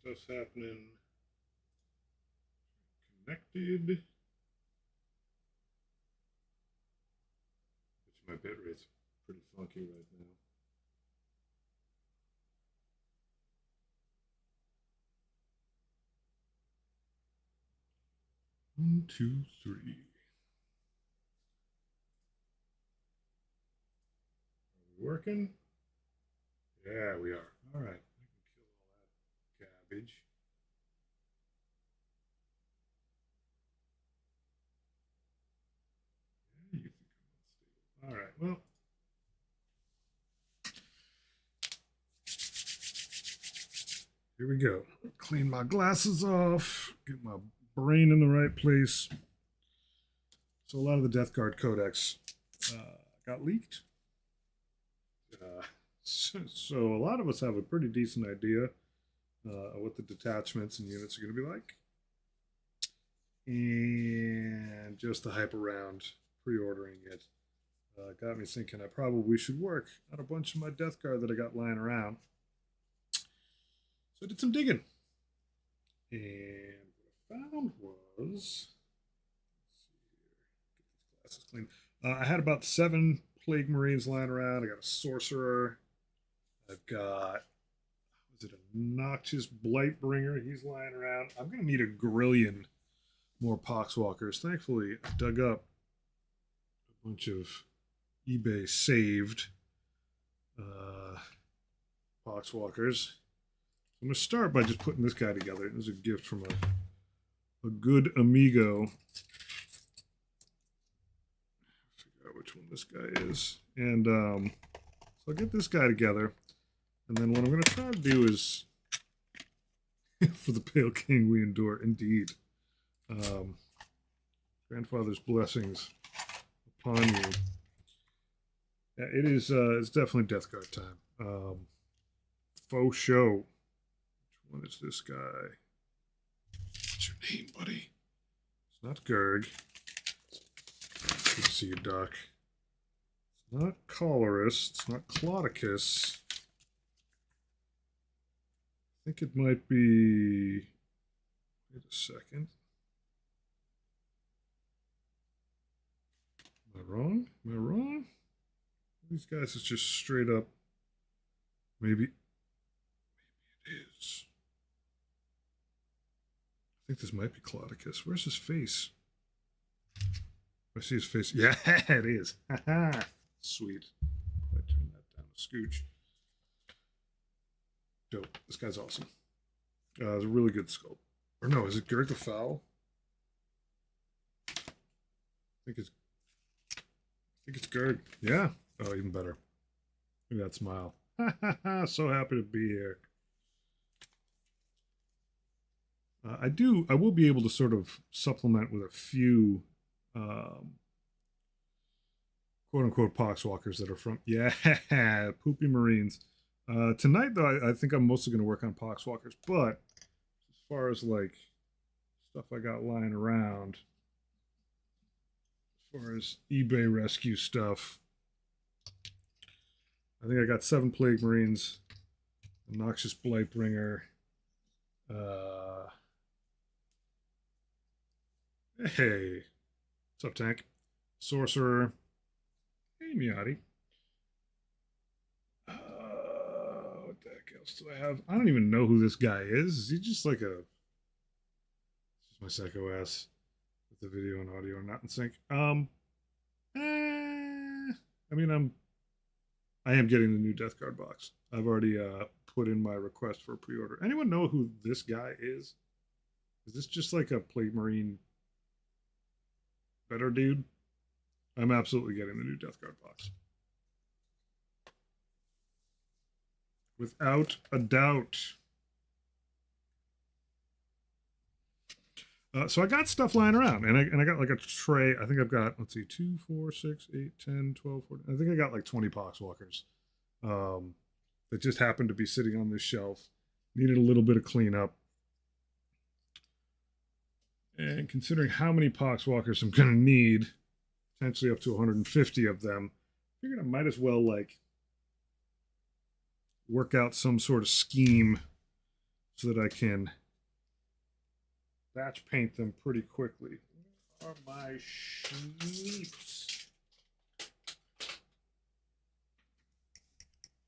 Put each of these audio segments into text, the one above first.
Stuff's happening. Connected. Which my bit rate's pretty funky right now. One, two, three. Are we working? Yeah, we are. All right. I can kill all that garbage. Yeah, you think I'm unstable. All right. Well, here we go. Clean my glasses off. Get my brain in the right place. So a lot of the Death Guard Codex got leaked. So a lot of us have a pretty decent idea what the detachments and units are going to be like. And just the hype around pre-ordering it got me thinking I probably should work on a bunch of my Death Guard that I got lying around. So I did some digging. And what I found was, let's see here, get these glasses clean. I had about 7 Plague Marines lying around. I got a Sorcerer. I've got, was it a Noxious Blightbringer? He's lying around. I'm going to need a grillion more Poxwalkers. Thankfully, I dug up a bunch of eBay saved Poxwalkers. I'm going to start by just putting this guy together. This is a gift from a good amigo. Figure out which one this guy is. And so I'll get this guy together. And then what I'm going to try to do is, for the Pale King we endure, indeed. Grandfather's blessings upon you. Yeah, it is. It's definitely Death Guard time. Faux show. Which one is this guy? What's your name, buddy? It's not Gerg. Good to see you, Doc. It's not Colorus. It's not Clodicus. I think it might be. Wait a second. Am I wrong? Am I wrong? These guys is just straight up. Maybe it is. I think this might be Clodicus. Where's his face? I see his face. Yeah, it is. Sweet. I turn that down a scooch. Dope. This guy's awesome. It's a really good sculpt. Or no, is it Gerg the Foul? I think it's Gerg. Yeah. Oh, even better. Look at that smile. So happy to be here. I will be able to sort of supplement with a few quote unquote Poxwalkers that are from, yeah, Poopy Marines. Tonight, though, I think I'm mostly going to work on Poxwalkers, but as far as like stuff I got lying around, as far as eBay rescue stuff, I think I got 7 Plague Marines, a Noxious Blightbringer, hey, what's up, Tank? Sorcerer, hey, Miati. What the heck else do I have? I don't even know who this guy is. Is he just like a? This is my psycho ass with the video and audio not in sync. I mean, I am getting the new Death Guard box. I've already put in my request for a pre-order. Anyone know who this guy is? Is this just like a Plague Marine better dude? I'm absolutely getting the new Death Guard box. Without a doubt. So I got stuff lying around, and I got like a tray. I think I've got, let's see, 2, 4, 6, 8, 10, 12, 14. I think I got like 20 Poxwalkers that just happened to be sitting on this shelf. Needed a little bit of cleanup. And considering how many Poxwalkers I'm going to need, potentially up to 150 of them, I figured I might as well like work out some sort of scheme so that I can batch paint them pretty quickly. Where are my sheeps?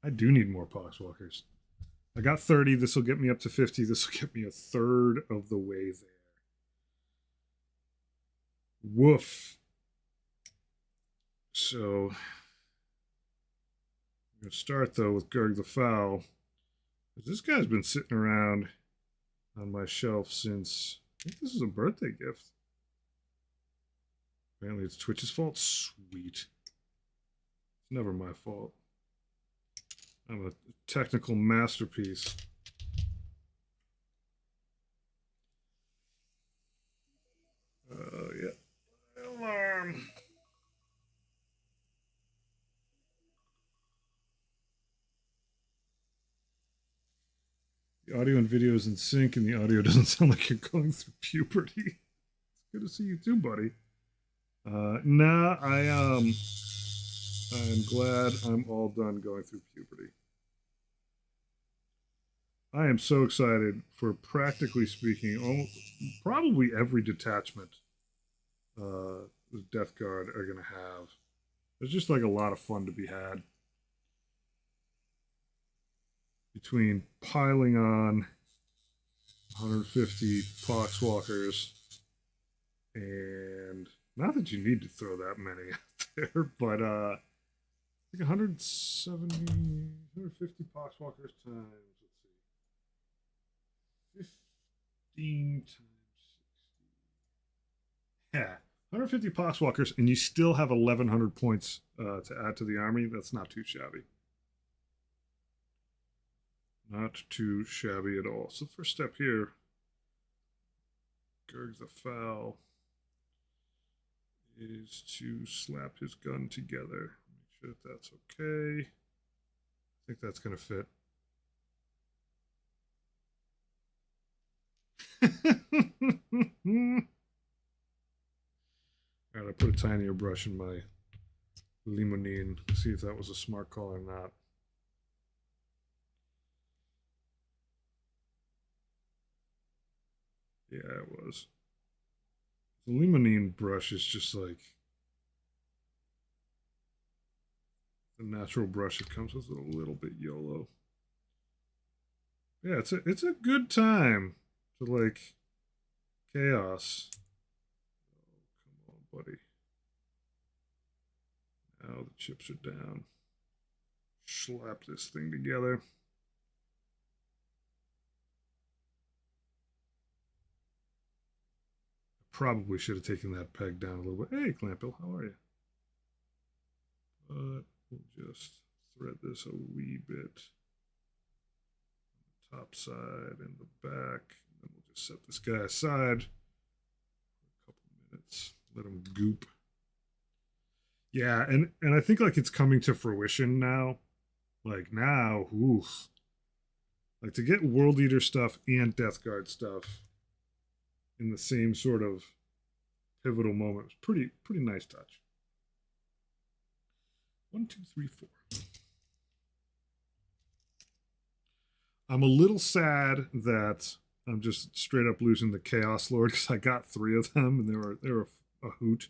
I do need more Poxwalkers. I got 30. This will get me up to 50. This will get me a third of the way there. Woof. So I'm going to start, though, with Gurg the Foul. This guy's been sitting around on my shelf since, I think this is a birthday gift. Apparently it's Twitch's fault. Sweet. It's never my fault. I'm a technical masterpiece. Yeah. Alarm. The audio and video is in sync, and the audio doesn't sound like you're going through puberty. It's good to see you too, buddy. Nah, I'm glad I'm all done going through puberty. I am so excited for, practically speaking, probably every detachment the Death Guard are going to have. There's just like a lot of fun to be had between piling on 150 Poxwalkers, and not that you need to throw that many out there, but I think 170, 150 Poxwalkers times, let's see, 15 times 60. Yeah, 150 Poxwalkers, and you still have 1,100 points to add to the army. That's not too shabby. Not too shabby at all. So the first step here, Gurg the Foul, is to slap his gun together. Make sure that that's okay. I think that's going to fit. All right, I put a tinier brush in my limonene. See if that was a smart call or not. Yeah, it was. The limonene brush is just like the natural brush. It comes with a little bit YOLO. Yeah, it's a good time to like chaos. Oh, come on, buddy. Now the chips are down. Slap this thing together. Probably should have taken that peg down a little bit. Hey, Clamphill, how are you? But we'll just thread this a wee bit. Top side and the back. And then we'll just set this guy aside for a couple minutes. Let him goop. Yeah, and I think like it's coming to fruition now. Like now, oof. Like to get World Eater stuff and Death Guard stuff in the same sort of pivotal moment was pretty nice touch. 1, 2, 3, 4. I'm a little sad that I'm just straight up losing the Chaos Lord because I got 3 of them and they were a hoot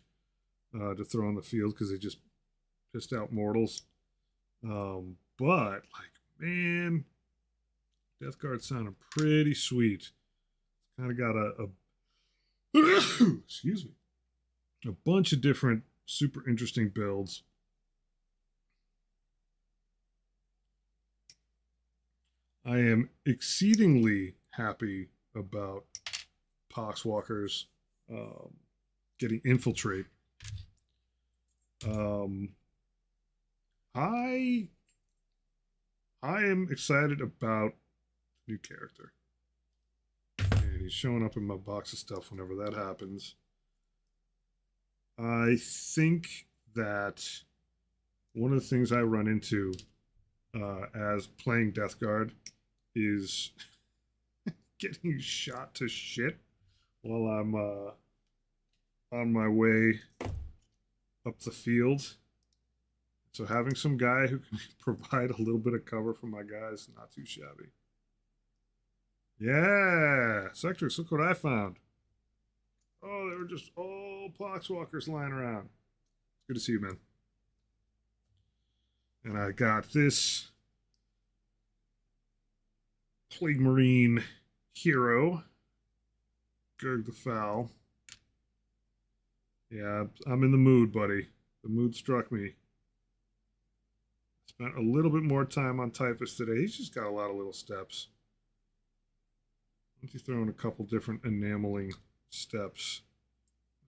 to throw on the field because they just pissed out mortals. But like, man, Death Guard sounded pretty sweet. It's kind of got a excuse me, a bunch of different super interesting builds. I am exceedingly happy about Poxwalkers getting Infiltrate. I am excited about new character. And he's showing up in my box of stuff whenever that happens. I think that one of the things I run into as playing Death Guard is getting shot to shit while I'm on my way up the field. So having some guy who can provide a little bit of cover for my guys, not too shabby. Yeah, Sectrix, look what I found. Oh, they were just all Poxwalkers lying around. Good to see you, man. And I got this Plague Marine hero, Gurg the Foul. Yeah, I'm in the mood, buddy. The mood struck me. Spent a little bit more time on Typhus today. He's just got a lot of little steps. Once you throw in a couple different enameling steps,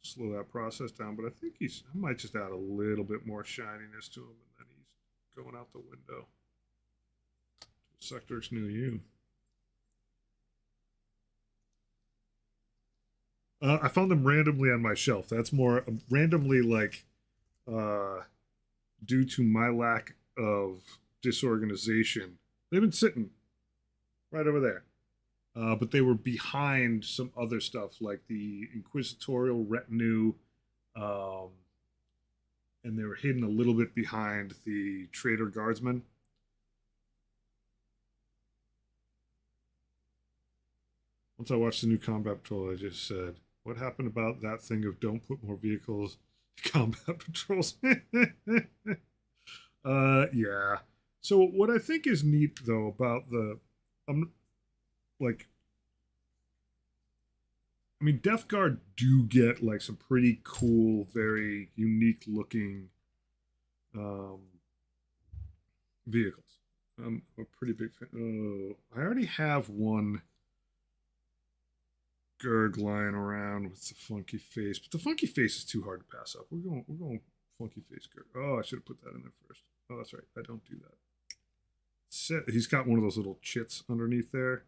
slow that process down. But I think I might just add a little bit more shininess to him, and then he's going out the window. Sectrix near you. I found them randomly on my shelf. That's more randomly, like, due to my lack of disorganization. They've been sitting right over there. But they were behind some other stuff like the Inquisitorial Retinue, um, and they were hidden a little bit behind the Traitor Guardsmen. Once I watched the new Combat Patrol, I just said, what happened about that thing of don't put more vehicles in combat patrols? Yeah. So what I think is neat though about like, I mean, Death Guard do get like some pretty cool, very unique looking um, vehicles. I'm a pretty big fan. Oh, I already have one Gurg lying around with the funky face, but the funky face is too hard to pass up. We're going funky face Gurg. Oh, I should have put that in there first. Oh, that's right. I don't do that. He's got one of those little chits underneath there.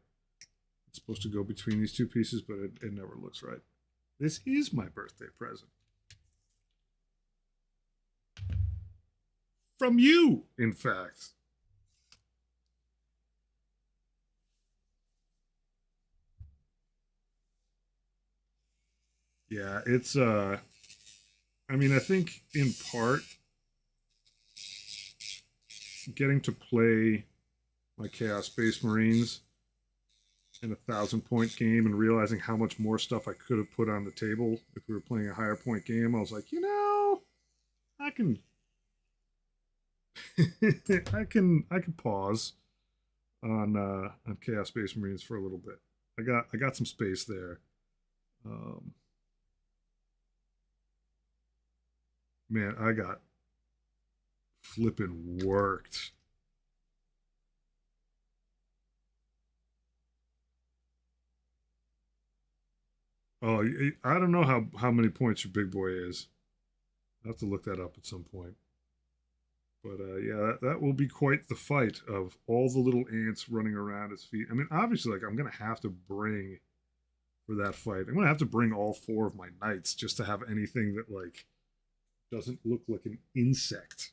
It's supposed to go between these two pieces, but it never looks right. This is my birthday present. From you, in fact. Yeah, it's I mean, I think in part getting to play my Chaos Space Marines in 1,000-point game and realizing how much more stuff I could have put on the table if we were playing a higher point game, I was like, I can I can pause on Chaos Space Marines for a little bit. I got some space there. Um, Man, I got flipping worked. Oh, I don't know how many points your big boy is. I'll have to look that up at some point. But yeah, that will be quite the fight of all the little ants running around his feet. I mean, obviously, like I'm gonna have to bring for that fight. I'm gonna have to bring all four of my knights just to have anything that like doesn't look like an insect.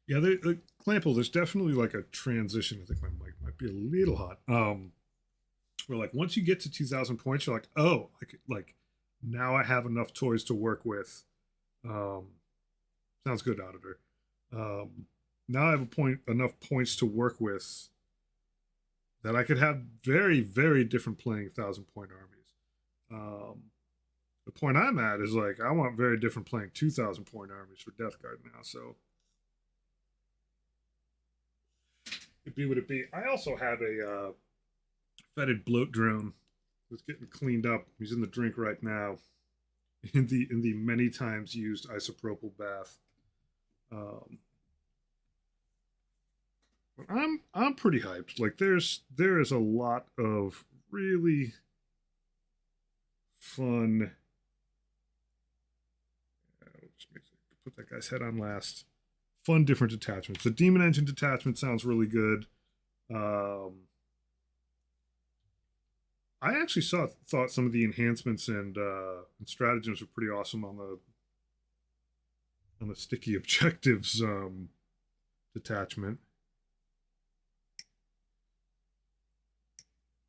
Yeah, Clample, there's definitely like a transition. I think my mic might be a little hot. Where like once you get to 2,000 points, you're like, oh, like now I have enough toys to work with. Um, Sounds good, auditor. Now I have enough points to work with that I could have very, very different playing 1,000-point armies. The point I'm at is like I want very different playing 2,000-point armies for Death Guard now. So it'd be what it be. I also have a fetid bloat drone that's getting cleaned up. He's in the drink right now, in the many times used isopropyl bath. Um, but I'm pretty hyped. Like there is a lot of really fun. Just put that guy's head on last. Fun different detachments. The Demon Engine detachment sounds really good. I actually thought some of the enhancements and stratagems were pretty awesome on the sticky objectives detachment.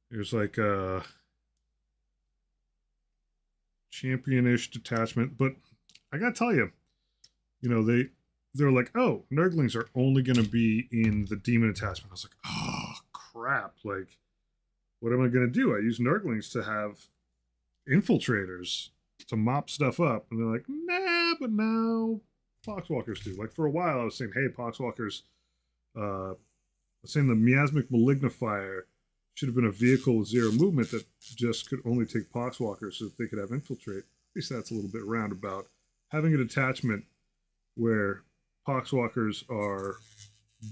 There's like a championish detachment, but I gotta tell you, they're like, oh, Nurglings are only gonna be in the demon attachment. I was like, oh crap! Like, what am I gonna do? I use Nurglings to have infiltrators to mop stuff up, and they're like, nah, but now Poxwalkers do. Like for a while, I was saying, hey, Poxwalkers. I was saying the Miasmic Malignifier should have been a vehicle with 0 movement that just could only take Poxwalkers so that they could have infiltrate. At least that's a little bit roundabout. Having an attachment where Poxwalkers are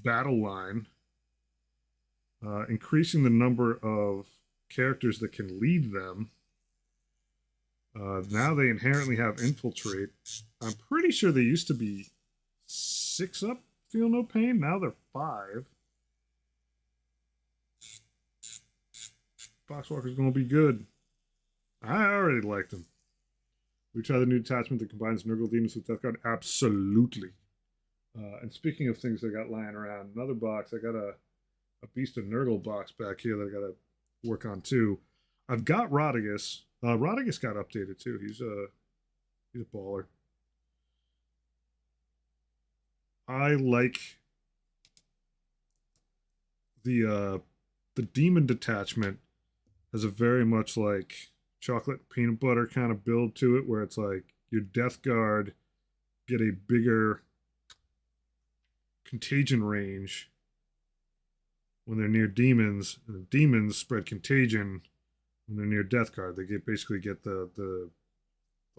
battle line, increasing the number of characters that can lead them. Now they inherently have infiltrate. I'm pretty sure they used to be 6 up, feel no pain. Now they're 5. Poxwalker's gonna be good. I already liked them. We try the new attachment that combines Nurgle Demons with Death Guard. Absolutely. And speaking of things I got lying around, another box. I got a Beast of Nurgle box back here that I got to work on too. I've got Rodigus. Rodigus got updated too. He's a baller. I like the demon detachment has a very much like chocolate peanut butter kind of build to it, where it's like your Death Guard get a bigger contagion range when they're near demons, and the demons spread contagion when they're near Death Guard. They basically get the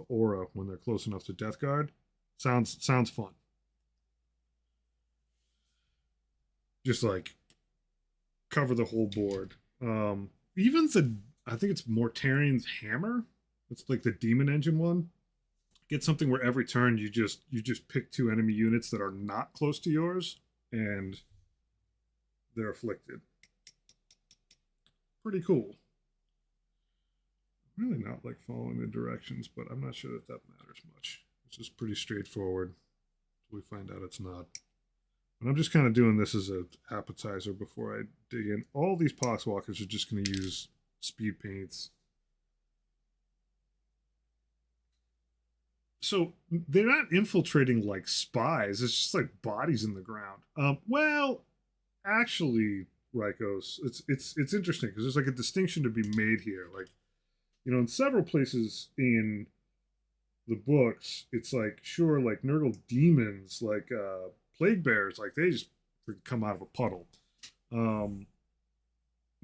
aura when they're close enough to Death Guard. Sounds fun. Just like cover the whole board. Even I think it's Mortarian's Hammer. It's like the Demon Engine one. Get something where every turn you just pick 2 enemy units that are not close to yours, and they're afflicted. Pretty cool. Really not like following the directions, but I'm not sure that matters much. It's just pretty straightforward. We find out it's not. And I'm just kind of doing this as an appetizer before I dig in. All these Poxwalkers are just going to use speed paints. So they're not infiltrating like spies. It's just like bodies in the ground. Well, actually, Rykos, it's interesting because there's like a distinction to be made here. Like, in several places in the books, it's like, sure, like Nurgle demons, like plague bears, like they just come out of a puddle.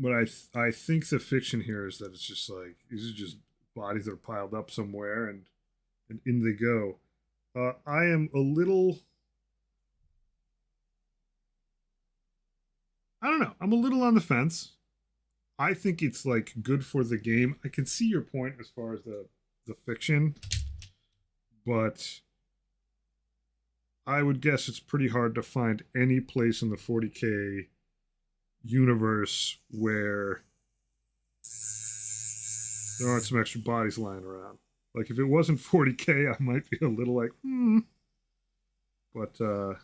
But I think the fiction here is that it's just like these are just bodies that are piled up somewhere, and in they go. I am a little. I don't know. I'm a little on the fence. I think it's like good for the game. I can see your point as far as the fiction, but I would guess it's pretty hard to find any place in the 40K universe where there aren't some extra bodies lying around. Like if it wasn't 40K, I might be a little like, But the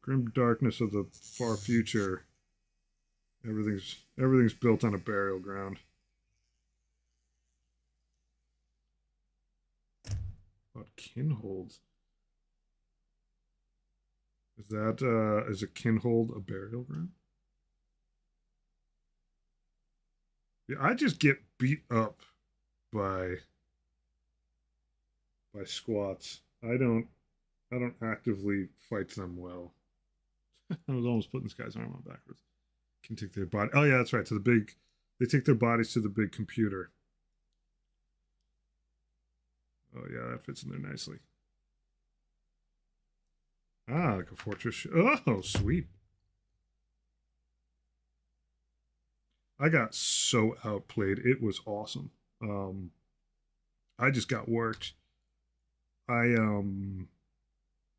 grim darkness of the far future, everything's built on a burial ground. About Kinhold. Is a Kinhold a burial ground? Yeah, I just get beat up by squats. I don't actively fight them well. I was almost putting this guy's arm on backwards. Can take their body. Oh yeah, that's right. They take their bodies to the big computer. Oh yeah, that fits in there nicely. Ah, like a fortress. Oh, sweet. I got so outplayed. It was awesome. I just got worked. I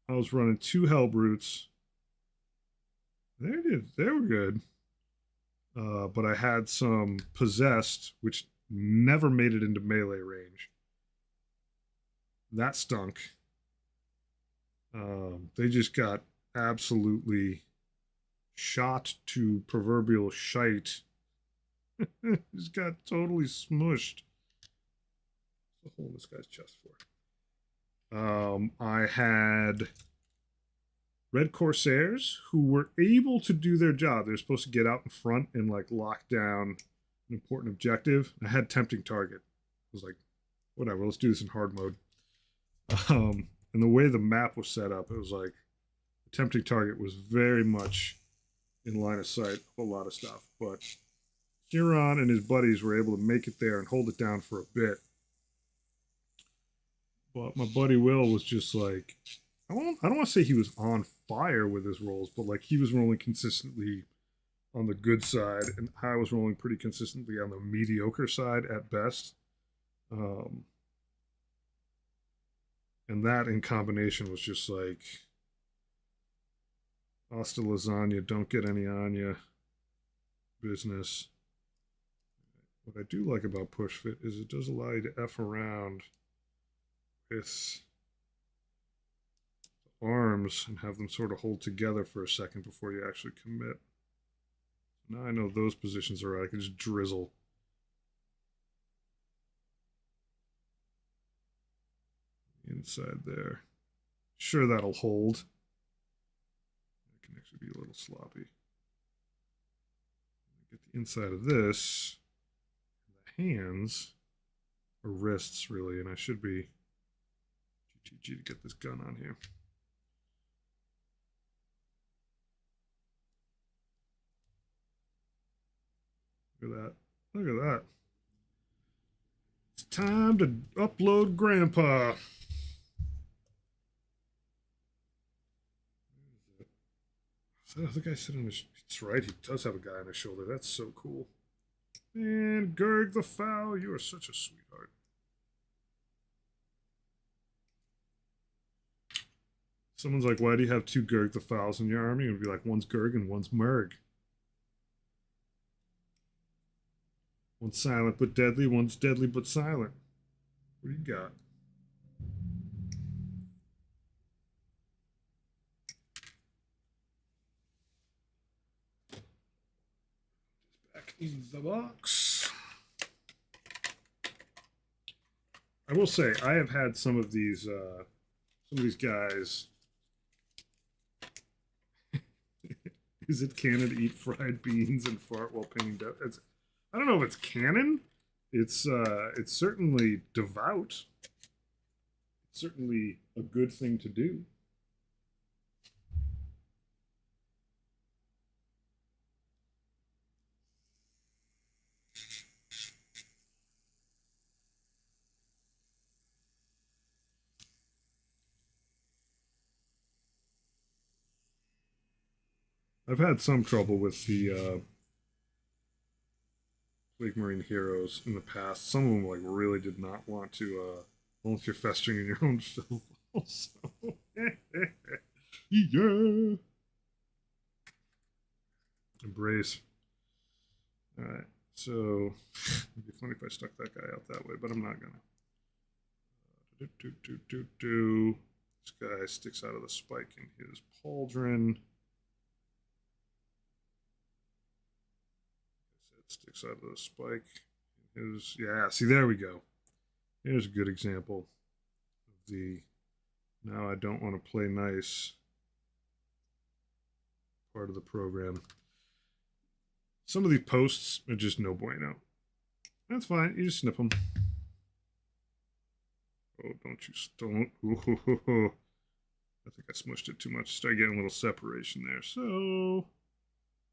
was running 2 Hellbrutes. They were good. But I had some Possessed, which never made it into melee range. That stunk. They just got absolutely shot to proverbial shite. Just got totally smushed. What's the hole in this guy's chest for? I had Red Corsairs who were able to do their job. They're supposed to get out in front and like lock down an important objective. I had Tempting Target. I was like, whatever, let's do this in hard mode. And the way the map was set up, it was like the Tempting Target was very much in line of sight of a lot of stuff. But Huron and his buddies were able to make it there and hold it down for a bit. But my buddy Will was just like, I don't want to say he was on fire with his rolls, but like he was rolling consistently on the good side, and I was rolling pretty consistently on the mediocre side at best. Um, and that in combination was just like hasta lasagna, don't get any on you business. What I do like about Push Fit is it does allow you to F around with the arms and have them sort of hold together for a second before you actually commit. Now I know those positions are right. I can just drizzle. Inside there. Sure, that'll hold. It can actually be a little sloppy. Get the inside of this. The hands, or wrists, really, and I should be GTG to get this gun on here. Look at that. Look at that. It's time to upload Grandpa. Is that other guy sitting on his... That's right, he does have a guy on his shoulder. That's so cool. And Gerg the Foul, you are such a sweetheart. Someone's like, why do you have two Gerg the Fouls in your army? It would be like, one's Gerg and one's Merg. One's silent but deadly, one's deadly but silent. What do you got? Back in the box. I will say, I have had some of these guys. Is it canon to eat fried beans and fart while painting death? I don't know if it's canon. It's certainly devout. It's certainly a good thing to do. I've had some trouble with the Plague Marine heroes in the past. Some of them like really did not want to. Only if you're festering in your own filth. Also, yeah. Embrace. All right. So it'd be funny if I stuck that guy out that way, but I'm not gonna. This guy sticks out of the spike in his pauldron. Sticks out of the spike. Yeah, see, there we go. Here's a good example of the now I don't want to play nice part of the program. Some of these posts are just no bueno. That's fine. You just snip them. Oh, don't. Ooh, I think I smushed it too much. Start getting a little separation there. So,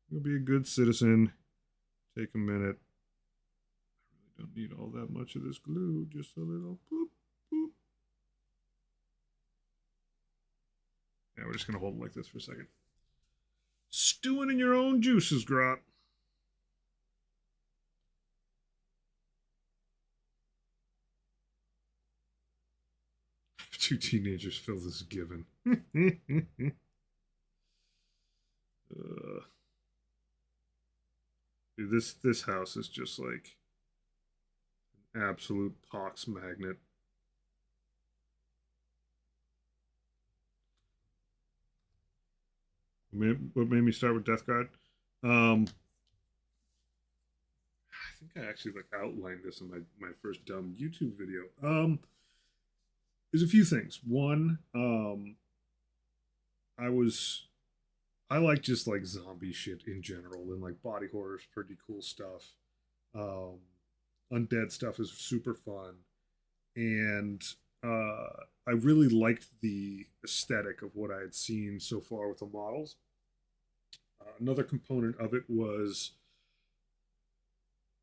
you'll be a good citizen. Take a minute. I really don't need all that much of this glue. Just a little boop, boop. Yeah, we're just going to hold it like this for a second. Stewing in your own juices, Grot. Two teenagers fill this given. Dude, this house is just like an absolute pox magnet. What made me start with Death Guard? I think I actually like outlined this in my first dumb YouTube video. there's a few things. One, I was I like just like zombie shit in general, and like body horror is pretty cool stuff. Um, undead stuff is super fun, and I really liked the aesthetic of what I had seen so far with the models. Another component of it was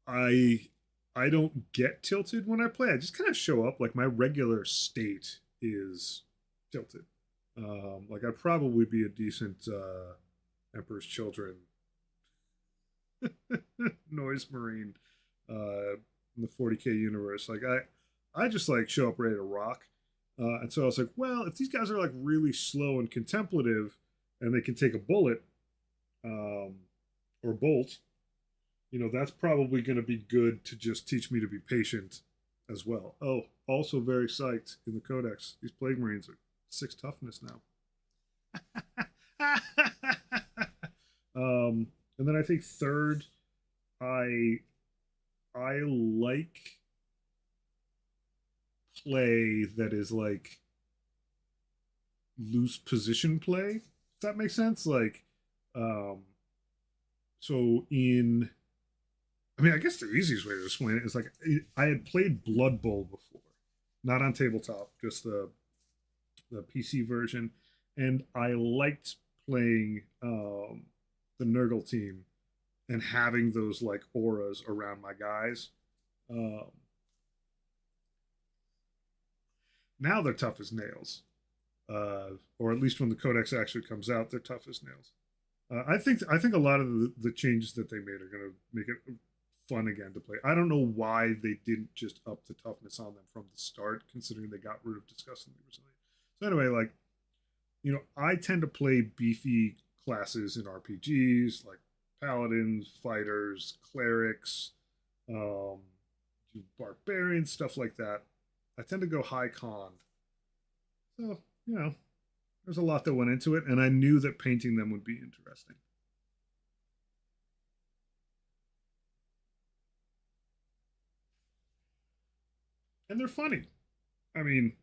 I I don't get tilted when I play. I just kind of show up like my regular state is tilted. Like I'd probably be a decent Emperor's Children noise marine in the 40k universe. Like I just like show up ready to rock. And so I was like, well, if these guys are like really slow and contemplative, and they can take a bullet um, or bolt, that's probably going to be good to just teach me to be patient as well. Oh, also very psyched in the Codex. These Plague Marines are 6 toughness now. And then I think third, I I like play that is like loose position play. If that makes sense. Like, um, so in, I mean, I guess the easiest way to explain it is like I had played Blood Bowl before, not on tabletop, just the PC version, and I liked playing the Nurgle team and having those like auras around my guys. Um, now they're tough as nails, or at least when the Codex actually comes out, they're tough as nails. I think a lot of the changes that they made are going to make it fun again to play. I don't know why they didn't just up the toughness on them from the start, considering they got rid of disgustingly resilient. So anyway, like I tend to play beefy classes in RPGs, like paladins, fighters, clerics, um, barbarians, stuff like that. I tend to go high con. So, there's a lot that went into it, and I knew that painting them would be interesting. And they're funny. I mean,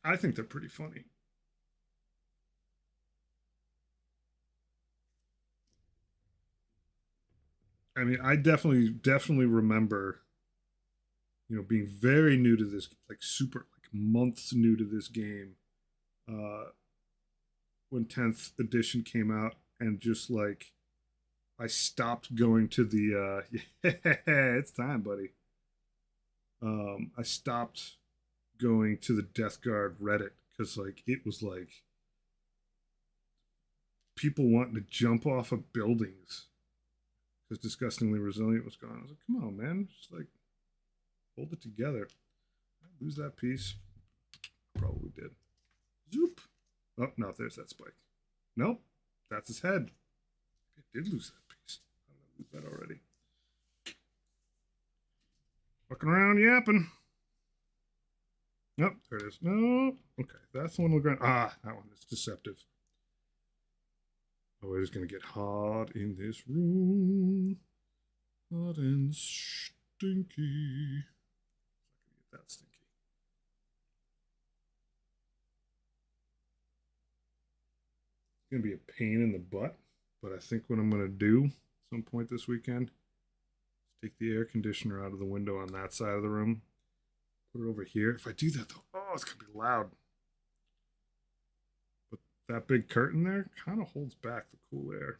I think they're pretty funny. I mean, I definitely remember, being very new to this, like super, like months new to this game, uh, when 10th edition came out, and just like I stopped going to the yeah, it's time, buddy. I stopped going to the Death Guard Reddit because like it was like people wanting to jump off of buildings because disgustingly resilient was gone. I was like, come on, man, just like hold it together. I lose that piece. Probably did. Zoop. Oh no, there's that spike. Nope, that's his head. I did lose that piece. How did I lose that already? Fucking around yapping. Nope, there it is. No. Okay, that's the one we're going. Ah, that one is deceptive. Oh, it is going to get hot in this room. Hot and stinky. It's not going to get that stinky. It's going to be a pain in the butt, but I think what I'm going to do at some point this weekend is take the air conditioner out of the window on that side of the room, put it over here. If I do that, though, oh, it's going to be loud. But that big curtain there kind of holds back the cool air.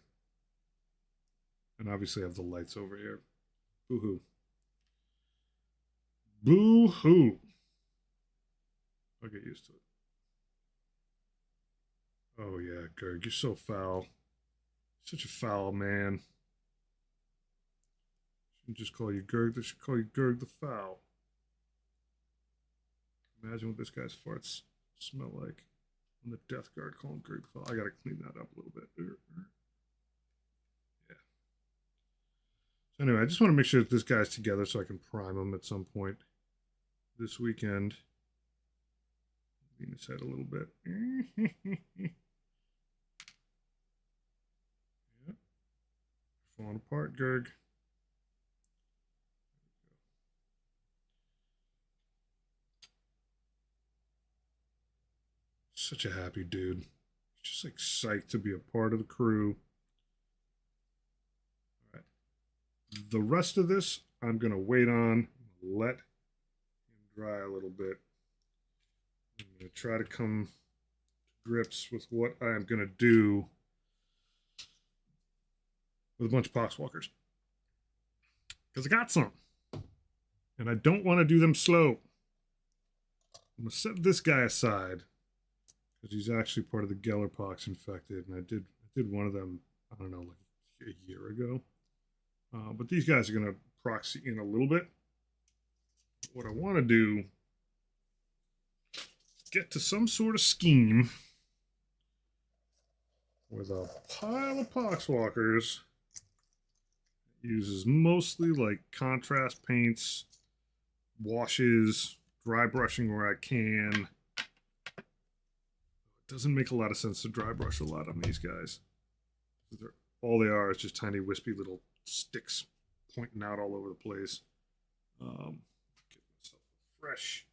And obviously, I have the lights over here. Boo hoo. Boo hoo. I'll get used to it. Oh, yeah, Gerg, you're so foul. Such a foul man. Shouldn't just call you Gerg, they should call you Gerg the Foul. Imagine what this guy's farts smell like. On the Death Guard calling Gerg the Foul. I gotta clean that up a little bit. Yeah. So anyway, I just want to make sure that this guy's together so I can prime him at some point this weekend. Lean his head a little bit. Yeah. Falling apart, Gerg. such a happy dude. Just like psyched to be a part of the crew. All right. The rest of this, I'm going to wait on, let him dry a little bit. I'm going to try to come to grips with what I'm going to do with a bunch of Poxwalkers. Because I got some. And I don't want to do them slow. I'm going to set this guy aside. Because he's actually part of the Gellerpox infected. And I did one of them, I don't know, like a year ago. But these guys are going to proxy in a little bit. What I want to do is get to some sort of scheme with a pile of Poxwalkers. Uses mostly like contrast paints, washes, dry brushing where I can. It doesn't make a lot of sense to dry brush a lot on these guys. All they are is just tiny wispy little sticks pointing out all over the place. Get myself a fresh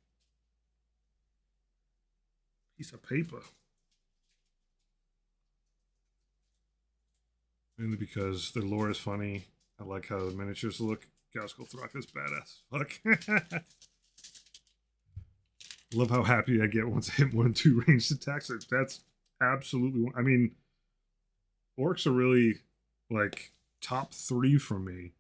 piece of paper. Mainly because their lore is funny. I like how the miniatures look. Gaskell Thrak is badass. Fuck. Love how happy I get once I hit 1-2 ranged attacks. That's absolutely. I mean, orcs are really like top 3 for me.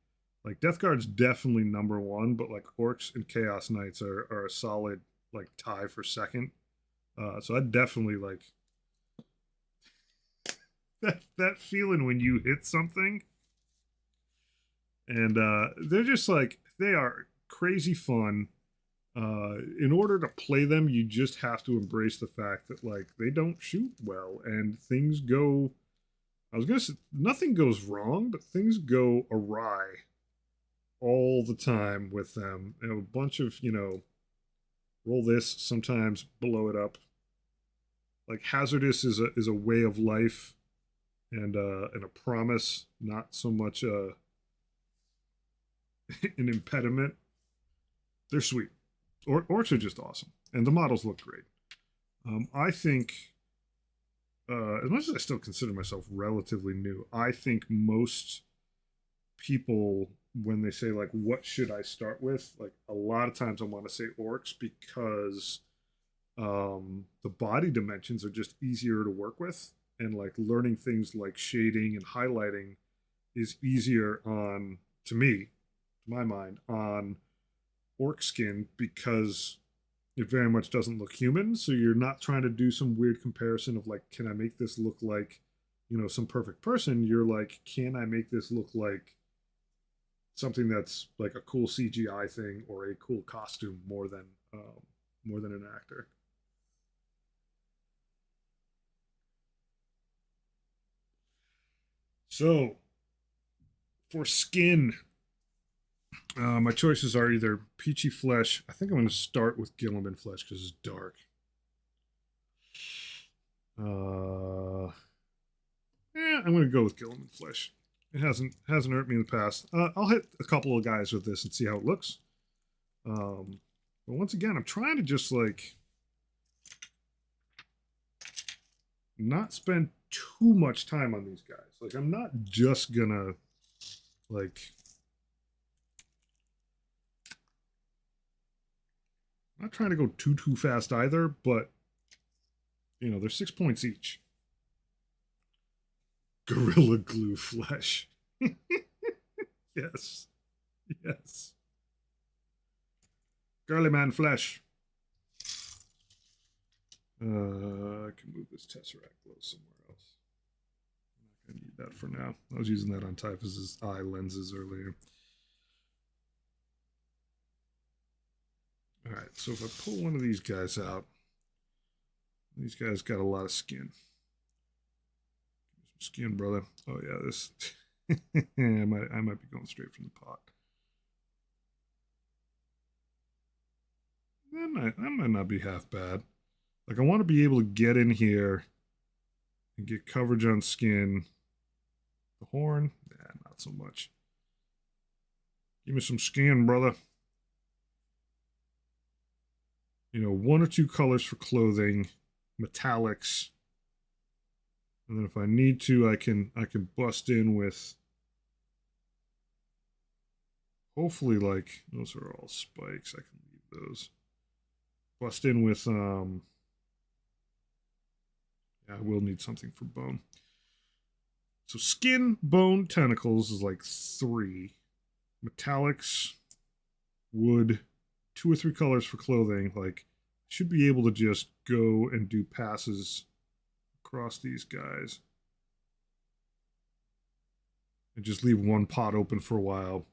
Like Death Guard's definitely number 1, but like orcs and Chaos Knights are a solid like tie for second. So I definitely like that feeling when you hit something. And they're just like, they are crazy fun. In order to play them, you just have to embrace the fact that like they don't shoot well and things go, I was gonna say nothing goes wrong, but things go awry all the time with them. They have a bunch of, roll this, sometimes blow it up. Like hazardous is a way of life and a promise, not so much an impediment. They're sweet. Orcs are just awesome, and the models look great. I think, as much as I still consider myself relatively new, I think most people, when they say like, "What should I start with?" like a lot of times I want to say orcs because the body dimensions are just easier to work with, and like learning things like shading and highlighting is easier on, to me, to my mind, on orc skin because it very much doesn't look human. So you're not trying to do some weird comparison of like, can I make this look like, some perfect person? You're like, can I make this look like something that's like a cool CGI thing or a cool costume more than an actor? So for skin, my choices are either Peachy Flesh. I think I'm going to start with Guilliman Flesh because it's dark. I'm going to go with Guilliman Flesh. It hasn't hurt me in the past. I'll hit a couple of guys with this and see how it looks. But once again, I'm trying to just like not spend too much time on these guys. Like I'm not just gonna like. I'm not trying to go too fast either, but they're 6 points each. Gorilla Glue Flesh. Yes. Girly Man Flesh. I can move this Tesseract Glow somewhere else. I'm not going to need that for now. I was using that on Typhus's eye lenses earlier. All right, so if I pull one of these guys out, these guys got a lot of skin. Some skin, brother. Oh yeah, this. I might be going straight from the pot. That might not be half bad. Like I want to be able to get in here and get coverage on skin. The horn, not so much. Give me some skin, brother. 1 or 2 colors for clothing. metallics. And then if I need to, I can bust in with, hopefully, like, those are all spikes. I can leave those. Bust in with yeah, I will need something for bone. So skin, bone, tentacles is like 3. Metallics, wood, 2 or 3 colors for clothing. Like, should be able to just go and do passes across these guys. And just leave one pot open for a while.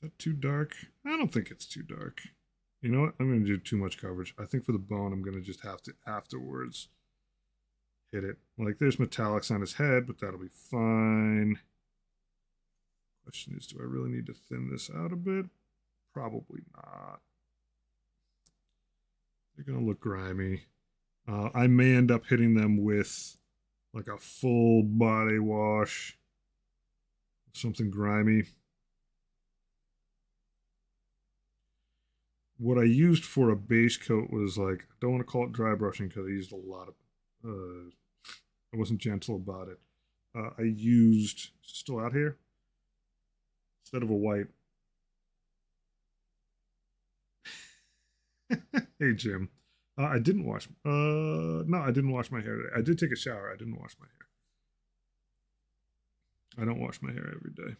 Is that too dark? I don't think it's too dark. You know what? I'm going to do too much coverage. I think for the bone, I'm going to just have to afterwards hit it. Like, there's metallics on his head, but that'll be fine. Question is, do I really need to thin this out a bit? Probably not. They're going to look grimy. I may end up hitting them with like a full body wash. Something grimy. What I used for a base coat was like, I don't want to call it dry brushing because I used a lot of, I wasn't gentle about it. I used, still out here? Instead of a white. Hey, Jim. I didn't wash, no, I didn't wash my hair today. I did take a shower. I didn't wash my hair. I don't wash my hair every day.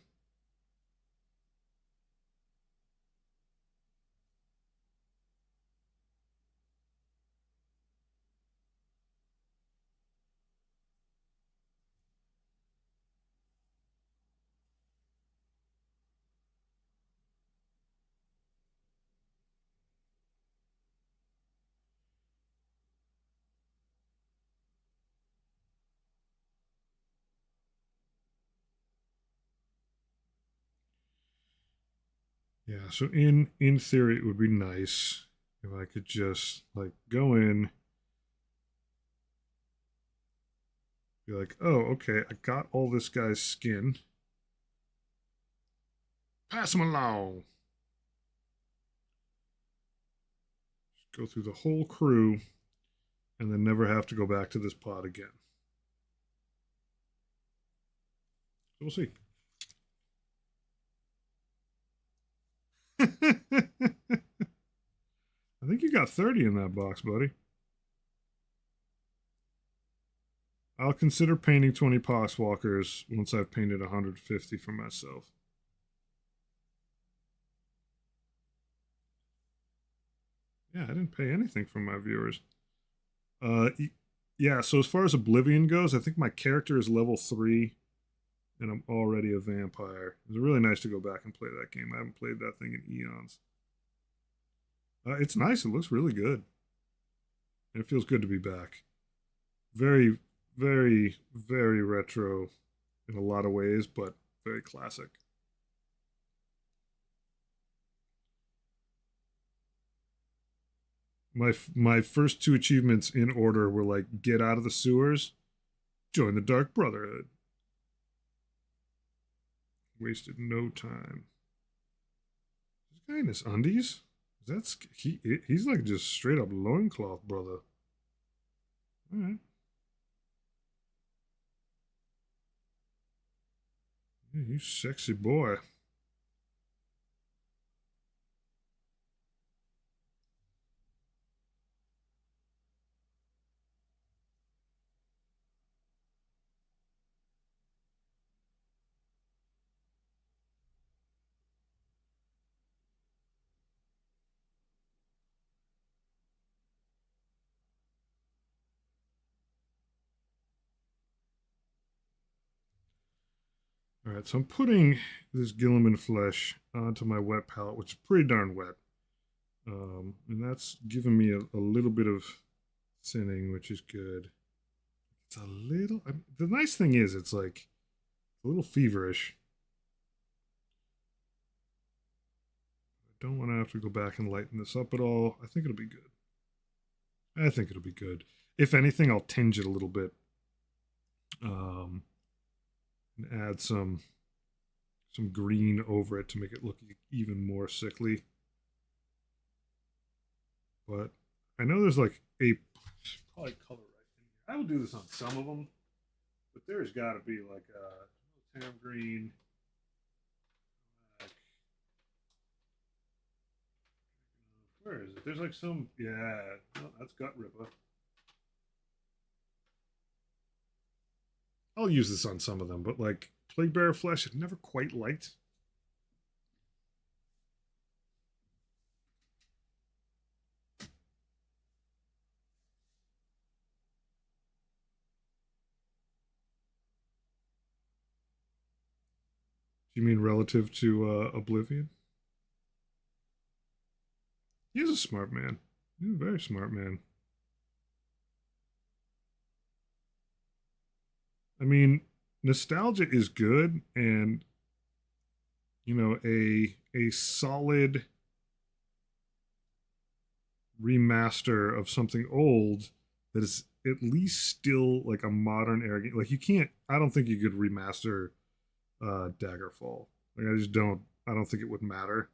Yeah, so in theory it would be nice if I could just like go in, be like, "Oh, okay, I got all this guy's skin. Pass him along." Just go through the whole crew and then never have to go back to this pod again. So we'll see. I think you got 30 in that box, buddy. I'll consider painting 20 Poxwalkers once I've painted 150 for myself. Yeah, I didn't pay anything from my viewers. Yeah, so as far as Oblivion goes, I think my character is level 3, and I'm already a vampire. It was really nice to go back and play that game. I haven't played that thing in eons. It's nice. It looks really good. And it feels good to be back. Very, very, very retro in a lot of ways, but very classic. My first 2 achievements in order were like get out of the sewers, join the Dark Brotherhood. Wasted no time. This guy in his undies? That's he's like just straight up loincloth, brother. All right. Yeah, you sexy boy. All right, so I'm putting this Gilliman flesh onto my wet palette, which is pretty darn wet. And that's giving me a little bit of thinning, which is good. It's a little. The nice thing is, it's like a little feverish. I don't want to have to go back and lighten this up at all. I think it'll be good. I think it'll be good. If anything, I'll tinge it a little bit. And add some some green over it to make it look even more sickly. But I know there's like a probably color right in here. I will do this on some of them, but there's got to be like a tam green. Where is it? There's like some, yeah, oh, that's Gut Ripper. I'll use this on some of them, but like Plague Bearer Flesh, I've never quite liked. Do you mean relative to Oblivion? He's a smart man. He's a very smart man. I mean, nostalgia is good, and you know, a solid remaster of something old that is at least still like a modern era game. Like you can't. I don't think you could remaster Daggerfall. Like I don't think it would matter.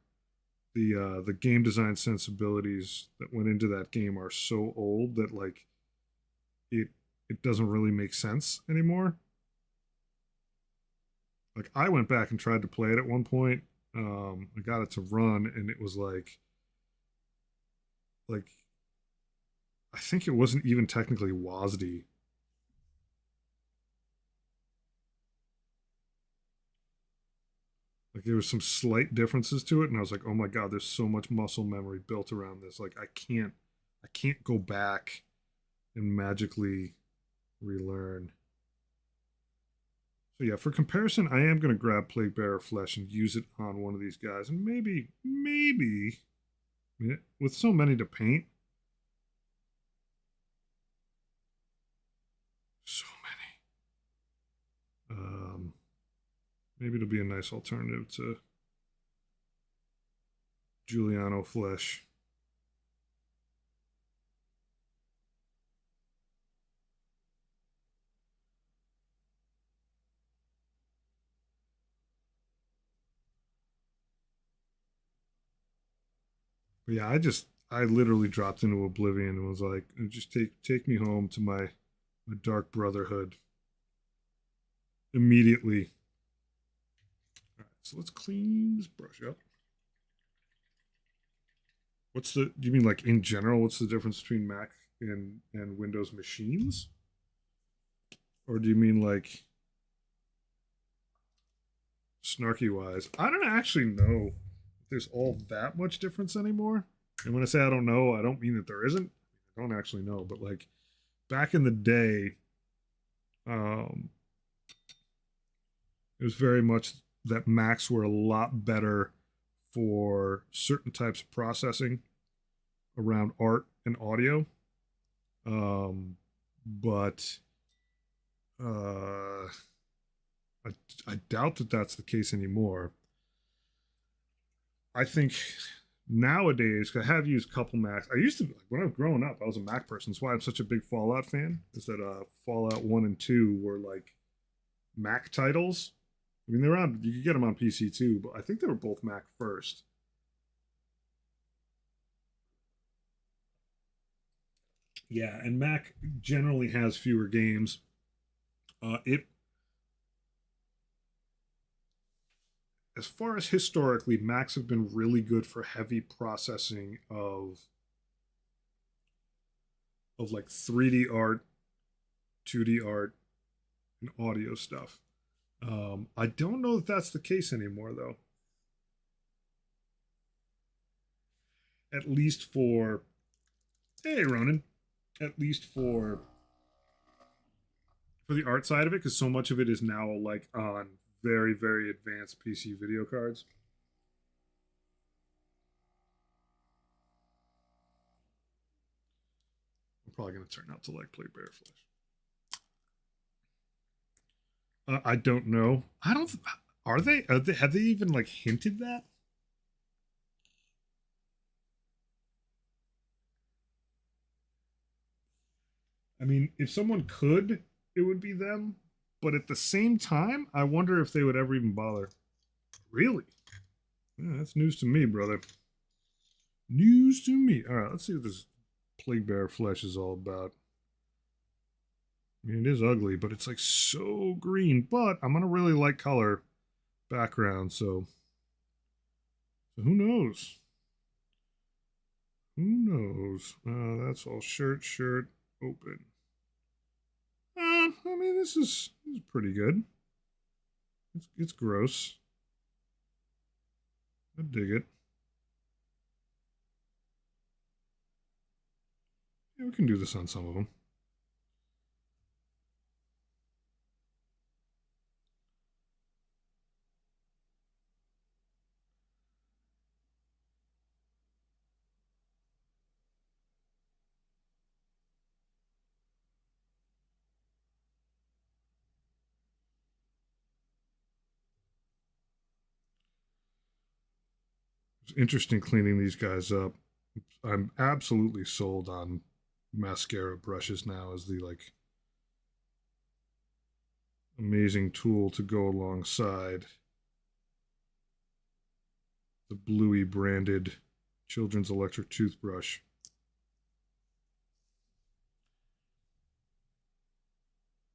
The game design sensibilities that went into that game are so old that like it it doesn't really make sense anymore. Like I went back and tried to play it at one point. I got it to run, and it was like I think it wasn't even technically WASD. Like there was some slight differences to it, and I was like, oh my god, there's so much muscle memory built around this. Like I can't go back and magically relearn. So yeah, for comparison, I am going to grab Plague Bearer Flesh and use it on one of these guys, and maybe, I mean, with so many to paint, so many. Maybe it'll be a nice alternative to Giuliano Flesh. But yeah, I literally dropped into oblivion and was like, just take me home to my dark brotherhood immediately. All right, so let's clean this brush up. What's the? Do you mean like in general? What's the difference between Mac and Windows machines, or do you mean like snarky wise? I don't actually know if there's all that much difference anymore. And when I say I don't know, I don't mean that there isn't. I don't actually know, but like back in the day, um, it was very much that Macs were a lot better for certain types of processing around art and audio. Um, but uh, I, I doubt that that's the case anymore. I think nowadays, 'cause I have used a couple Macs. I used to, like, when I was growing up, I was a Mac person. That's why I'm such a big Fallout fan. Is that Fallout 1 and 2 were like Mac titles. I mean, they're on, you could get them on PC too, but I think they were both Mac first. Yeah, and Mac generally has fewer games. It As far as historically, Macs have been really good for heavy processing of like 3D art, 2D art, and audio stuff. I don't know that that's the case anymore, though. At least for hey Ronan, at least for the art side of it, because so much of it is now like on very advanced PC video cards. I'm probably gonna turn out to like play Bear Flesh. I don't know. I don't. Are they? Have they even like hinted that? I mean, if someone could, it would be them. But at the same time, I wonder if they would ever even bother. Really? Yeah, that's news to me, brother. News to me. All right, let's see what this Plague Bear flesh is all about. I mean, it is ugly, but it's like so green. But I'm gonna really like color background, so who knows? Who knows? That's all shirt, open. I mean, this is pretty good. It's gross. I dig it. Yeah, we can do this on some of them. It's interesting cleaning these guys up. I'm absolutely sold on mascara brushes now as the like amazing tool to go alongside the Bluey branded children's electric toothbrush.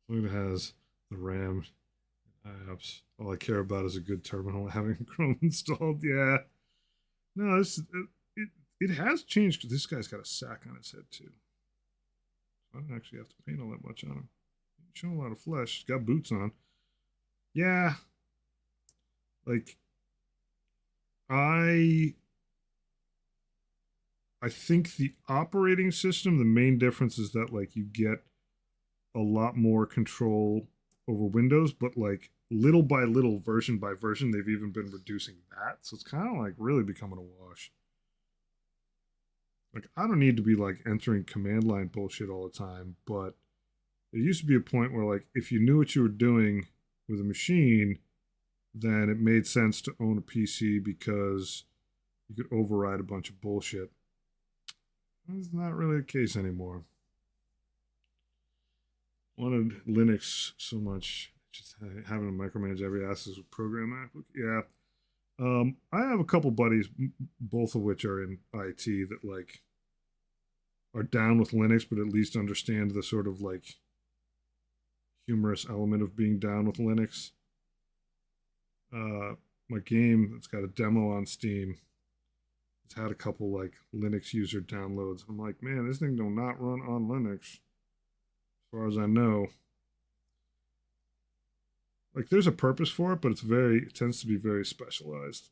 It has the RAM apps. All I care about is a good terminal having Chrome installed. Yeah. No, it has changed because this guy's got a sack on his head too. So I don't actually have to paint all that much on him. He's showing a lot of flesh. He's got boots on. Yeah. Like I think the operating system, the main difference is that like you get a lot more control over Windows, but like little by little, version by version, they've even been reducing that. So it's kind of like really becoming a wash. Like I don't need to be like entering command line bullshit all the time, but there used to be a point where like if you knew what you were doing with a machine, then it made sense to own a PC because you could override a bunch of bullshit. That's not really the case anymore. Wanted Linux so much, just having to micromanage every aspect of program. Yeah, I have a couple buddies, both of which are in IT, that like are down with Linux, but at least understand the sort of like humorous element of being down with Linux. My game that's got a demo on Steam has had a couple like Linux user downloads. I'm like, man, this thing do not run on Linux, as far as I know. Like, there's a purpose for it, but it tends to be very specialized.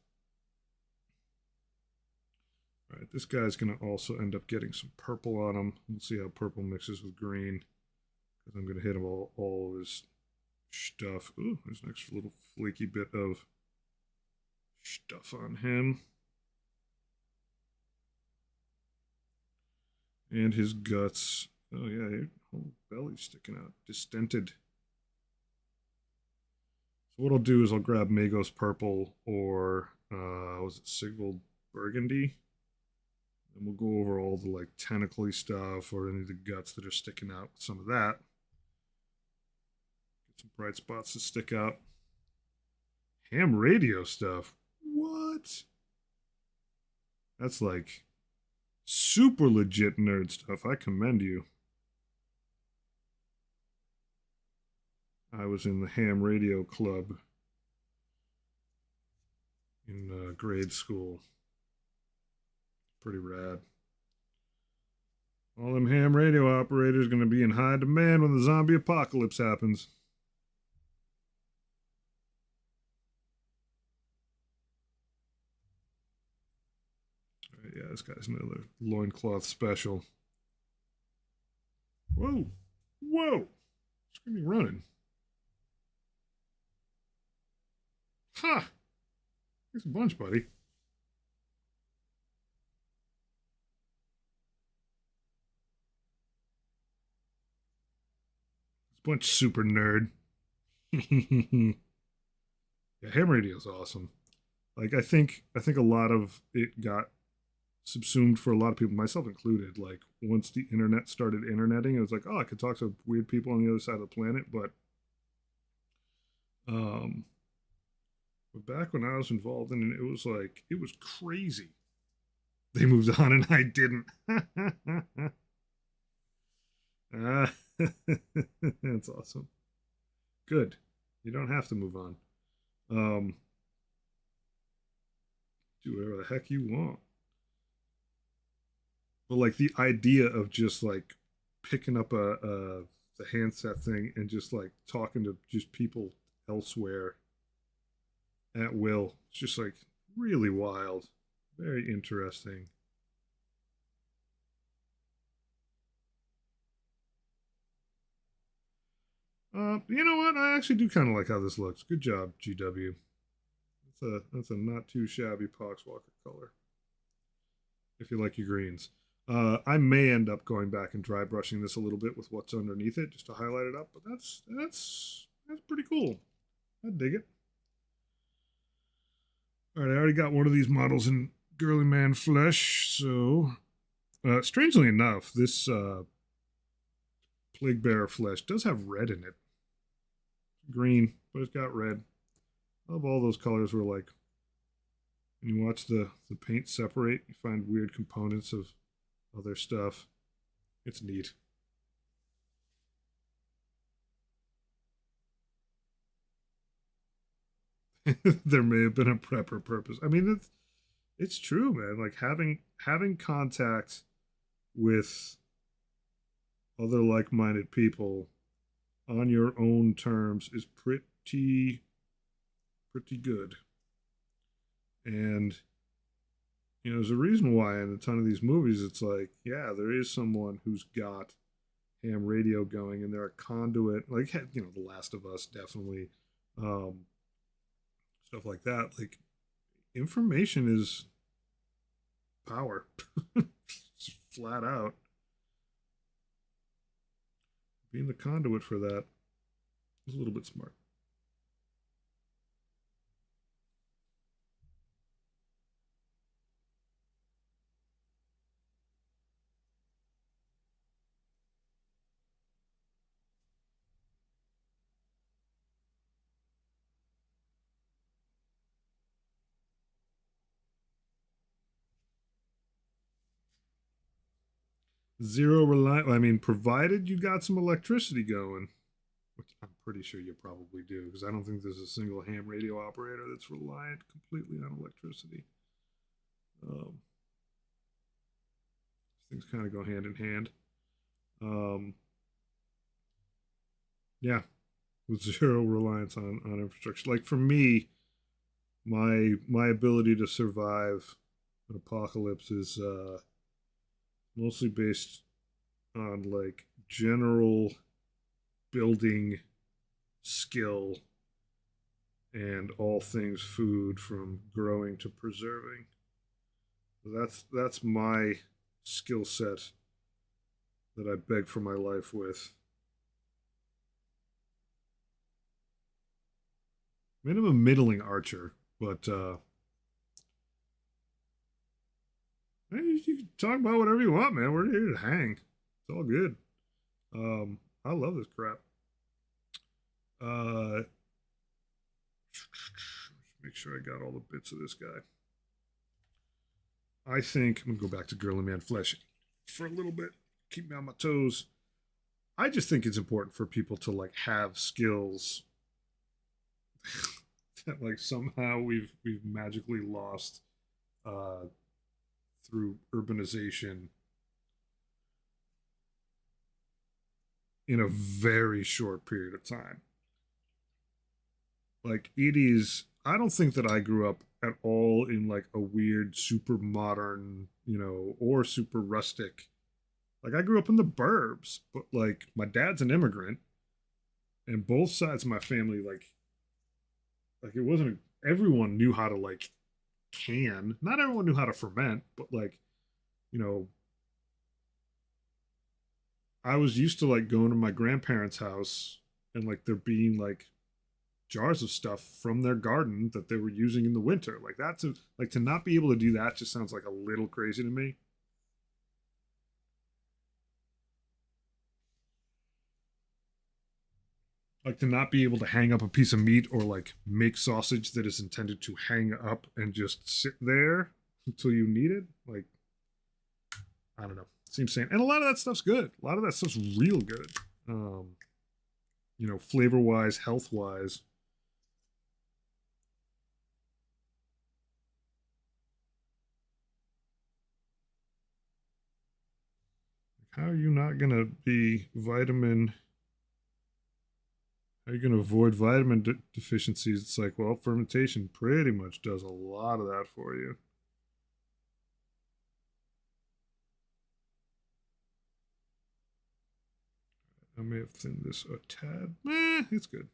All right, this guy's going to also end up getting some purple on him. We'll see how purple mixes with green. Because I'm going to hit him all of his stuff. Ooh, there's an extra little flaky bit of stuff on him. And his guts. Oh, yeah, his whole belly's sticking out. Distended. So what I'll do is I'll grab Magos Purple or, was it Sigvald Burgundy? And we'll go over all the like tentacly stuff or any of the guts that are sticking out with some of that. Get some bright spots to stick out. Ham radio stuff. What? That's like super legit nerd stuff. I commend you. I was in the ham radio club in grade school. Pretty rad. All them ham radio operators going to be in high demand when the zombie apocalypse happens. All right, yeah, this guy's another loincloth special. Whoa. Whoa. It's going to be running. Ha! Thanks a bunch, buddy. It's a bunch super nerd. Yeah, ham radio is awesome. Like I think a lot of it got subsumed for a lot of people, myself included. Like once the internet started interneting, it was like, oh, I could talk to weird people on the other side of the planet. But um, But back when I was involved in it, it was like, it was crazy. They moved on and I didn't. uh, that's awesome. Good. You don't have to move on. Um, do whatever the heck you want. But like the idea of just like picking up a the handset thing and just like talking to just people elsewhere at will. It's just like really wild, very interesting. You know what? I actually do kind of like how this looks. Good job, GW. That's a not too shabby Poxwalker color. If you like your greens. I may end up going back and dry brushing this a little bit with what's underneath it just to highlight it up, but that's pretty cool. I dig it. All right, I already got one of these models in Girly Man Flesh, so strangely enough, this Plague Bearer Flesh does have red in it. Green, but it's got red. I love all those colors where like when you watch the paint separate, you find weird components of other stuff. It's neat. There may have been a prepper purpose. I mean, it's true, man. Like having contact with other like-minded people on your own terms is pretty good. And you know, there's a reason why in a ton of these movies it's like, yeah, there is someone who's got ham radio going and they're a conduit, like you know, The Last of Us definitely, um, stuff like that. Like information is power, flat out. Being the conduit for that is a little bit smart. Zero reliant. I mean, provided you got some electricity going, which I'm pretty sure you probably do, because I don't think there's a single ham radio operator that's reliant completely on electricity. Um, things kind of go hand in hand. Um, yeah, with zero reliance on infrastructure. Like for me, my ability to survive an apocalypse is mostly based on like general building skill and all things food from growing to preserving. That's my skill set that I beg for my life with. I mean, I'm a middling archer, but hey, you can talk about whatever you want, man. We're here to hang. It's all good. I love this crap. Uh, make sure I got all the bits of this guy. I think I'm gonna go back to Girly Man Flesh for a little bit. Keep me on my toes. I just think it's important for people to like have skills that like somehow we've magically lost uh, through urbanization in a very short period of time. Like it is, I don't think that I grew up at all in like a weird, super modern, you know, or super rustic. Like I grew up in the burbs, but like my dad's an immigrant, and both sides of my family, like it wasn't everyone knew how to like can. Not everyone knew how to ferment, but like you know, I was used to like going to my grandparents' house and like there being like jars of stuff from their garden that they were using in the winter. Like that's a, like to not be able to do that just sounds like a little crazy to me. Like to not be able to hang up a piece of meat or like make sausage that is intended to hang up and just sit there until you need it. Like, I don't know. Seems sane. And a lot of that stuff's good. A lot of that stuff's real good. Um, flavor wise, health wise. How are you not going to be vitamin? How are you going to avoid vitamin deficiencies? It's like, well, fermentation pretty much does a lot of that for you. I may have thinned this a tad. It's good.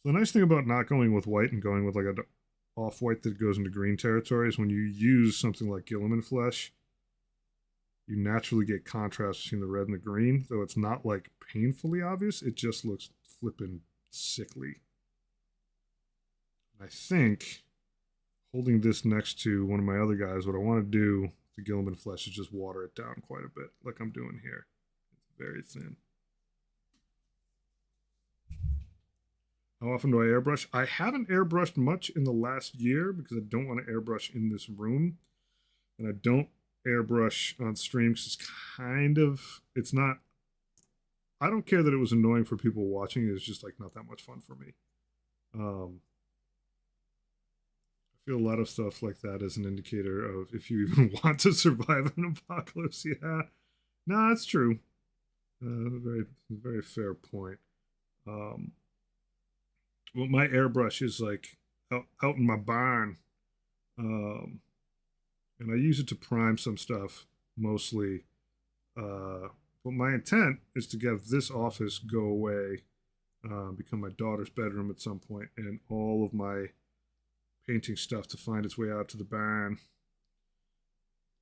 So the nice thing about not going with white and going with like a off-white that goes into green territory is when you use something like Guilliman flesh, you naturally get contrast between the red and the green, though it's not like painfully obvious. It just looks flippin' sickly. I think holding this next to one of my other guys, what I want to do to Guilliman flesh is just water it down quite a bit, like I'm doing here. It's very thin. How often do I airbrush? I haven't airbrushed much in the last year because I don't want to airbrush in this room. And I don't airbrush on stream because it's not, I don't care that it was annoying for people watching. It's just like not that much fun for me. I feel a lot of stuff like that as an indicator of if you even want to survive an apocalypse. Yeah. No, that's true. Very, very fair point. Well, my airbrush is like out in my barn, and I use it to prime some stuff mostly. But my intent is to have this office go away, become my daughter's bedroom at some point, and all of my painting stuff to find its way out to the barn.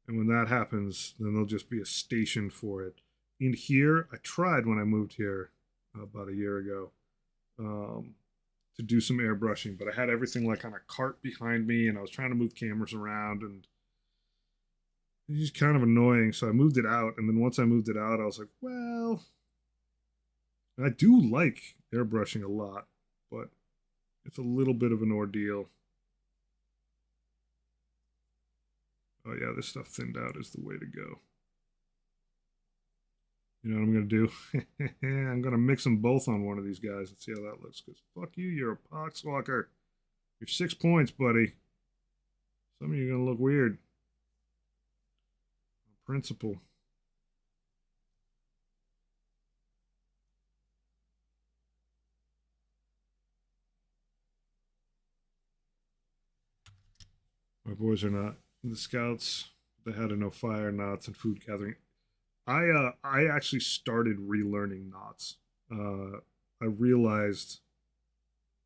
And when that happens, then there'll just be a station for it. In here, I tried when I moved here about a year ago. To do some airbrushing, but I had everything like on a cart behind me, and I was trying to move cameras around, and it's just kind of annoying. So I moved it out, and then once I moved it out, I was like, well, I do like airbrushing a lot, but it's a little bit of an ordeal. Oh yeah, this stuff thinned out is the way to go. You know what I'm going to do? I'm going to mix them both on one of these guys and see how that looks. Because fuck you, you're a poxwalker. You're 6 points, buddy. Some of you are going to look weird. Principle. My boys are not the scouts. They had to know fire, knots, and food gathering. I actually started relearning knots. I realized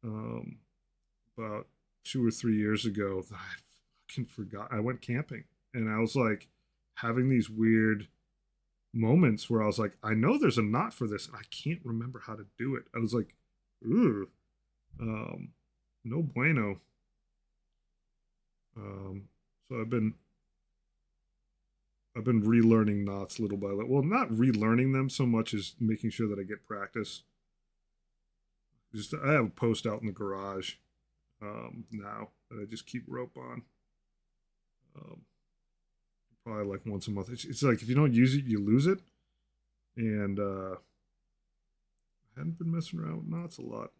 about 2 or 3 years ago that I fucking forgot. I went camping, and I was like having these weird moments where I was like, I know there's a knot for this, and I can't remember how to do it. I was like, ooh, no bueno. So I've been relearning knots little by little. Well, not relearning them so much as making sure that I get practice. Just I have a post out in the garage now that I just keep rope on. Probably like once a month. It's like if you don't use it, you lose it. And I hadn't been messing around with knots a lot.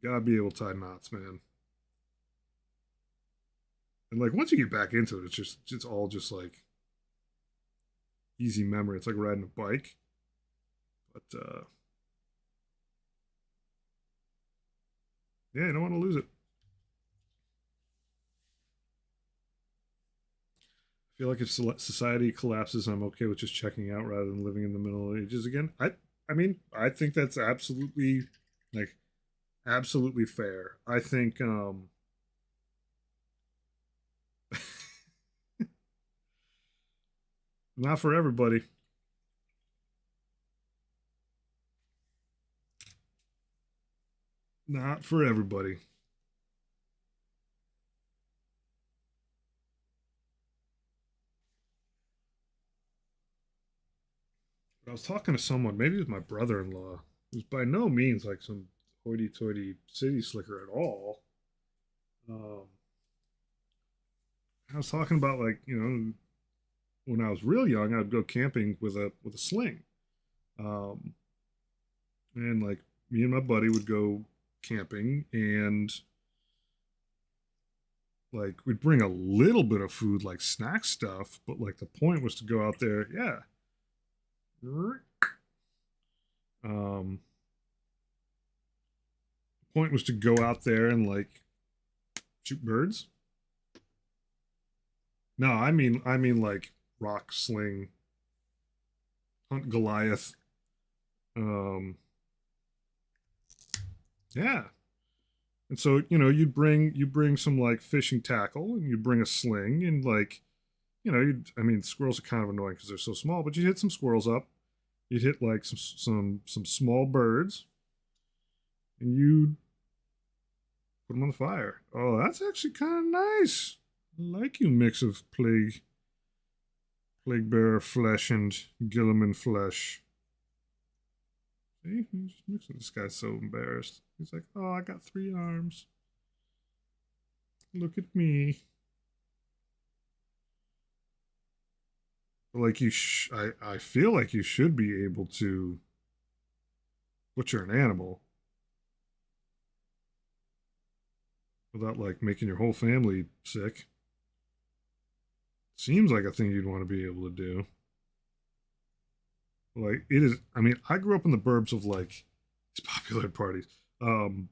Gotta be able to tie knots, man. And like once you get back into it, it's all just like easy memory. It's like riding a bike. But yeah, you don't want to lose it. I feel like if society collapses, I'm okay with just checking out rather than living in the Middle Ages again. I mean, I think that's absolutely like absolutely fair. I think not for everybody. Not for everybody. I was talking to someone, maybe it was my brother-in-law, who's by no means like some hoity-toity city slicker at all. Um, I was talking about like when I was real young, I'd go camping with a sling, um, and like me and my buddy would go camping, and like we'd bring a little bit of food, like snack stuff, but like the point was to go out there, yeah. Um, the point was to go out there and like shoot birds. No, I mean like rock sling, hunt Goliath. Um, yeah. And so, you bring some like fishing tackle and you bring a sling and like, I mean, squirrels are kind of annoying because they're so small, but you hit some squirrels up. You'd hit like some small birds and you put them on the fire. Oh, that's actually kind of nice. I like you mix of plague bearer flesh and Gilliman flesh. See, he's just mixing. This guy's so embarrassed. He's like, "Oh, I got 3 arms. Look at me." But like I feel like you should be able to butcher an animal without like making your whole family sick. Seems like a thing you'd want to be able to do. Like it is. I mean, I grew up in the burbs of like these popular parties. Um,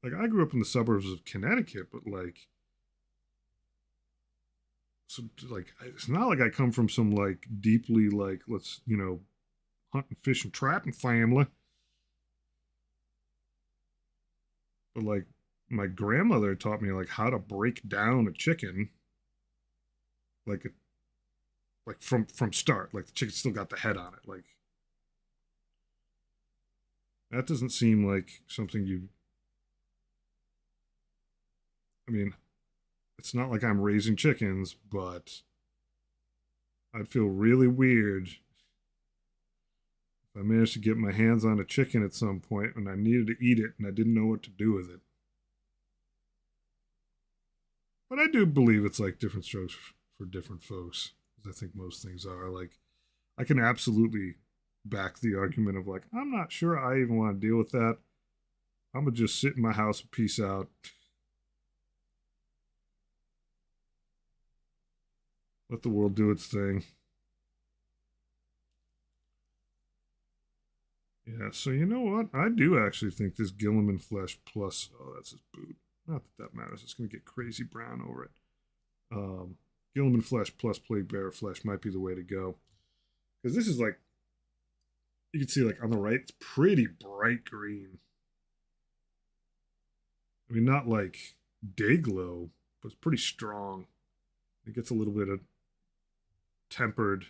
like I grew up in the suburbs of Connecticut, but like, so like, it's not like I come from some like deeply like let's hunt and fish and trapping family. But like, my grandmother taught me like how to break down a chicken, like like from start. Like the chicken still got the head on it. Like that doesn't seem like something you. I mean, it's not like I'm raising chickens, but I'd feel really weird if I managed to get my hands on a chicken at some point and I needed to eat it and I didn't know what to do with it. But I do believe it's like different strokes for different folks, as I think most things are. Like, I can absolutely back the argument of like, I'm not sure I even want to deal with that. I'm gonna just sit in my house and peace out. Let the world do its thing. Yeah, so you know what? I do actually think this Gilliman flesh plus, oh, that's his boot. Not that that matters. It's going to get crazy brown over it. Um, Gilliman flesh plus plague bearer flesh might be the way to go. Because this is like, you can see like on the right, it's pretty bright green. I mean, not like day glow, but it's pretty strong. It gets a little bit of tempered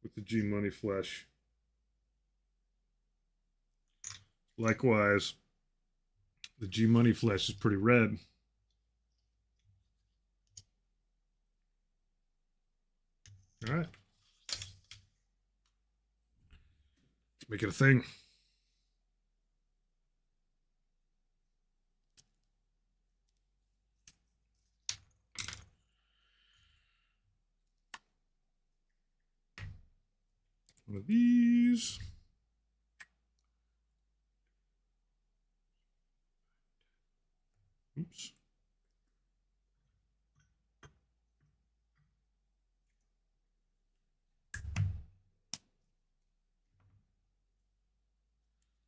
with the G Money flesh. Likewise, the G Money flesh is pretty red. All right, let's make it a thing. One of these. Oops.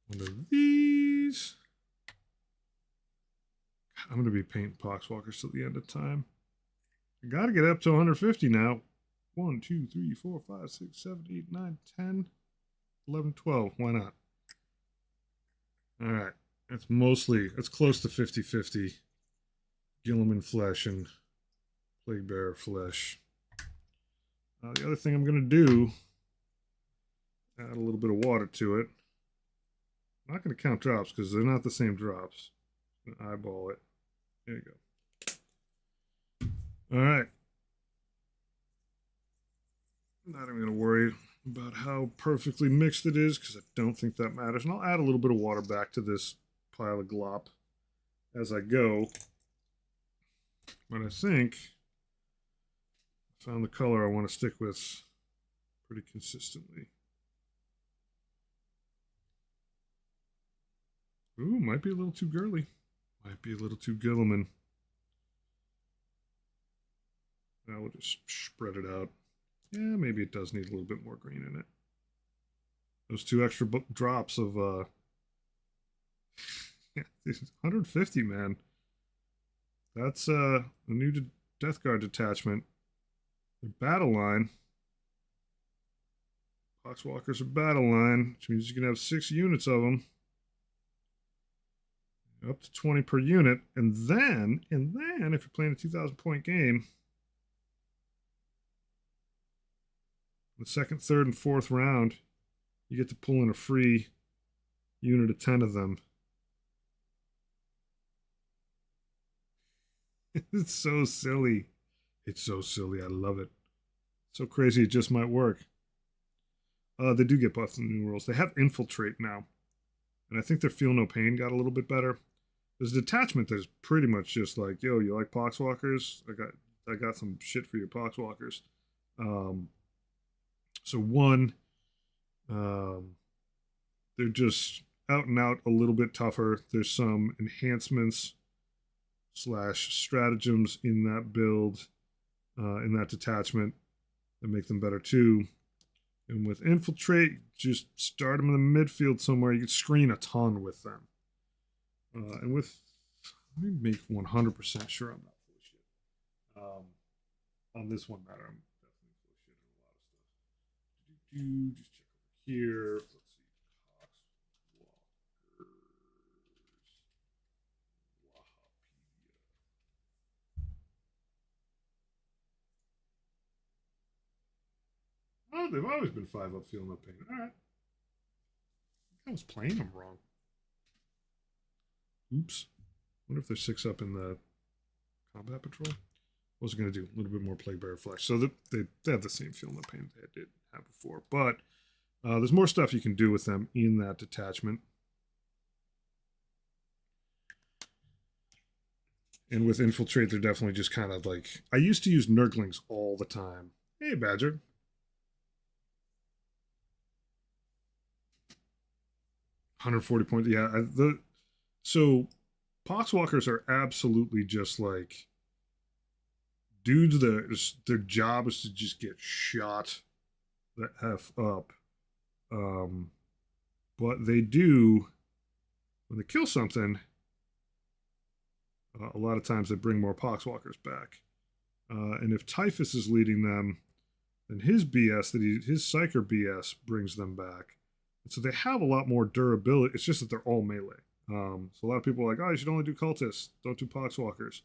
One of these. I'm going to be painting poxwalkers till the end of time. I got to get up to 150 now. 1, 2, 3, 4, 5, 6, 7, 8, 9, 10, 11, 12. Why not? All right. It's close to 50-50. Gilliman flesh and plague bearer flesh. The other thing I'm going to do, add a little bit of water to it. I'm not going to count drops because they're not the same drops. I'm going to eyeball it. There you go. All right. Not even going to worry about how perfectly mixed it is because I don't think that matters. And I'll add a little bit of water back to this pile of glop as I go. But I think I found the color I want to stick with pretty consistently. Ooh, might be a little too girly. Might be a little too Gilliman. Now we'll just spread it out. Yeah, maybe it does need a little bit more green in it. Those 2 extra drops of yeah, 150, man. That's a new Death Guard detachment. Their battle line. Poxwalkers are battle line, which means you can have 6 units of them. Up to 20 per unit. And then, if you're playing a 2,000 point game, the second, third, and fourth round, you get to pull in a free unit of 10 of them. It's so silly. It's so silly. I love it. So crazy it just might work. They do get buffed in the new rules. They have Infiltrate now. And I think their Feel No Pain got a little bit better. There's a detachment that's pretty much just like, yo, you like Poxwalkers? I got some shit for your Poxwalkers. So one, they're just out and out a little bit tougher. There's some enhancements / stratagems in that build, in that detachment that make them better too. And with Infiltrate, just start them in the midfield somewhere. You can screen a ton with them. And with, let me make 100% sure I'm not full of shit. On this one matter, I'm definitely full of shit in a lot of stuff. Just check over here. Let's see. Oh, they've always been 5 up, Feel No Pain. All right. I was playing them wrong. Oops. Wonder if they're 6 up in the combat patrol. What was I going to do? A little bit more Plaguebearer Flesh. So they have the same Feel No Pain they did have before. But there's more stuff you can do with them in that detachment. And with Infiltrate, they're definitely just kind of like... I used to use Nurglings all the time. Hey, Badger. 140 points. Yeah, so Poxwalkers are absolutely just like dudes that their job is to just get shot the F up. But they do, when they kill something, a lot of times they bring more Poxwalkers back. And if Typhus is leading them, then his BS, his Psyker BS brings them back. And so they have a lot more durability. It's just that they're all melee. So a lot of people are like, oh, you should only do cultists. Don't do Poxwalkers.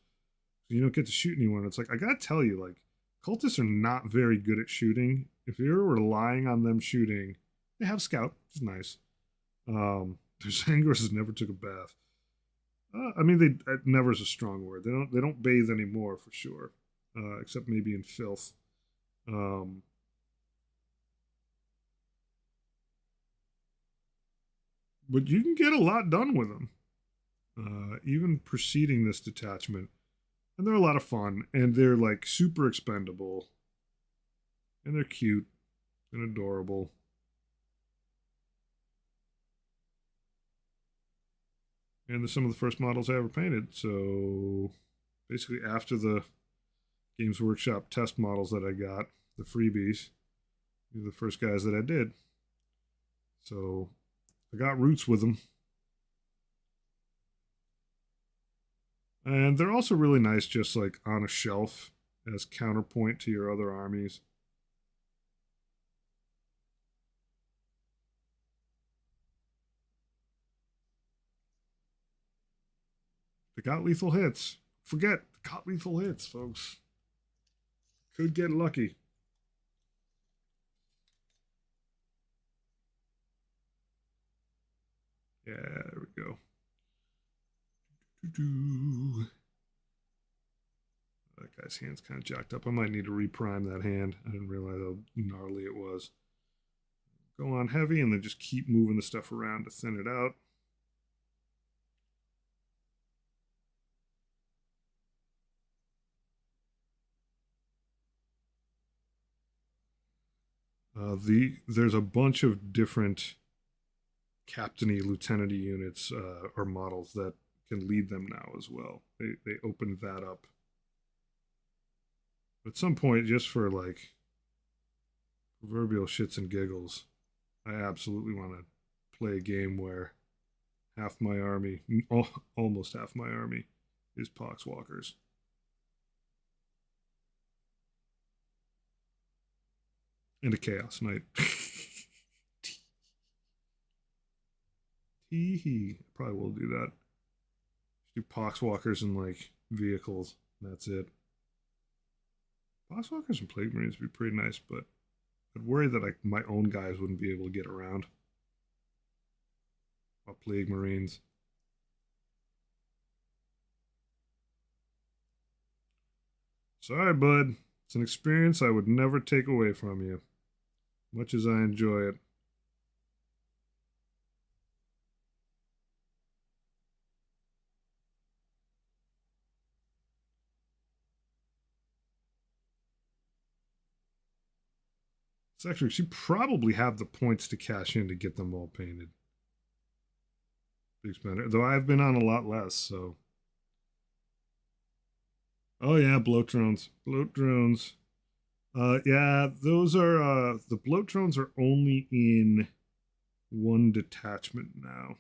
You don't get to shoot anyone. It's like, I gotta tell you, like, cultists are not very good at shooting. If you're relying on them shooting, they have Scout, which is nice. Their Zangors never took a bath. I mean, never is a strong word. They don't bathe anymore for sure, except maybe in filth. But you can get a lot done with them, even preceding this detachment. And they're a lot of fun, and they're like super expendable, and they're cute and adorable. And they're some of the first models I ever painted. So basically, after the Games Workshop test models that I got, the freebies, these are the first guys that I did. So I got roots with them. And they're also really nice just like on a shelf as counterpoint to your other armies. They got lethal hits. Forget, they got lethal hits, folks. Could get lucky. Yeah, there we go. That guy's hand's kind of jacked up. I might need to reprime that hand. I didn't realize how gnarly it was. go on heavy and then just keep moving the stuff around to thin it out. There's a bunch of different captainy, lieutenanty units or models that can lead them now as well. They opened that up. At some point, just for like proverbial shits and giggles, I absolutely want to play a game where half my army, almost half my army, is Poxwalkers. And a Chaos Knight. Tee probably will do that. Do Poxwalkers and like vehicles. That's it. Poxwalkers and Plague Marines would be pretty nice, but I'd worry that like my own guys wouldn't be able to get around. Plague Marines. Sorry, bud. It's an experience I would never take away from you, much as I enjoy it. It's actually, she probably have the points to cash in to get them all painted. Big spender. Though I've been on a lot less, so. Oh yeah, bloat drones. Bloat drones. Yeah, those are the bloat drones are only in one detachment now.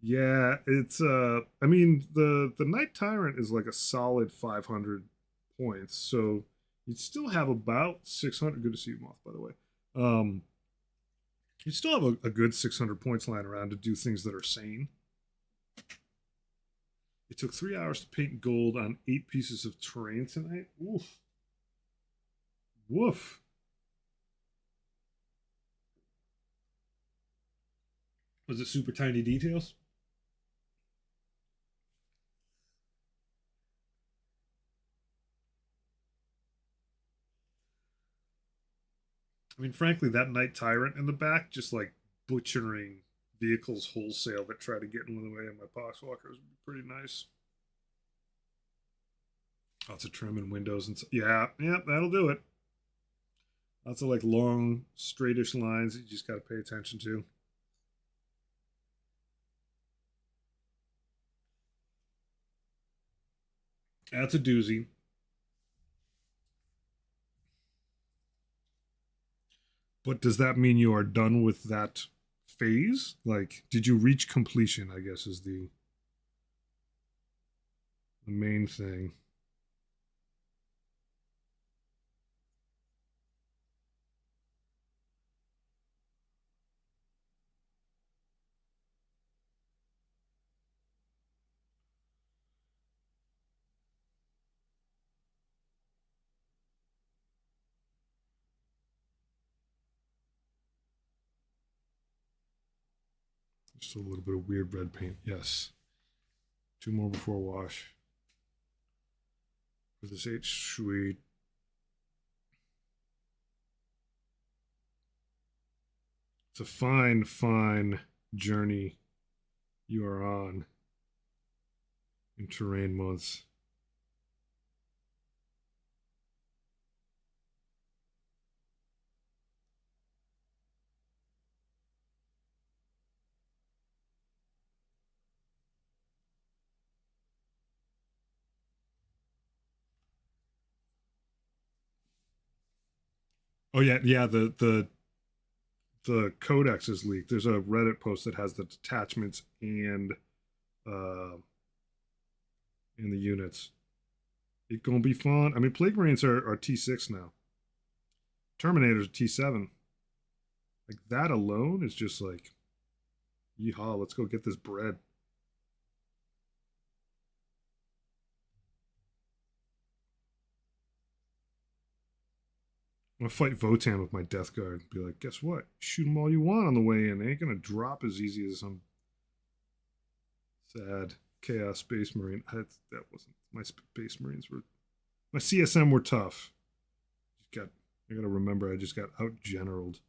Yeah, it's I mean the Night Tyrant is like a solid 500 points. So you'd still have about 600. Good to see you, Moth, by the way. You still have a good 600 points lying around to do things that are sane. It took 3 hours to paint gold on 8 pieces of terrain tonight. Woof. Woof. Was it super tiny details? I mean, frankly, that Night Tyrant in the back, just like butchering vehicles wholesale that try to get in the way of my Poxwalkers would be pretty nice. Lots of trim and windows and yeah, that'll do it. Lots of like long, straightish lines that you just got to pay attention to. That's a doozy. But does that mean you are done with that phase? Like, did you reach completion? I guess is the main thing. Just a little bit of weird red paint. Yes. 2 more before wash. For this H suite. It's a fine, fine journey you are on in terrain months. Oh yeah, yeah. The codex is leaked. There's a Reddit post that has the detachments uh and the units. It gonna be fun. I mean, Plague Marines are T6 now. Terminators are T7. Like that alone is just like, yeehaw, let's go get this bread. I'm gonna fight Votan with my Death Guard. Be like, guess what? Shoot them all you want on the way in. They ain't gonna drop as easy as Sad. Chaos Space Marine. That wasn't my Space Marines were. My CSM were tough. I gotta remember I just got out generaled.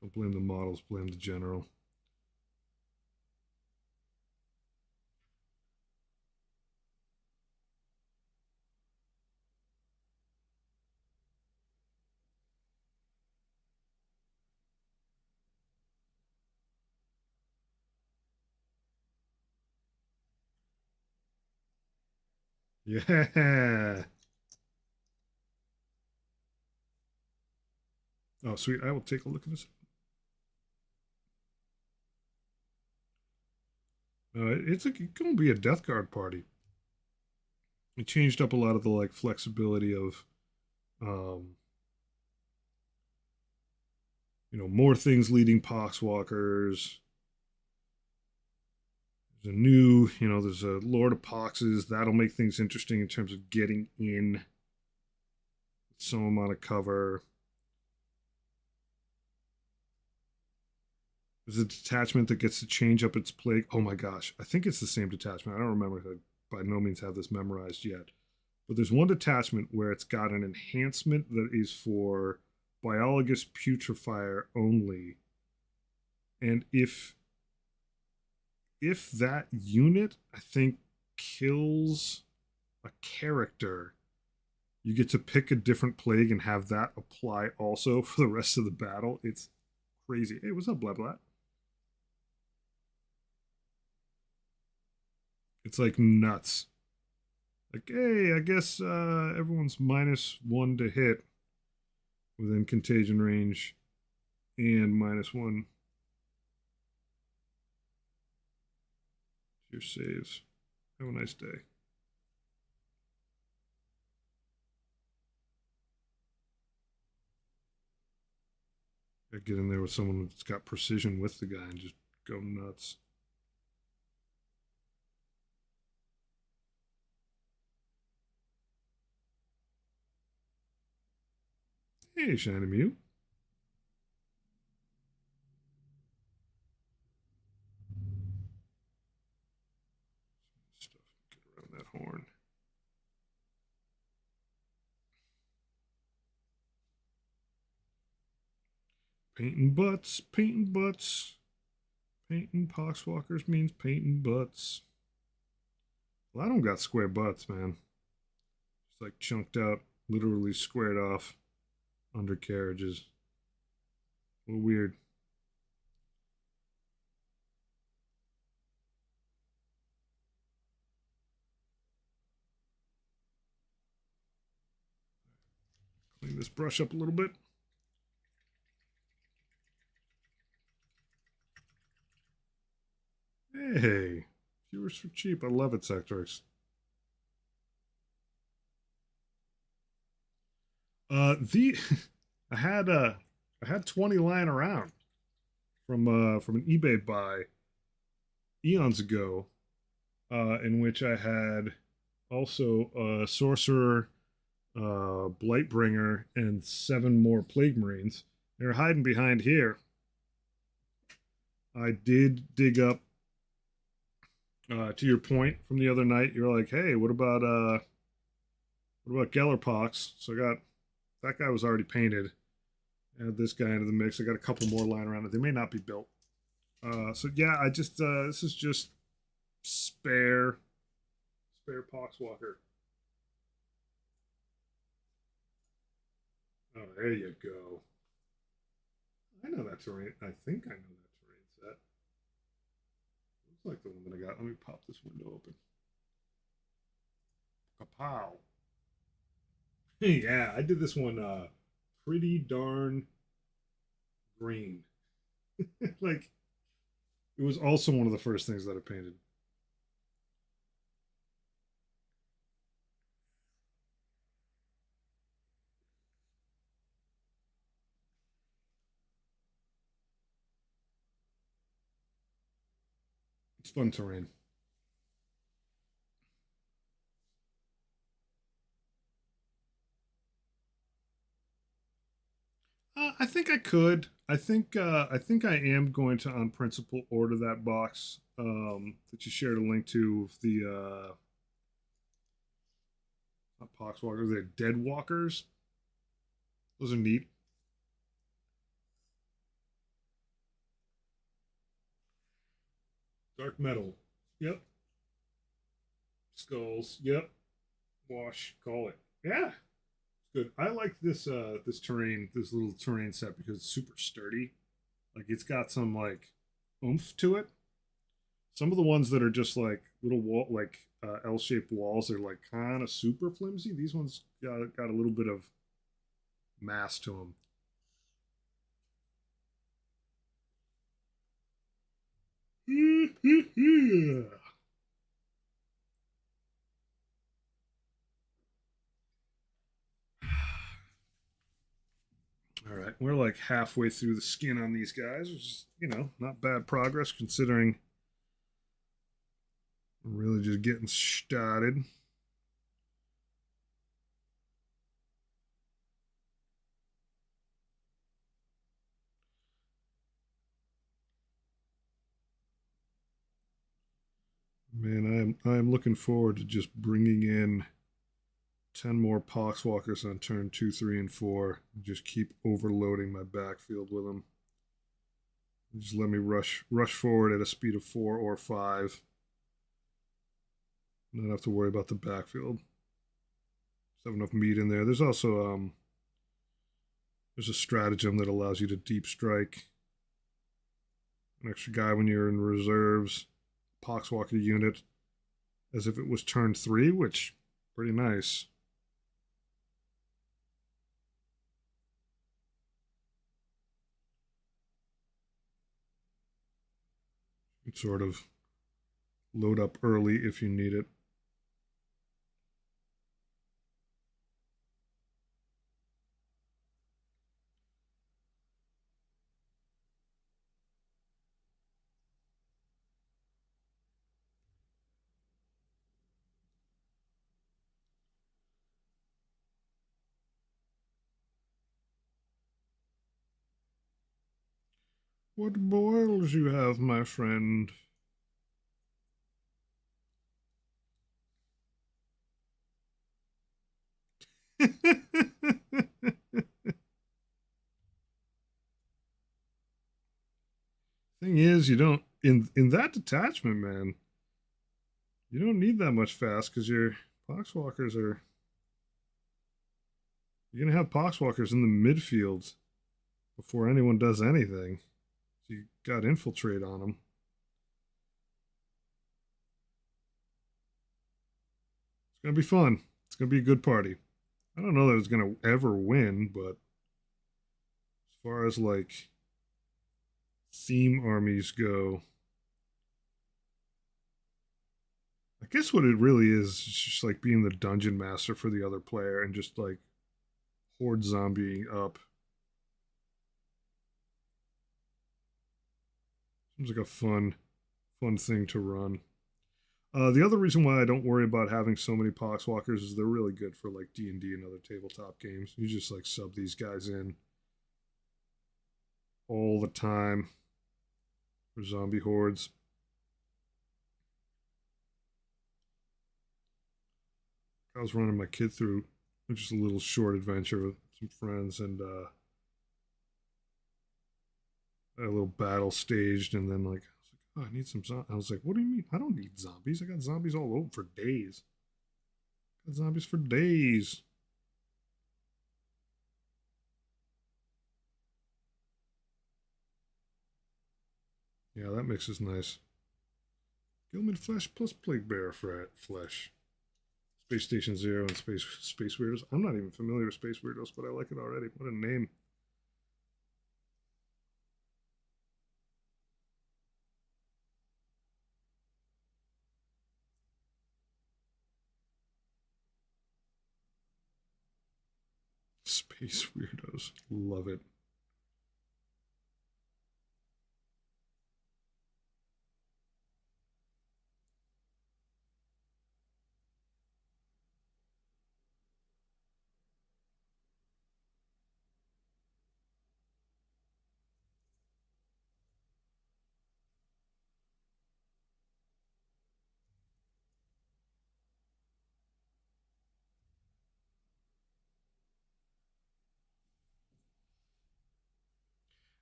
Don't blame the models, blame the general. Yeah. Oh, sweet. I will take a look at this. It's going to be a Death Guard party. It changed up a lot of the like flexibility of, um, more things leading Poxwalkers. There's a new, there's a Lord of Poxes. That'll make things interesting in terms of getting in some amount of cover. There's a detachment that gets to change up its plague. Oh my gosh, I think it's the same detachment. I don't remember. I by no means have this memorized yet. But there's one detachment where it's got an enhancement that is for Biologus Putrefier only. And if that unit, I think, kills a character, you get to pick a different plague and have that apply also for the rest of the battle. It's crazy. Hey, what's up, blah blah? It's like nuts. Like, hey, I guess everyone's -1 to hit within contagion range and -1 to your saves. Have a nice day. Gotta get in there with someone that's got precision with the guy and just go nuts. Hey, Shiny Mew. Stuff. Get around that horn. Painting butts, painting butts. Painting Poxwalkers means painting butts. Well, I don't got square butts, man. It's like chunked out, literally squared off undercarriages. A little weird. Clean this brush up a little bit. Hey, viewers for cheap. I love it, Sectrix. The I had 20 lying around from an eBay buy eons ago, in which I had also a sorcerer, Blightbringer, and 7 more Plague Marines. They're hiding behind here. I did dig up, to your point from the other night. You're like, hey, what about Gellerpox? So I got that guy was already painted. Add this guy into the mix. I got a couple more lying around. They may not be built. So yeah, I just this is just spare Poxwalker. Oh, there you go. I know that terrain. I think I know that terrain set. Looks like the one that I got. Let me pop this window open. Kapow. Yeah, I did this one pretty darn green. Like it was also one of the first things that I painted. It's fun terrain. I think I could. I think I am going to, on principle, order that box that you shared a link to of the not poxwalkers, they're dead walkers. Those are neat. Dark metal. Yep. Skulls. Yep. Wash. Call it. Yeah. Good. I like this terrain, this little terrain set because it's super sturdy. Like it's got some like oomph to it. Some of the ones that are just like little wall, like L-shaped walls, are like kind of super flimsy. These ones got a little bit of mass to them. All right, we're like halfway through the skin on these guys, which is, not bad progress considering we're really just getting started. Man, I'm looking forward to just bringing in 10 more Poxwalkers on turn 2, 3, and 4. And just keep overloading my backfield with them. Just let me rush forward at a speed of 4 or 5. Not have to worry about the backfield. Just have enough meat in there. There's also there's a stratagem that allows you to deep strike an extra guy when you're in reserves, Poxwalker unit, as if it was turn 3, which pretty nice. You can sort of load up early if you need it. What boils you have, my friend? Thing is, you don't in that detachment, man. You don't need that much fast because your Poxwalkers are. You're gonna have Poxwalkers in the midfield before anyone does anything. So you got infiltrate on them. It's gonna be fun. It's gonna be a good party. I don't know that it's gonna ever win, but as far as like theme armies go, I guess what it really is just like being the dungeon master for the other player and just like horde zombieing up. Seems like a fun thing to run. The other reason why I don't worry about having so many Poxwalkers is they're really good for like D&D and other tabletop games. You just like sub these guys in all the time for zombie hordes. I was running my kid through just a little short adventure with some friends, and a little battle staged, and then like I was like, oh, I need some. I was like, what do you mean? I don't need zombies. I got zombies all over for days. I got zombies for days. Yeah, that mix is nice. Gilman flesh plus plague bearer flesh. Space Station Zero and Space Weirdos. I'm not even familiar with Space Weirdos, but I like it already. What a name! Space Weirdos. Love it.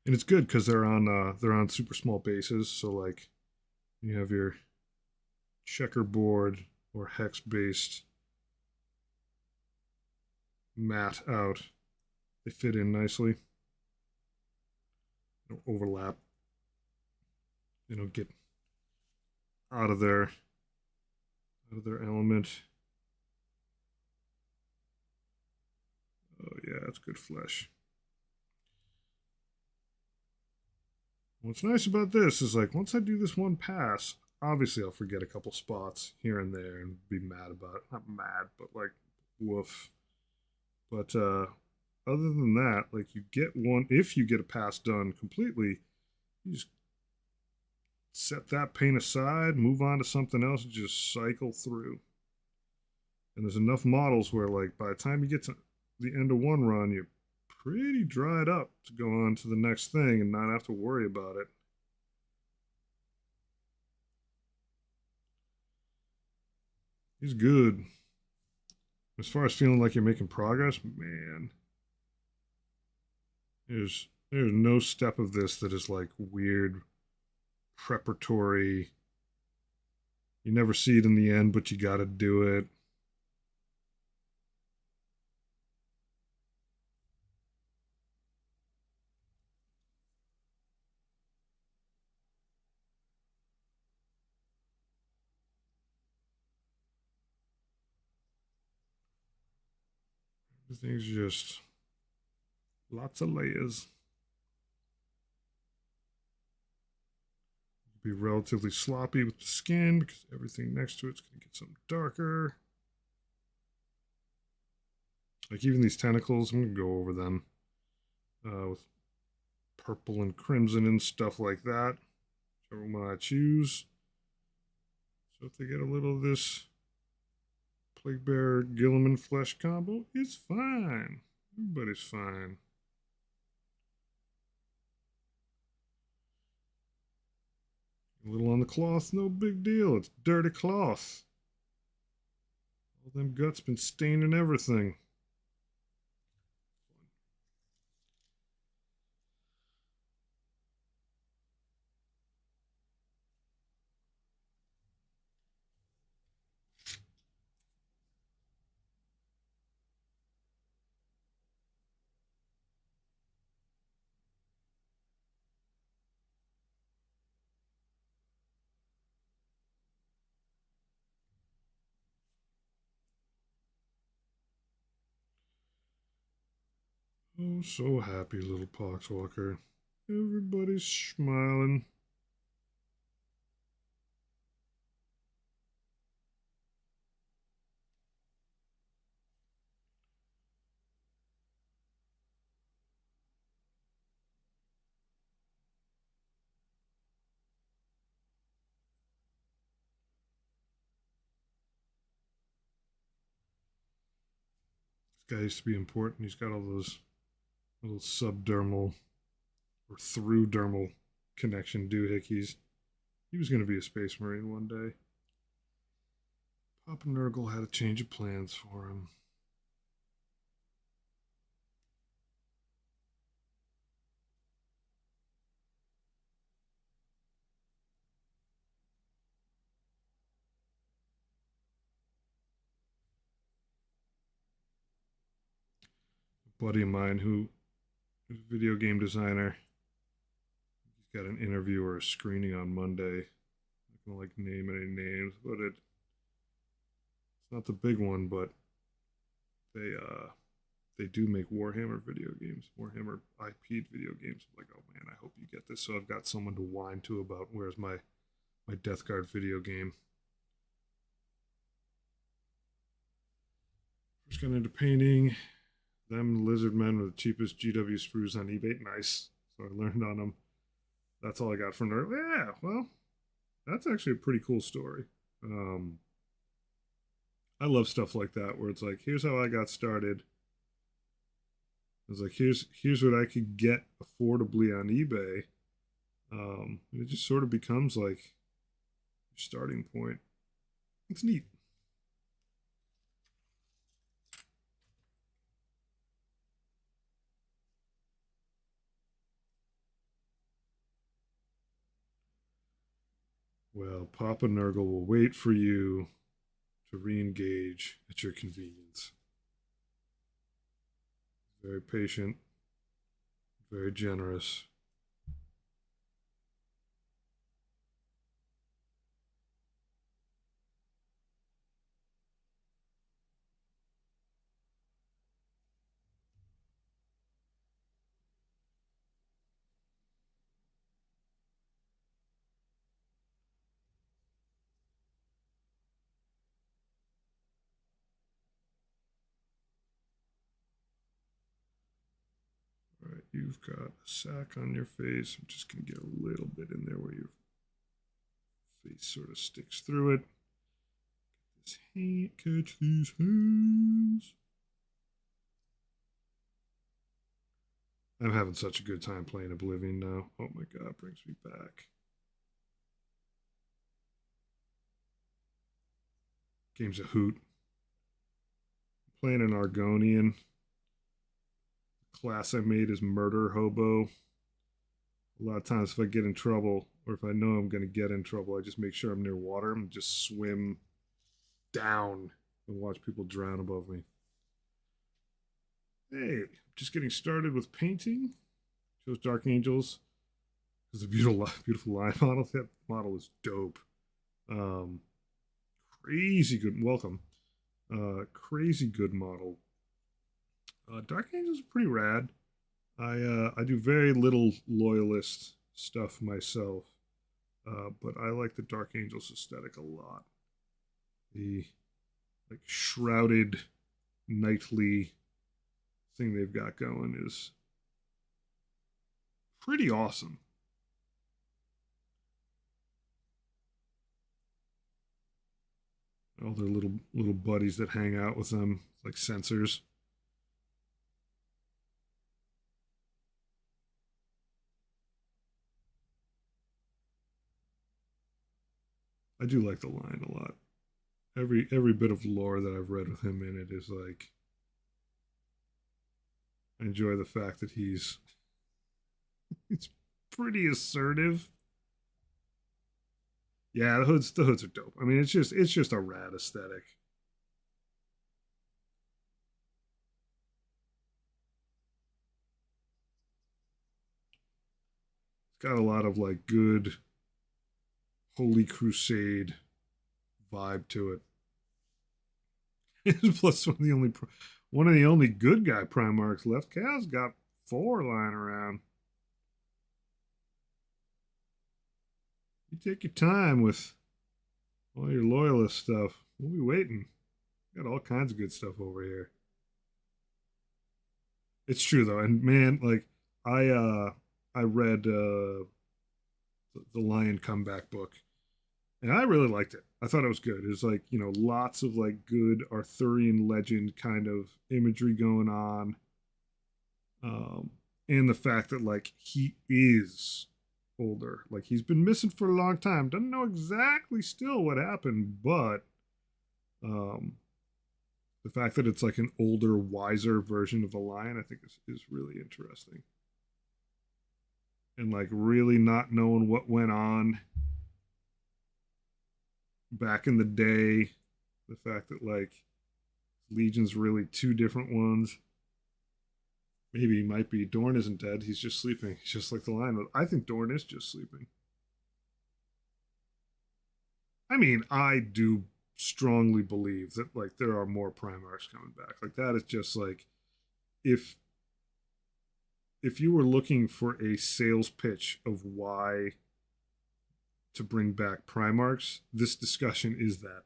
And it's good because they're on super small bases. So like you have your checkerboard or hex based mat out. They fit in nicely. Don't overlap. They don't get out of their element. Oh yeah, that's good flesh. What's nice about this is like once I do this one pass, obviously I'll forget a couple spots here and there and be mad about it. Not mad, but like woof. But other than that, like you get one if you get a pass done completely, you just set that paint aside, move on to something else, and just cycle through. And there's enough models where like by the time you get to the end of one run, you're pretty dried up to go on to the next thing and not have to worry about it. He's good. As far as feeling like you're making progress, man, there's no step of this that is like weird preparatory. You never see it in the end, but you got to do it. Everything's just lots of layers. Be relatively sloppy with the skin because everything next to it's going to get some darker. Like even these tentacles, I'm going to go over them with purple and crimson and stuff like that. Whichever one I choose. So if they get a little of this Plague Bear Gilliman flesh combo, it's fine. Everybody's fine. A little on the cloth, no big deal. It's dirty cloth. All them guts been staining everything. Oh, so happy, little Poxwalker. Everybody's smiling. This guy used to be important. He's got all those little subdermal or through dermal connection doohickeys. He was going to be a space marine one day. Papa Nurgle had a change of plans for him. A buddy of mine who is a video game designer, he's got an interview or a screening on Monday. I'm not gonna like name any names, but it's not the big one, but they uh they do make Warhammer video games, Warhammer IP'd video games. I'm like, oh man, I hope you get this. So I've got someone to whine to about where's my Death Guard video game. First got into painting. Them lizard men were the cheapest GW sprues on eBay. Nice. So I learned on them. That's all I got from there. Yeah, well, that's actually a pretty cool story. I love stuff like that where it's like, here's how I got started. It's like here's what I could get affordably on eBay. It just sort of becomes like your starting point. It's neat. Well, Papa Nurgle will wait for you to re-engage at your convenience. Very patient, very generous. All right, you've got a sack on your face. I'm just going to get a little bit in there where your face sort of sticks through it. This hand, catch these hands. I'm having such a good time playing Oblivion now. Oh my god, it brings me back. Game's a hoot. Playing an Argonian. The class I made is Murder Hobo. A lot of times if I get in trouble, or if I know I'm going to get in trouble, I just make sure I'm near water and just swim down and watch people drown above me. Hey, just getting started with painting. Chose Dark Angels. It's a beautiful line model. That model is dope. Crazy good. Welcome. Crazy good model. Dark Angels are pretty rad. I do very little loyalist stuff myself, but I like the Dark Angels aesthetic a lot. The like shrouded knightly thing they've got going is pretty awesome. All their little buddies that hang out with them, like sensors. I do like the line a lot. Every bit of lore that I've read with him in it is like I enjoy the fact that he's pretty assertive. Yeah, the hoods are dope. I mean, it's just a rad aesthetic. It's got a lot of like good Holy Crusade vibe to it. Plus, one of the only good guy Primarchs left. Cal's got 4 lying around. You take your time with all your loyalist stuff. We'll be waiting. Got all kinds of good stuff over here. It's true though, and man, like I read the Lion Comeback book, and I really liked it. I thought it was good. It was like lots of like good Arthurian legend kind of imagery going on, and the fact that like he is older, like he's been missing for a long time. Doesn't know exactly still what happened, but um, the fact that it's like an older, wiser version of the lion, I think is really interesting. And like really not knowing what went on back in the day, the fact that like Legion's really 2 different ones. Maybe he might be. Dorn isn't dead. He's just sleeping. He's just like the lion. I think Dorn is just sleeping. I mean, I do strongly believe that like there are more Primarchs coming back. Like that is just like if you were looking for a sales pitch of why to bring back Primarchs, this discussion is that.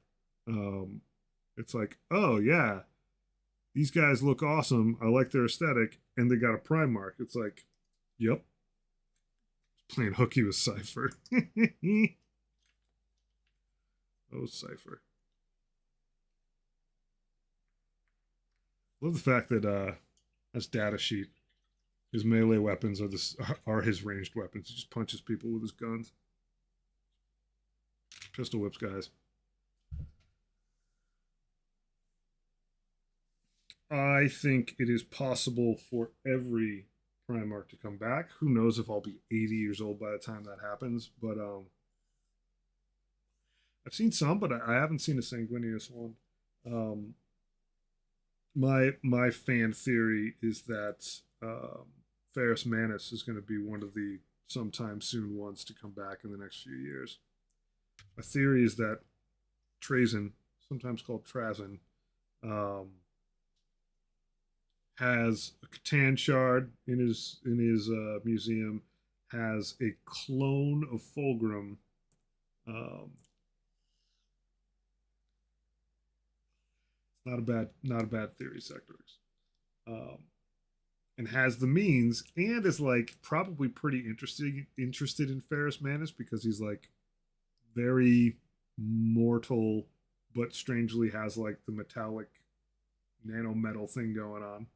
It's like, oh yeah, these guys look awesome. I like their aesthetic, and they got a Primarch. It's like, yep, playing hooky with Cypher. Oh, Cypher. Love the fact that that's data sheet. His melee weapons are his ranged weapons. He just punches people with his guns. Pistol whips guys. I think it is possible for every Primarch to come back. Who knows if I'll be 80 years old by the time that happens? But I've seen some, but I haven't seen a sanguineous one. Um, my fan theory is that Ferris Manus is going to be one of the sometime soon ones to come back in the next few years. My theory is that Trazen, sometimes called Trazen, um, has a Catan shard in his museum, has a clone of Fulgrim. Um, not a bad theory, Sectrix. Um, and has the means and is like probably pretty interested in Ferris Manus because he's like very mortal, but strangely has like the metallic nano metal thing going on.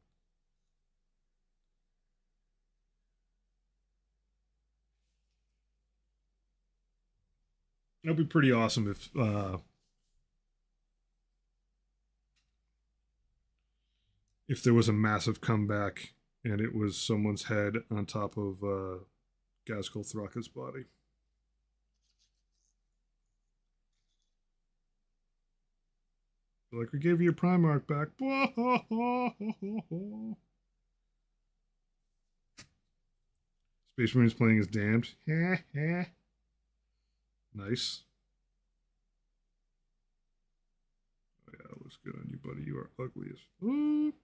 It'd be pretty awesome if there was a massive comeback and it was someone's head on top of Gazkul Thraka's body. Like, we gave you your Primarch back. Space Marine's playing as damned. Nice. Oh, yeah, that looks good on you, buddy. You are ugly as fuck.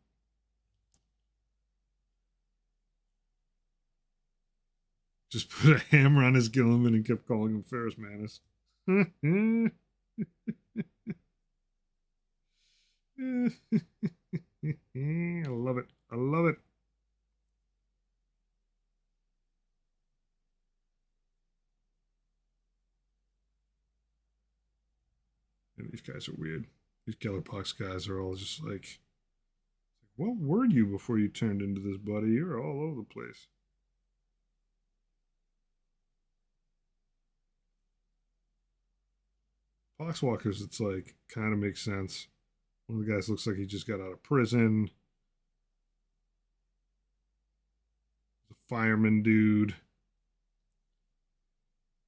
Just put a hammer on his Gilliman and kept calling him Ferris Manus. I love it. I love it. And these guys are weird. These Gellerpox guys are all just like, what were you before you turned into this, buddy? You're all over the place. Poxwalkers, it's like, kind of makes sense. One of the guys looks like he just got out of prison. The fireman dude.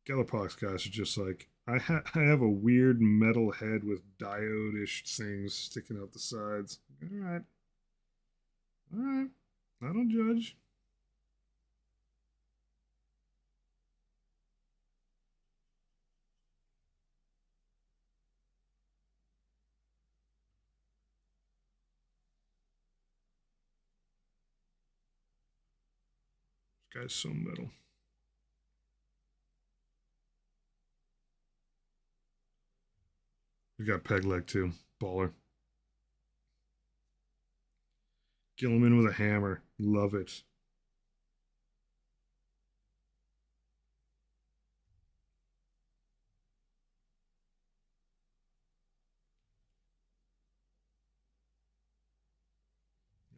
Gellerpox guys are just like, I have a weird metal head with diode-ish things sticking out the sides. All right. All right. I don't judge. This guy's so metal. We got peg leg too. Baller. Gilliman with a hammer. Love it.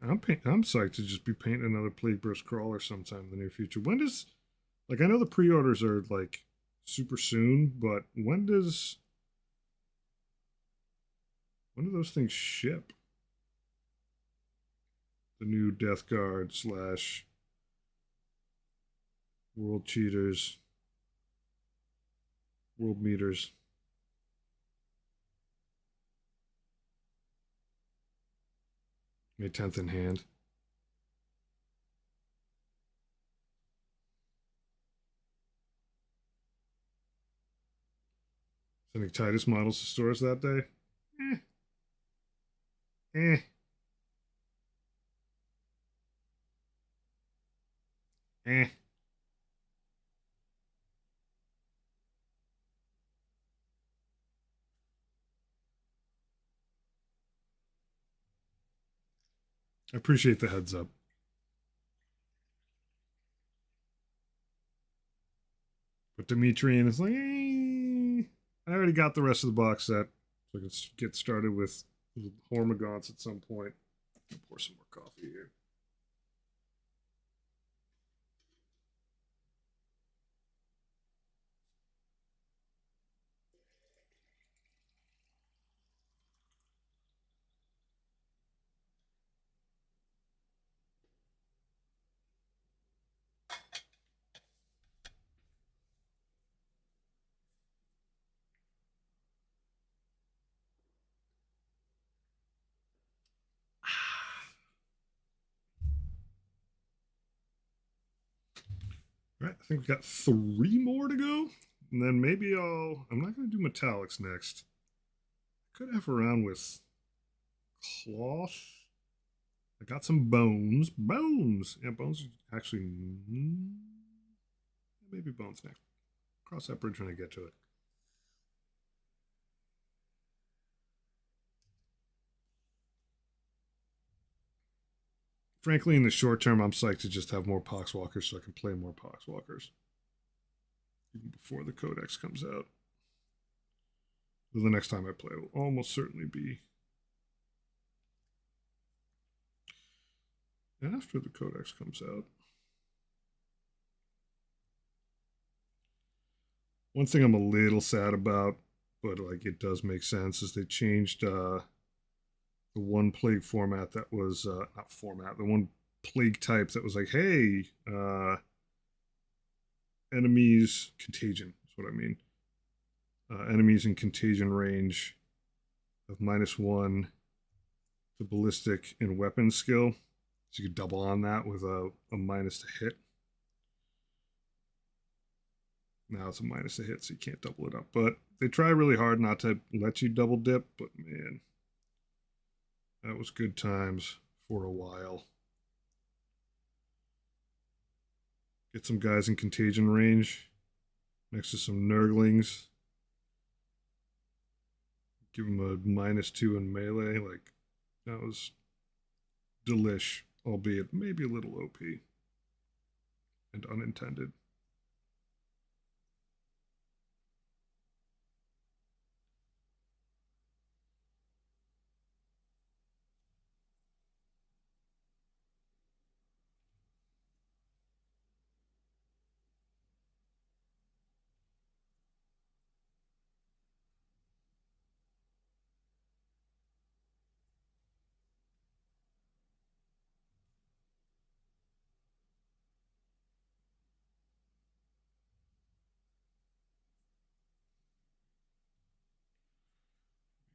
I'm psyched to just be painting another Plague Burst Crawler sometime in the near future. When does, like, I know the pre-orders are like super soon, but when do those things ship? The new Death Guard slash World Cheaters, World Meters. May 10th in hand. Sending Titus models to stores that day. Eh. Eh. Eh. I appreciate the heads up. But Demetrian is like, I already got the rest of the box set. So I can get started with Hormagaunts at some point. I'll pour some more coffee here. All right, I think we got 3 more to go. And then maybe I'm not going to do metallics next. I could have around with cloth. I got some bones. Bones! Yeah, bones are actually. Maybe bones next. Cross that bridge when I get to it. Frankly, in the short term, I'm psyched to just have more Poxwalkers so I can play more Poxwalkers. Even before the Codex comes out. The next time I play will almost certainly be after the Codex comes out. One thing I'm a little sad about, but like it does make sense, is they changed the one plague format that was not format, the one plague type that was like, hey, enemies contagion. That's what I mean. Enemies in contagion range of -1 to ballistic and weapon skill. So you could double on that with a minus to hit. Now it's a minus to hit, so you can't double it up. But they try really hard not to let you double dip, but man, that was good times for a while. Get some guys in contagion range next to some Nurglings. Give them a -2 in melee. Like, that was delish, albeit maybe a little OP and unintended.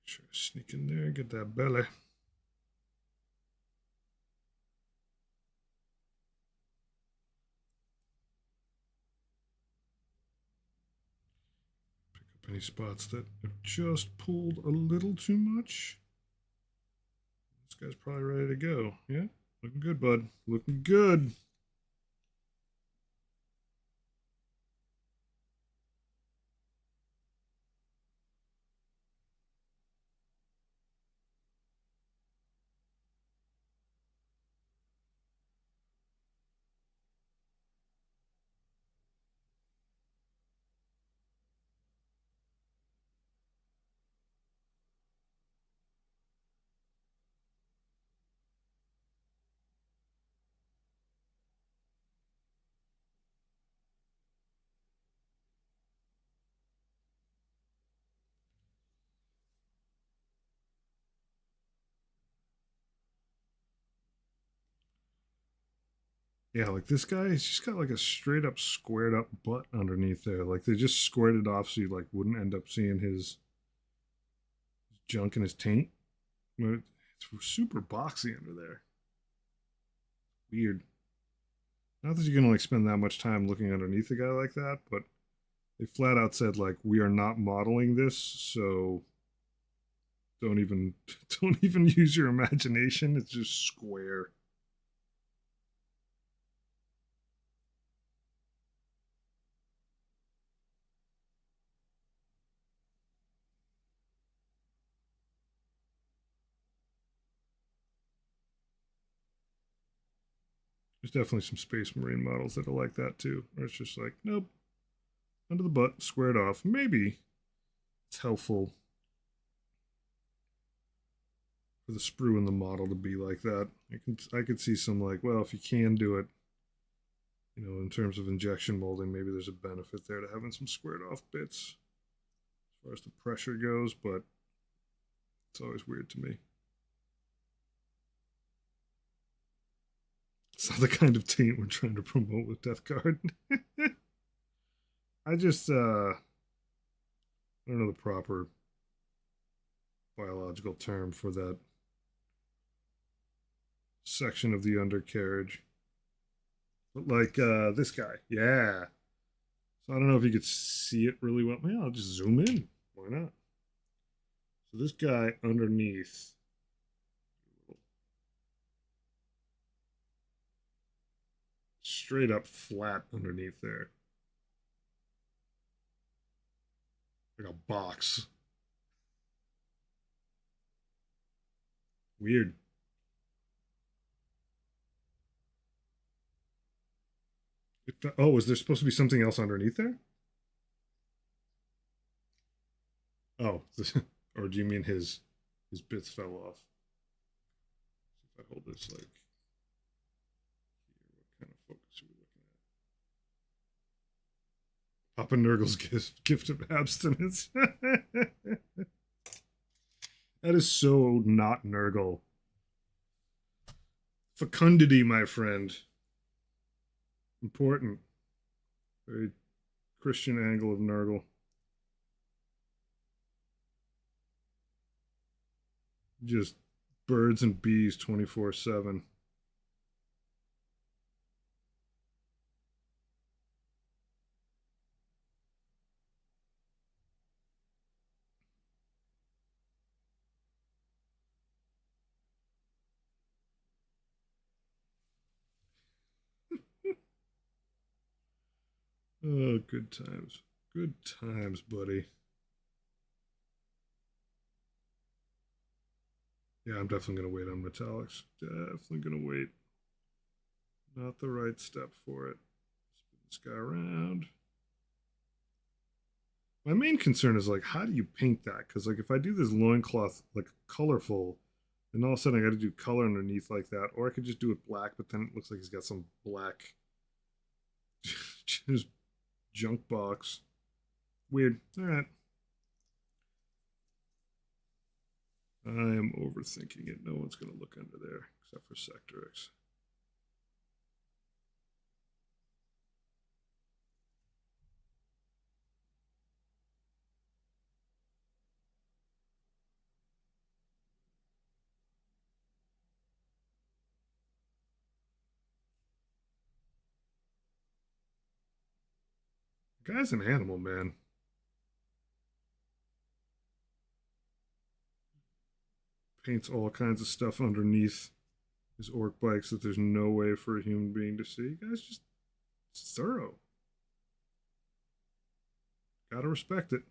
Make sure I sneak in there, get that belly. Any spots that have just pulled a little too much. This guy's probably ready to go. Yeah, looking good, bud. Looking good. Yeah, like this guy, he's just got like a straight up squared up butt underneath there. Like they just squared it off so you like wouldn't end up seeing his junk and his taint. But it's super boxy under there. Weird. Not that you're gonna like spend that much time looking underneath a guy like that, but they flat out said like we are not modeling this, so don't even don't even use your imagination. It's just square. There's definitely some Space Marine models that are like that too. Where it's just like, nope, under the butt, squared off. Maybe it's helpful for the sprue in the model to be like that. I could see some like, well, if you can do it, you know, in terms of injection molding, maybe there's a benefit there to having some squared off bits as far as the pressure goes, but it's always weird to me. It's not the kind of taint we're trying to promote with Death Guard. I just I don't know the proper biological term for that section of the undercarriage. Like this guy. Yeah. So I don't know if you could see it really well. Yeah, I'll just zoom in. Why not? So this guy underneath. Straight up flat underneath there. Like a box. Weird. Oh, is there supposed to be something else underneath there? Oh, or do you mean his bits fell off? If I hold this like here, what kind of focus are we looking at? Papa Nurgle's gift of abstinence. That is so not Nurgle. Fecundity, my friend. Important. Very Christian angle of Nurgle. Just birds and bees 24/7. Oh, good times. Good times, buddy. Yeah, I'm definitely going to wait on metallics. Definitely going to wait. Not the right step for it. Spin this guy around. My main concern is like, how do you paint that? Because like, if I do this loincloth like colorful, and all of a sudden I got to do color underneath like that, or I could just do it black, but then it looks like he's got some black just junk box. Weird. All right. I am overthinking it. No one's going to look under there except for Sectorix. The guy's an animal, man. Paints all kinds of stuff underneath his orc bikes that there's no way for a human being to see. Guy's just thorough. Gotta respect it.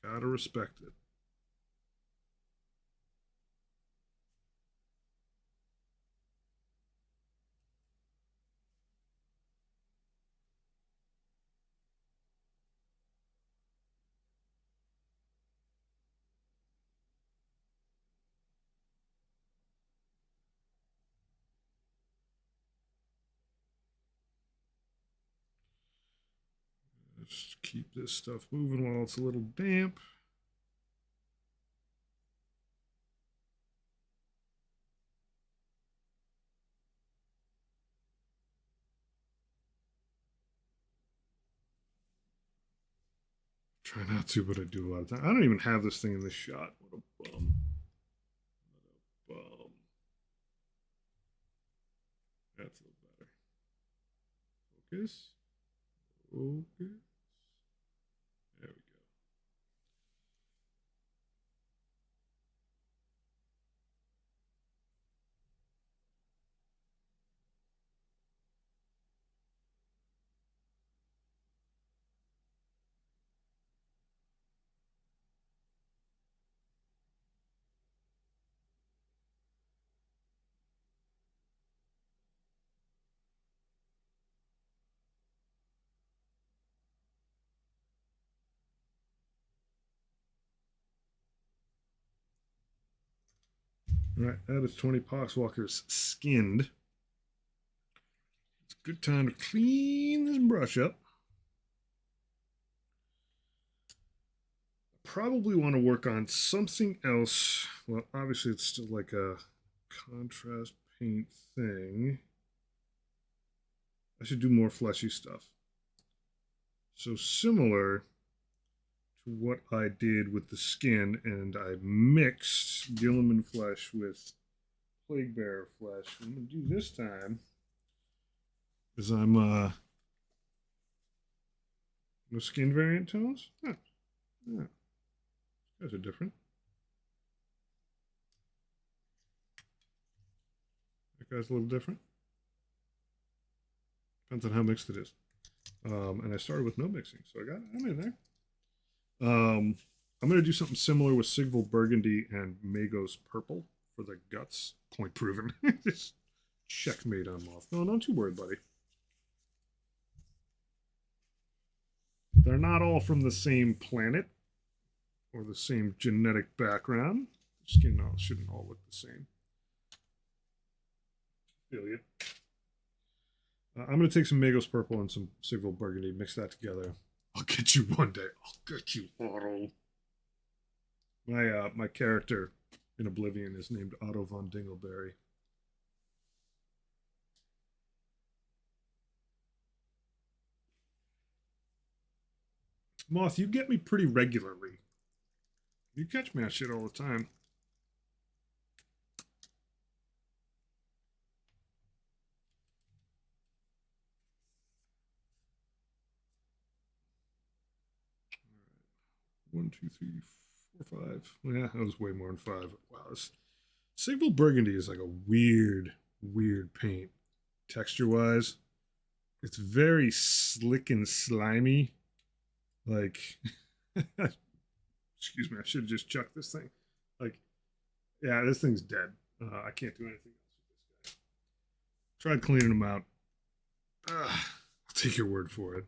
Gotta respect it. Just keep this stuff moving while it's a little damp. Try not to, but I do a lot of time. I don't even have this thing in this shot. What a bum. What a bum. That's a little better. Focus. Focus. There we go. All right, that is 20 Poxwalkers skinned. It's a good time to clean this brush up. Probably want to work on something else. Well, obviously, it's still like a contrast paint thing. I should do more fleshy stuff. So, similar to what I did with the skin, and I mixed Guilliman flesh with Plague Bearer flesh. What I'm going to do this time Because I'm no skin variant tones. Huh. Yeah, those are different. That guy's a little different. Depends on how mixed it is. And I started with no mixing, so I'm in there. I'm going to do something similar with Sigval Burgundy and Magos Purple for the guts. Point proven. Just checkmate on Moth. No, don't you worry, buddy. They're not all from the same planet or the same genetic background. Skin shouldn't all look the same. Feel you. I'm going to take some Magos Purple and some Sigval Burgundy, mix that together. I'll get you one day. I'll get you, Otto. My character in Oblivion is named Otto von Dingleberry. Moth, you get me pretty regularly. You catch me on shit all the time. One, two, three, four, five. Yeah, that was way more than five. Wow, this Sigval Burgundy is like a weird paint. Texture-wise, it's very slick and slimy. Like, excuse me, I should have just chucked this thing. Like, yeah, this thing's dead. I can't do anything else with this guy. Tried cleaning him out. I'll take your word for it.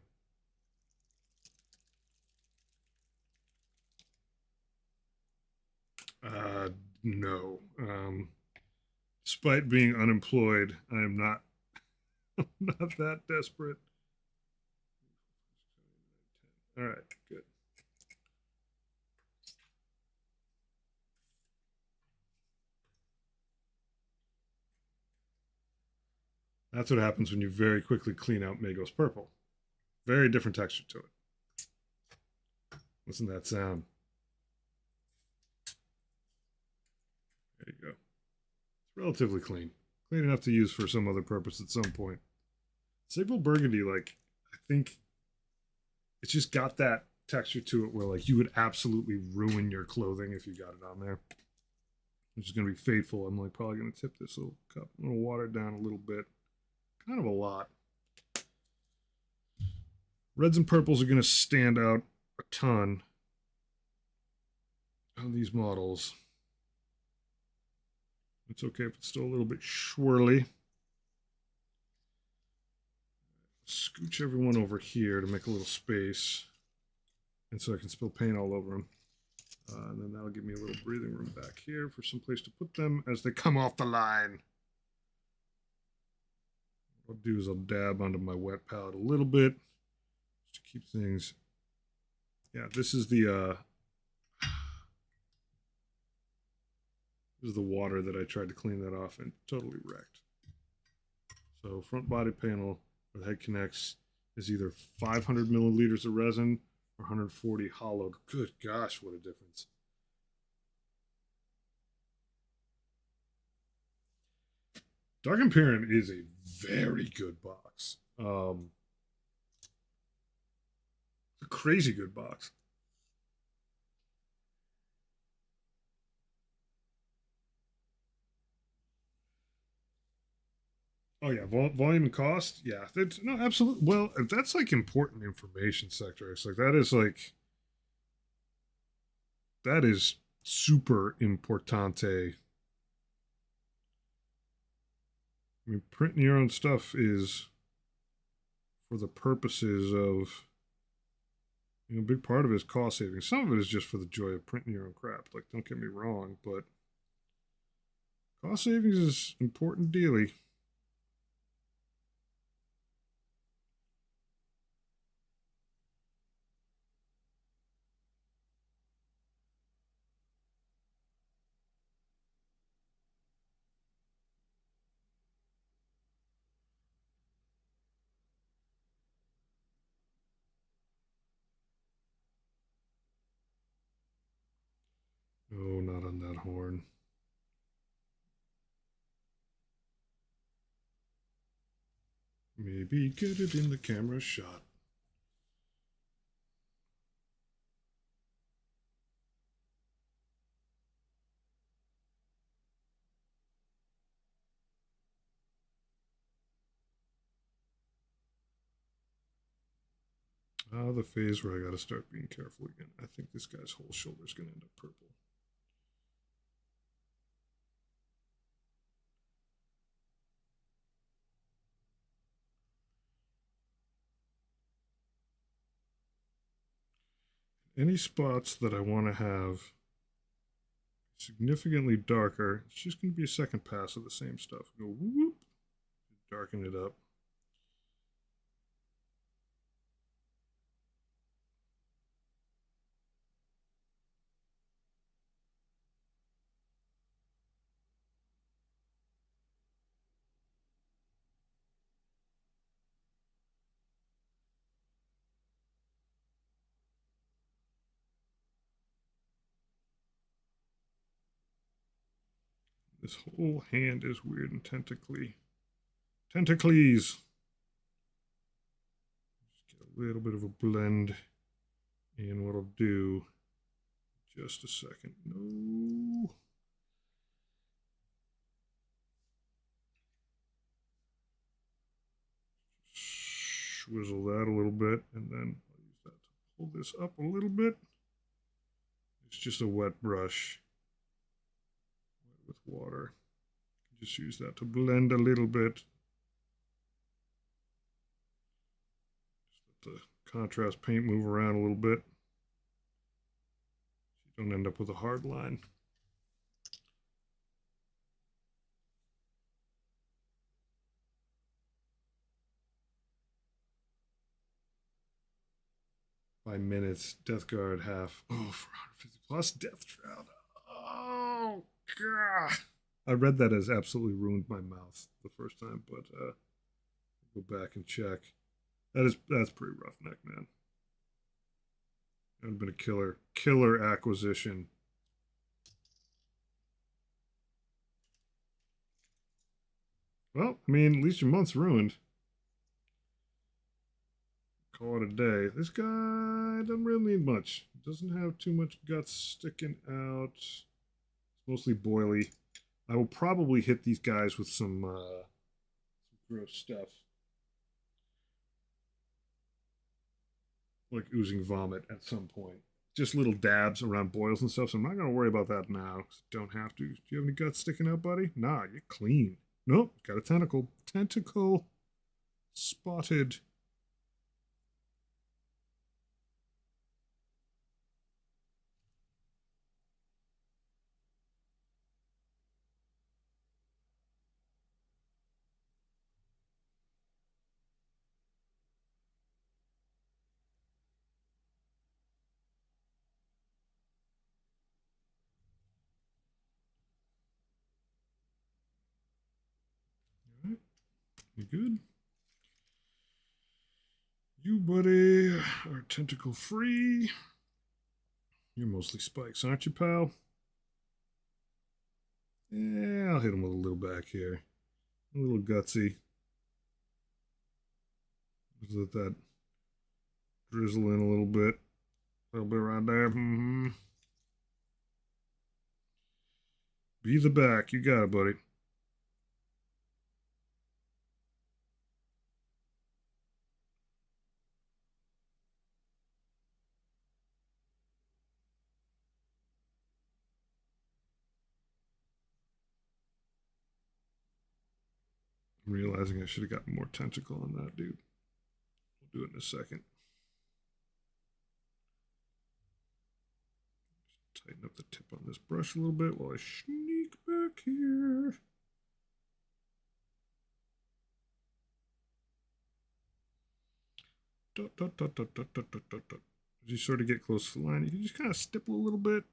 No. Despite being unemployed, I am not not that desperate. All right, good. That's what happens when you very quickly clean out Magos Purple. Very different texture to it. Listen to that sound. There you go. It's relatively clean. Clean enough to use for some other purpose at some point. Sigval Burgundy, like, I think it's just got that texture to it where, like, you would absolutely ruin your clothing if you got it on there. Which is going to be faithful. I'm, like, probably going to tip this little cup. I'm going to water it down a little bit. Kind of a lot. Reds and purples are going to stand out a ton on these models. It's okay if it's still a little bit swirly. Scooch everyone over here to make a little space. And so I can spill paint all over them. And then that'll give me a little breathing room back here for some place to put them as they come off the line. What I'll do is I'll dab onto my wet palette a little bit just to keep things. Yeah, this is the this is the water that I tried to clean that off and totally wrecked. So front body panel where the head connects is either 500 milliliters of resin or 140 hollowed. Good gosh, what a difference. Dark Imperium is a very good box. A crazy good box. Oh yeah, volume and cost. Yeah, that's no absolutely. Well, that's like important information sector. It's like that is super importante. I mean, printing your own stuff is for the purposes of, a big part of it is cost saving. Some of it is just for the joy of printing your own crap. Like, don't get me wrong, but cost savings is important daily. Oh, not on that horn. Maybe get it in the camera shot. The phase where I got to start being careful again. I think this guy's whole shoulder is going to end up purple. Any spots that I want to have significantly darker, it's just going to be a second pass of the same stuff. Go whoop, darken it up. This whole hand is weird and tentacly. Tentacles. Just get a little bit of a blend in what I'll do. Just a second. No. Swizzle that a little bit, and then I'll use that to pull this up a little bit. It's just a wet brush with water. Just use that to blend a little bit. Just let the contrast paint move around a little bit, so you don't end up with a hard line. By minutes, Death Guard half. Oh, 450 plus Death Shroud. Oh, God. I read that as absolutely ruined my mouth the first time, but go back and check. That's pretty roughneck, man. That would have been a killer acquisition. Well, I mean, at least your month's ruined. Call it a day. This guy doesn't really need much. Doesn't have too much guts sticking out. It's mostly boily. I will probably hit these guys with some gross stuff. Like oozing vomit at some point. Just little dabs around boils and stuff, so I'm not going to worry about that now. Don't have to. Do you have any guts sticking out, buddy? Nah, you're clean. Nope, got a tentacle. Tentacle spotted. All right, you good? You, buddy, are tentacle free. You're mostly spikes, aren't you, pal? Yeah, I'll hit him with a little back here. A little gutsy. Just let that drizzle in a little bit. A little bit right there. Mm-hmm. Be the back. You got it, buddy. I'm realizing I should have gotten more tentacle on that, dude. We'll do it in a second. Just tighten up the tip on this brush a little bit while I sneak back here. Dot, dot, dot, dot, dot, dot, dot, dot. As you sort of get close to the line, you can just kind of stipple a little bit.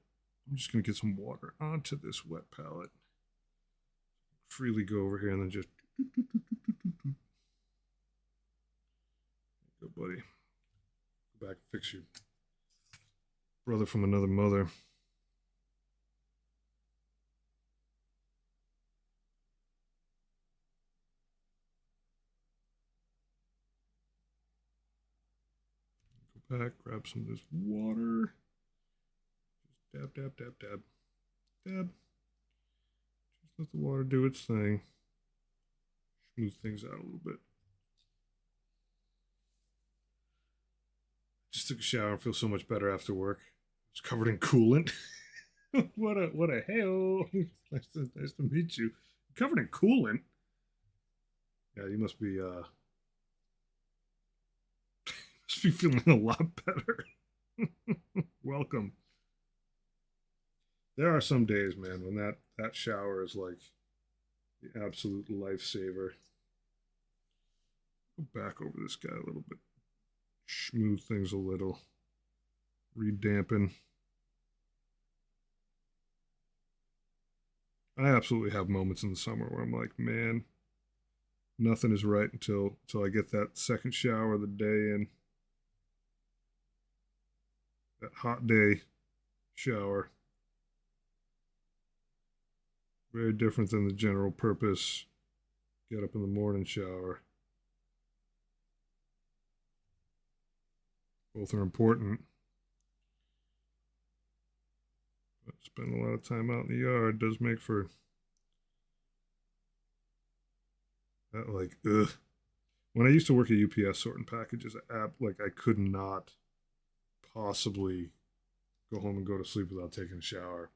I'm just going to get some water onto this wet palette. Freely go over here and then just. Go, buddy. Go back and fix your brother from another mother. back, grab some of this water. Just dab, dab, dab, dab, dab. Just let the water do its thing. Smooth things out a little bit. Just took a shower and feel so much better after work. It's covered in coolant. what a hell! nice to meet you. Covered in coolant. Yeah, you must be must be feeling a lot better. Welcome. There are some days, man, when that shower is like the absolute lifesaver. Go back over this guy a little bit. Smooth things a little. Redampen. I absolutely have moments in the summer where I'm like, man, nothing is right until I get that second shower of the day in. That hot day shower. Very different than the general purpose get up in the morning shower. Both are important. But spending a lot of time out in the yard does make for that, like, ugh. When I used to work at UPS sorting packages, I could not possibly go home and go to sleep without taking a shower.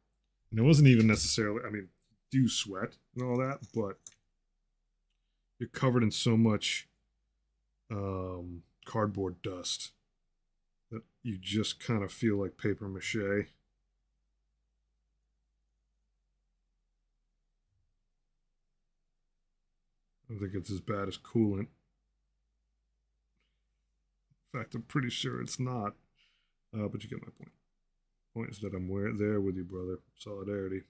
And it wasn't even necessarily, I mean, do sweat and all that, but you're covered in so much cardboard dust that you just kind of feel like paper mache. I don't think it's as bad as coolant. In fact, I'm pretty sure it's not. But you get my point. Point is that I'm there with you, brother. Solidarity.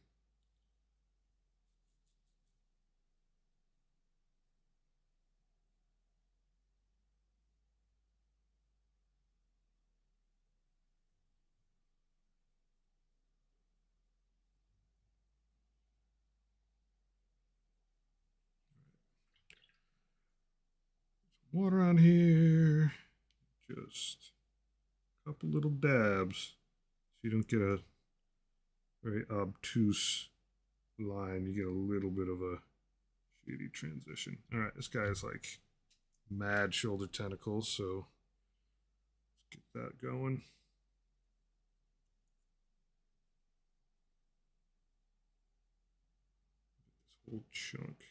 Water on here. Just a couple little dabs. So you don't get a very obtuse line. You get a little bit of a shady transition. All right, this guy is like mad shoulder tentacles, so let's get that going. This whole chunk.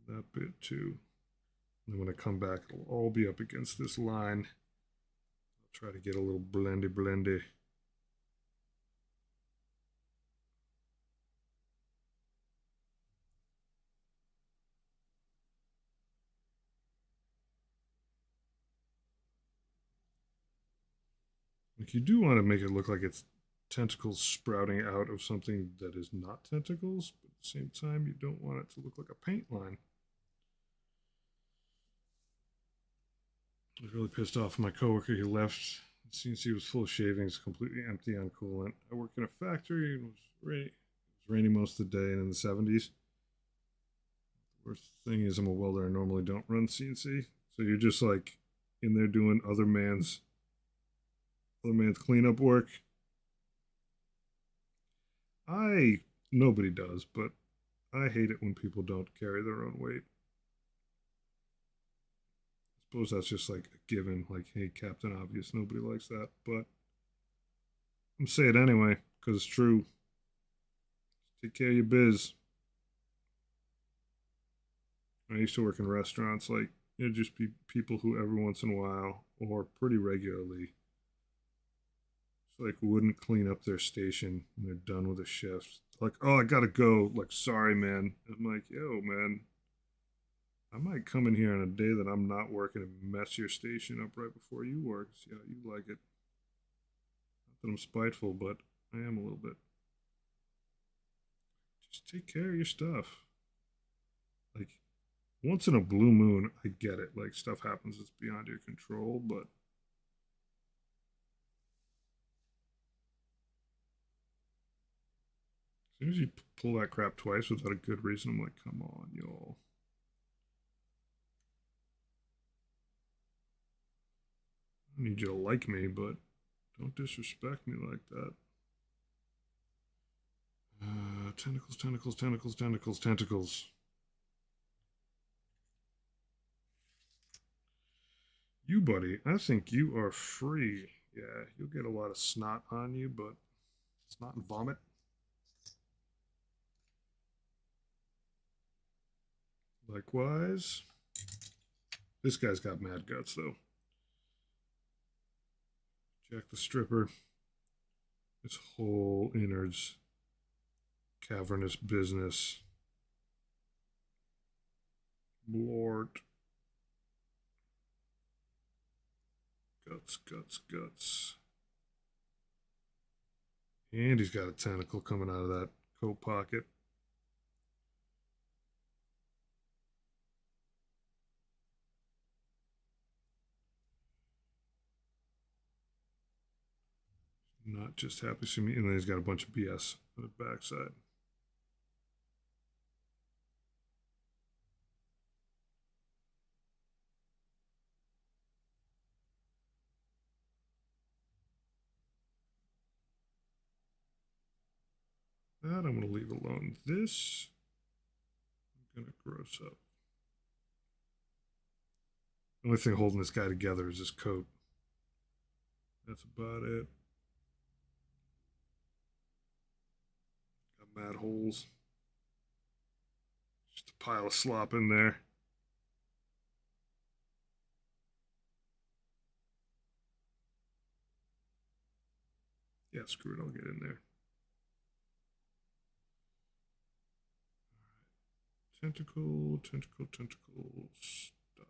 That bit too. And then when I come back, it'll all be up against this line. I'll try to get a little blendy. Like, you do want to make it look like it's tentacles sprouting out of something that is not tentacles, but at the same time, you don't want it to look like a paint line. I was really pissed off at my coworker. He left. The CNC was full of shavings, completely empty on coolant. I work in a factory and it was raining most of the day and in the 70s. The worst thing is I'm a welder. I normally don't run CNC. So you're just like in there doing other man's cleanup work. Nobody does, but I hate it when people don't carry their own weight. I suppose that's just like a given, like, hey, Captain Obvious, nobody likes that, but I'm saying it anyway, because it's true. Take care of your biz. I used to work in restaurants, like, just be people who every once in a while, or pretty regularly, like wouldn't clean up their station when they're done with a shift. Like, oh, I gotta go. Like, sorry, man. I'm like, yo, man, I might come in here on a day that I'm not working and mess your station up right before you work. See how you like it. Not that I'm spiteful, but I am a little bit. Just take care of your stuff. Like, once in a blue moon, I get it. Like, stuff happens that's beyond your control, but as soon as you pull that crap twice without a good reason, I'm like, come on, y'all. need you to like me, but don't disrespect me like that. Tentacles, tentacles, tentacles, tentacles, tentacles. You, buddy, I think you are free. Yeah, you'll get a lot of snot on you, but snot and vomit. Likewise. This guy's got mad guts, though. Jack the Stripper. This whole innards cavernous business. Blort. Guts, guts, guts. And he's got a tentacle coming out of that coat pocket. Not just happy to see me. And then he's got a bunch of BS on the backside. That I'm going to leave alone. This, I'm going to gross up. The only thing holding this guy together is his coat. That's about it. Got mad holes. Just a pile of slop in there. Yeah, screw it, I'll get in there. Tentacle, tentacle, tentacle, stop.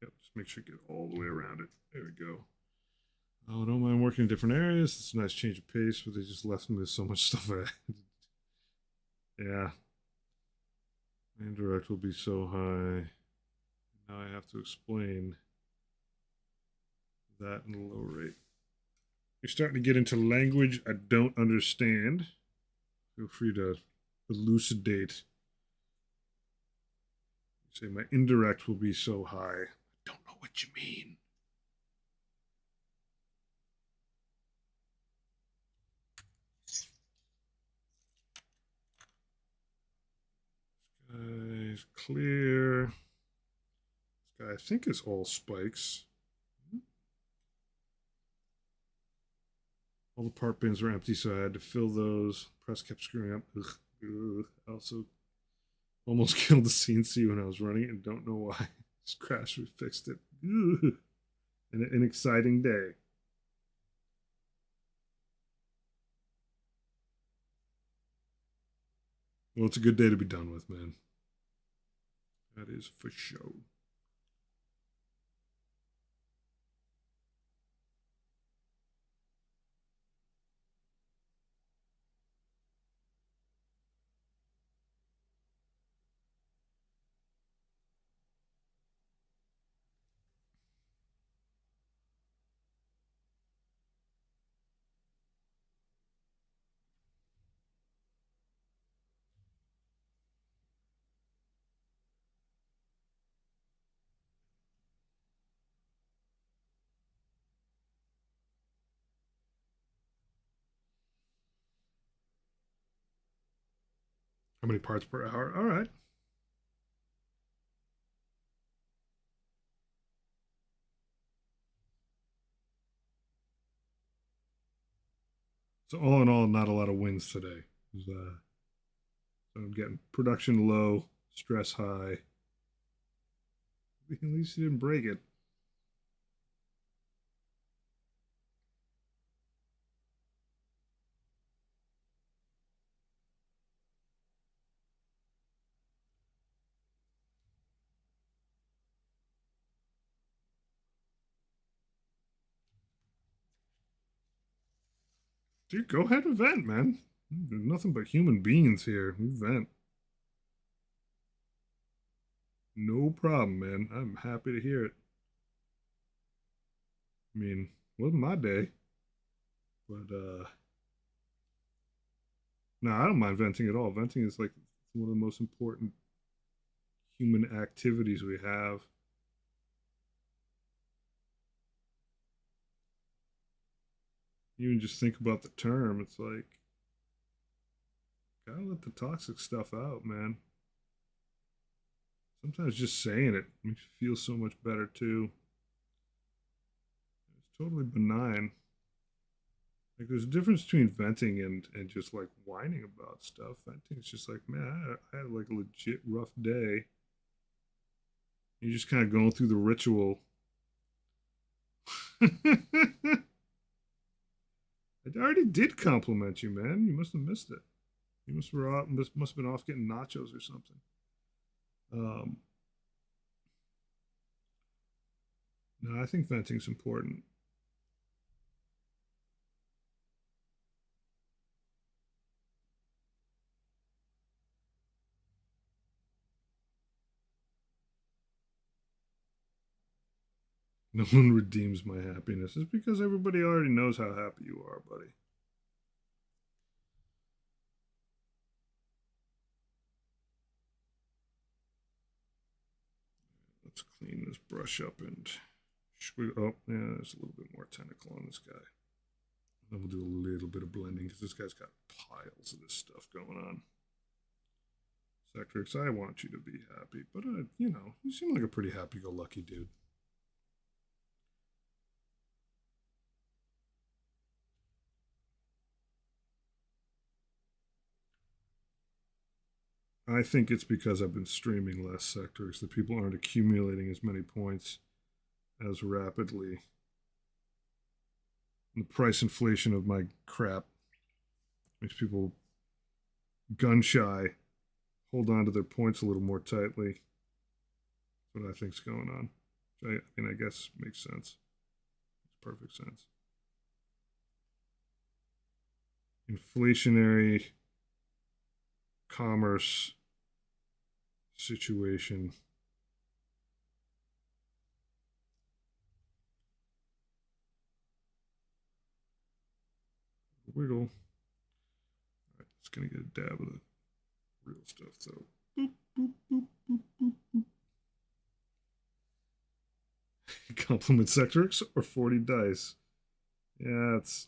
Yep, just make sure you get all the way around it. There we go. Oh, don't mind working in different areas. It's a nice change of pace, but they just left me with so much stuff. Yeah. Indirect will be so high. Now I have to explain that in a low rate. You're starting to get into language I don't understand. Feel free to elucidate. Say my indirect will be so high. I don't know what you mean. This guy's clear. This guy I think is all spikes. All the part bins were empty, so I had to fill those. Press kept screwing up. Ugh, ugh. I also almost killed the CNC when I was running it and don't know why. Just crashed. We fixed it. Ugh. An exciting day. Well, it's a good day to be done with, man. That is for sure. How many parts per hour? All right. So all in all, not a lot of wins today. So I'm getting production low, stress high. At least you didn't break it. Dude, go ahead and vent, man. There's nothing but human beings here. We vent. No problem, man. I'm happy to hear it. I mean, wasn't my day. But no, I don't mind venting at all. Venting is like one of the most important human activities we have. even just think about the term, it's like, gotta let the toxic stuff out, man. Sometimes just saying it makes you feel so much better too. It's totally benign. Like there's a difference between venting and just like whining about stuff. Venting is just like, man, I had like a legit rough day. You're just kind of going through the ritual. I already did compliment you, man. You must have missed it. You must have been off getting nachos or something. Um, no, I think venting's important. No one redeems my happiness. It's because everybody already knows how happy you are, buddy. Let's clean this brush up and oh, yeah, there's a little bit more tentacle on this guy. Then we'll do a little bit of blending because this guy's got piles of this stuff going on. Sectrix, I want you to be happy, but you know, you seem like a pretty happy-go-lucky dude. I think it's because I've been streaming less Sectrix that people aren't accumulating as many points as rapidly. And the price inflation of my crap makes people gun shy, hold on to their points a little more tightly. That's what I think's going on. I mean, I guess makes sense. Makes perfect sense. Inflationary commerce situation. Wiggle. All right, it's gonna get a dab of the real stuff though. Boop, boop, boop, boop, boop, boop. Compliment Sectrix or 40 dice. Yeah, it's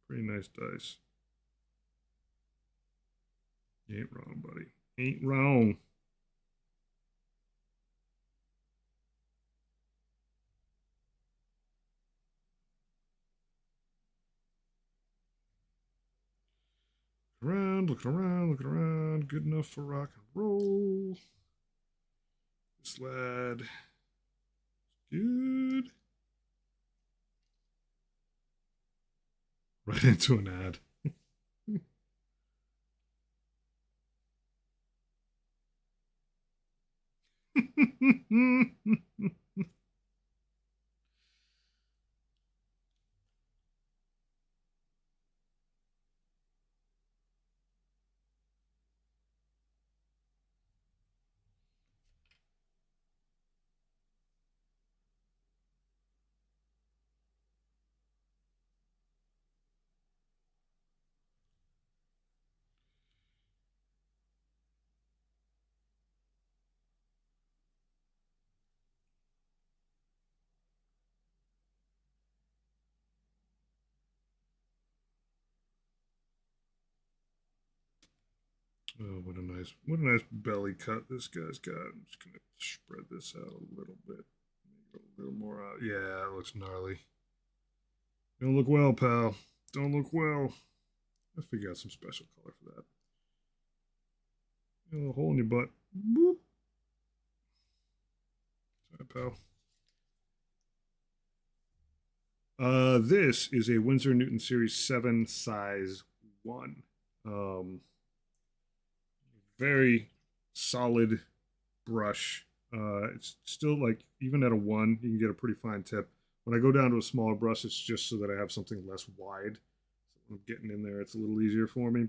pretty nice dice. You ain't wrong, buddy. Ain't wrong. Around, looking around, looking around. Good enough for rock and roll. This lad. Good. Right into an ad. Oh, what a nice belly cut this guy's got. I'm just gonna spread this out a little bit, make it a little more out. Yeah, it looks gnarly. Don't look well, pal. Don't look well. I'll figure out some special color for that. A little hole in your butt. Boop. Sorry, pal. This is a Winsor Newton Series 7 size 1. Very solid brush. It's still like, even at a 1, you can get a pretty fine tip. When I go down to a smaller brush, it's just so that I have something less wide. So when I'm getting in there, it's a little easier for me.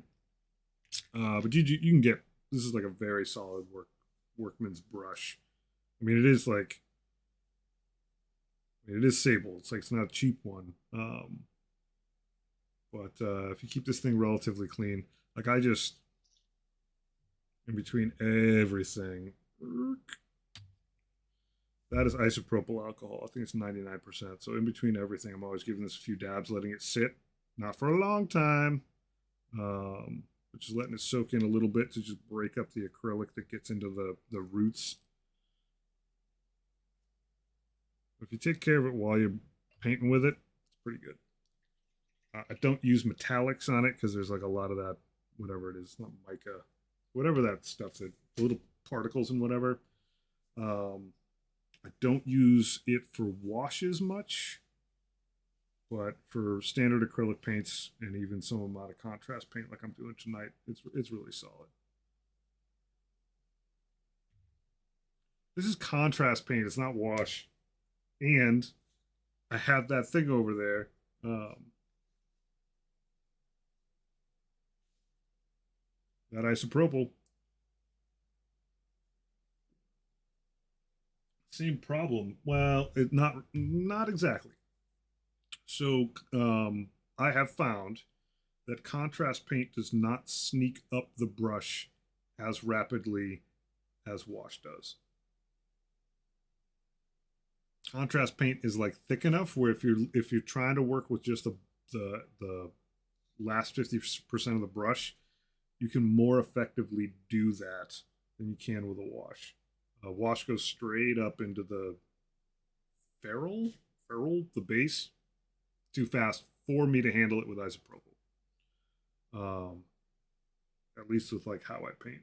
But you can get, this is like a very solid workman's brush. I mean, it is like, it is sable. It's like, it's not a cheap one. But if you keep this thing relatively clean, like I just, in between everything, That is isopropyl alcohol. I think it's 99%. So in between everything, I'm always giving this a few dabs, letting it sit, not for a long time, but just letting it soak in a little bit to just break up the acrylic that gets into the roots. If you take care of it while you're painting with it, it's pretty good. I don't use metallics on it because there's like a lot of that, whatever it is, not mica, whatever that stuff, that little particles and whatever. I don't use it for washes much, but for standard acrylic paints and even some amount of contrast paint like I'm doing tonight, it's really solid. This is contrast paint, it's not wash. And I have that thing over there. That isopropyl. Same problem. Well, not exactly. So I have found that contrast paint does not sneak up the brush as rapidly as wash does. Contrast paint is like thick enough where if you're trying to work with just the last 50% of the brush, you can more effectively do that than you can with a wash. Wash goes straight up into the ferrule, the base, too fast for me to handle it with isopropyl. At least with like how I paint.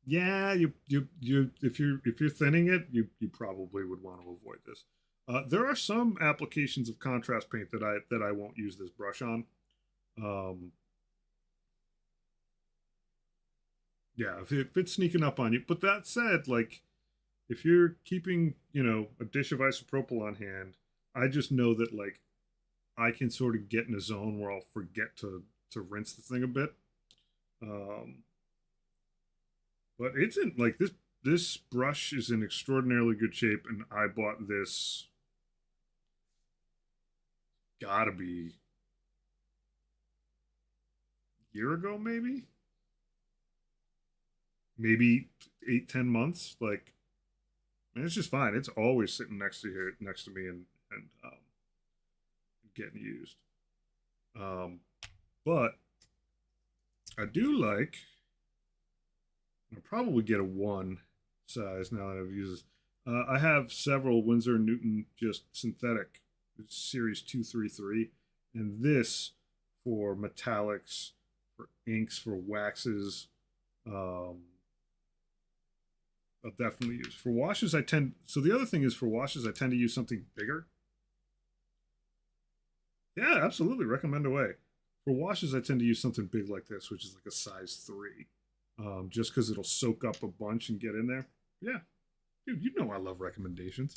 Yeah, you if you're thinning it, you probably would want to avoid this. There are some applications of contrast paint that I won't use this brush on. Um, yeah, if it's sneaking up on you. But that said, like if you're keeping a dish of isopropyl on hand, I just know that like I can sort of get in a zone where I'll forget to rinse the thing a bit. Um, but it's in like this brush is in extraordinarily good shape, and I bought this. Gotta be a year ago, maybe 8-10 months. Like, and it's just fine. It's always sitting next to me, and getting used. Um, but I do like. I'll probably get a one size now that I've used this. I have several Winsor Newton just synthetic series 233, and this for metallics, for inks, for waxes. Um, I'll definitely use for washes. So the other thing is for washes I tend to use something bigger. Yeah, absolutely. Recommend away. For washes, I tend to use something big like this, which is like a size 3, just because it'll soak up a bunch and get in there. Yeah, dude, you know I love recommendations.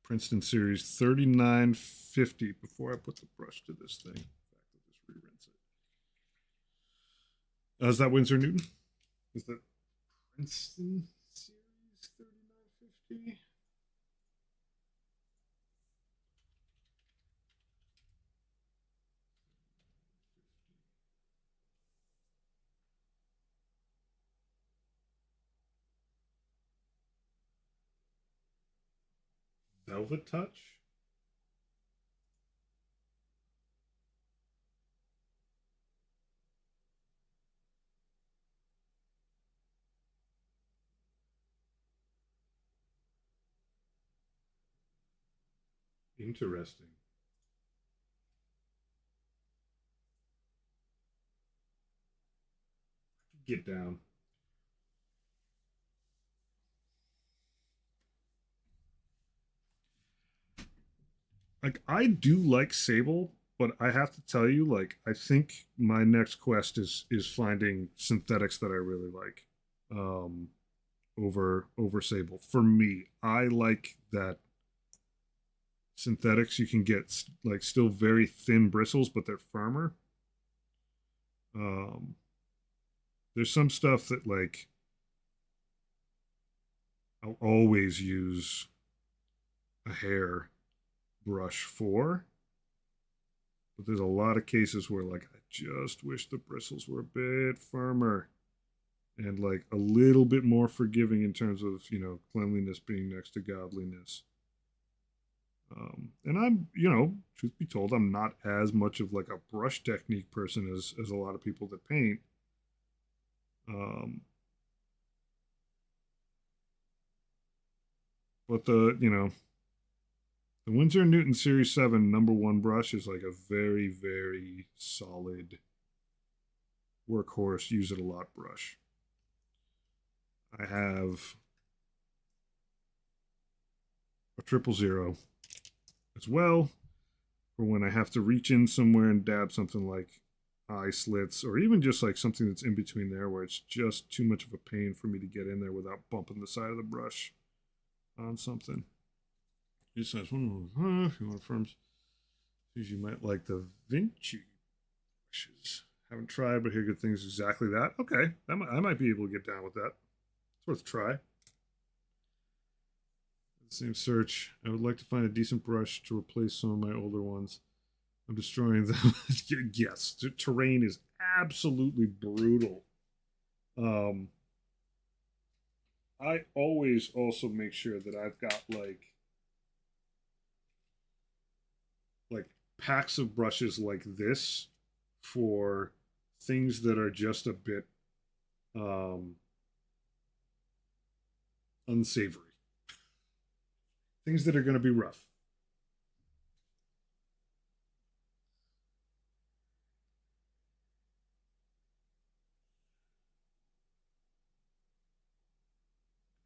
Princeton Series 3950 before I put the brush to this thing. In fact, I'll just re-rinse it. Is that Winsor Newton? Is that Princeton Series 3950? Velvet Touch? Interesting. Get down. Like I do like Sable, but I have to tell you, like I think my next quest is finding synthetics that I really like, um, over Sable. For me, I like that synthetics you can get like still very thin bristles, but they're firmer. Um, there's some stuff that like I'll always use a hair brush for, But there's a lot of cases where like I just wish the bristles were a bit firmer and like a little bit more forgiving in terms of, you know, cleanliness being next to godliness. And I'm, you know, truth be told, I'm not as much of like a brush technique person as a lot of people that paint. Um, but the, you know, the Winsor & Newton Series 7 #1 brush is like a very, very solid workhorse, use it a lot brush. I have a 000 as well for when I have to reach in somewhere and dab something like eye slits or even just like something that's in between there where it's just too much of a pain for me to get in there without bumping the side of the brush on something. Just has one more. If you want firms, you might like the Vinci brushes. Haven't tried, but hear good things. Exactly that. Okay, I might be able to get down with that. It's worth a try. Same search. I would like to find a decent brush to replace some of my older ones. I'm destroying them. Yes, the terrain is absolutely brutal. I always also make sure that I've got like packs of brushes like this for things that are just a bit unsavory. Things that are going to be rough.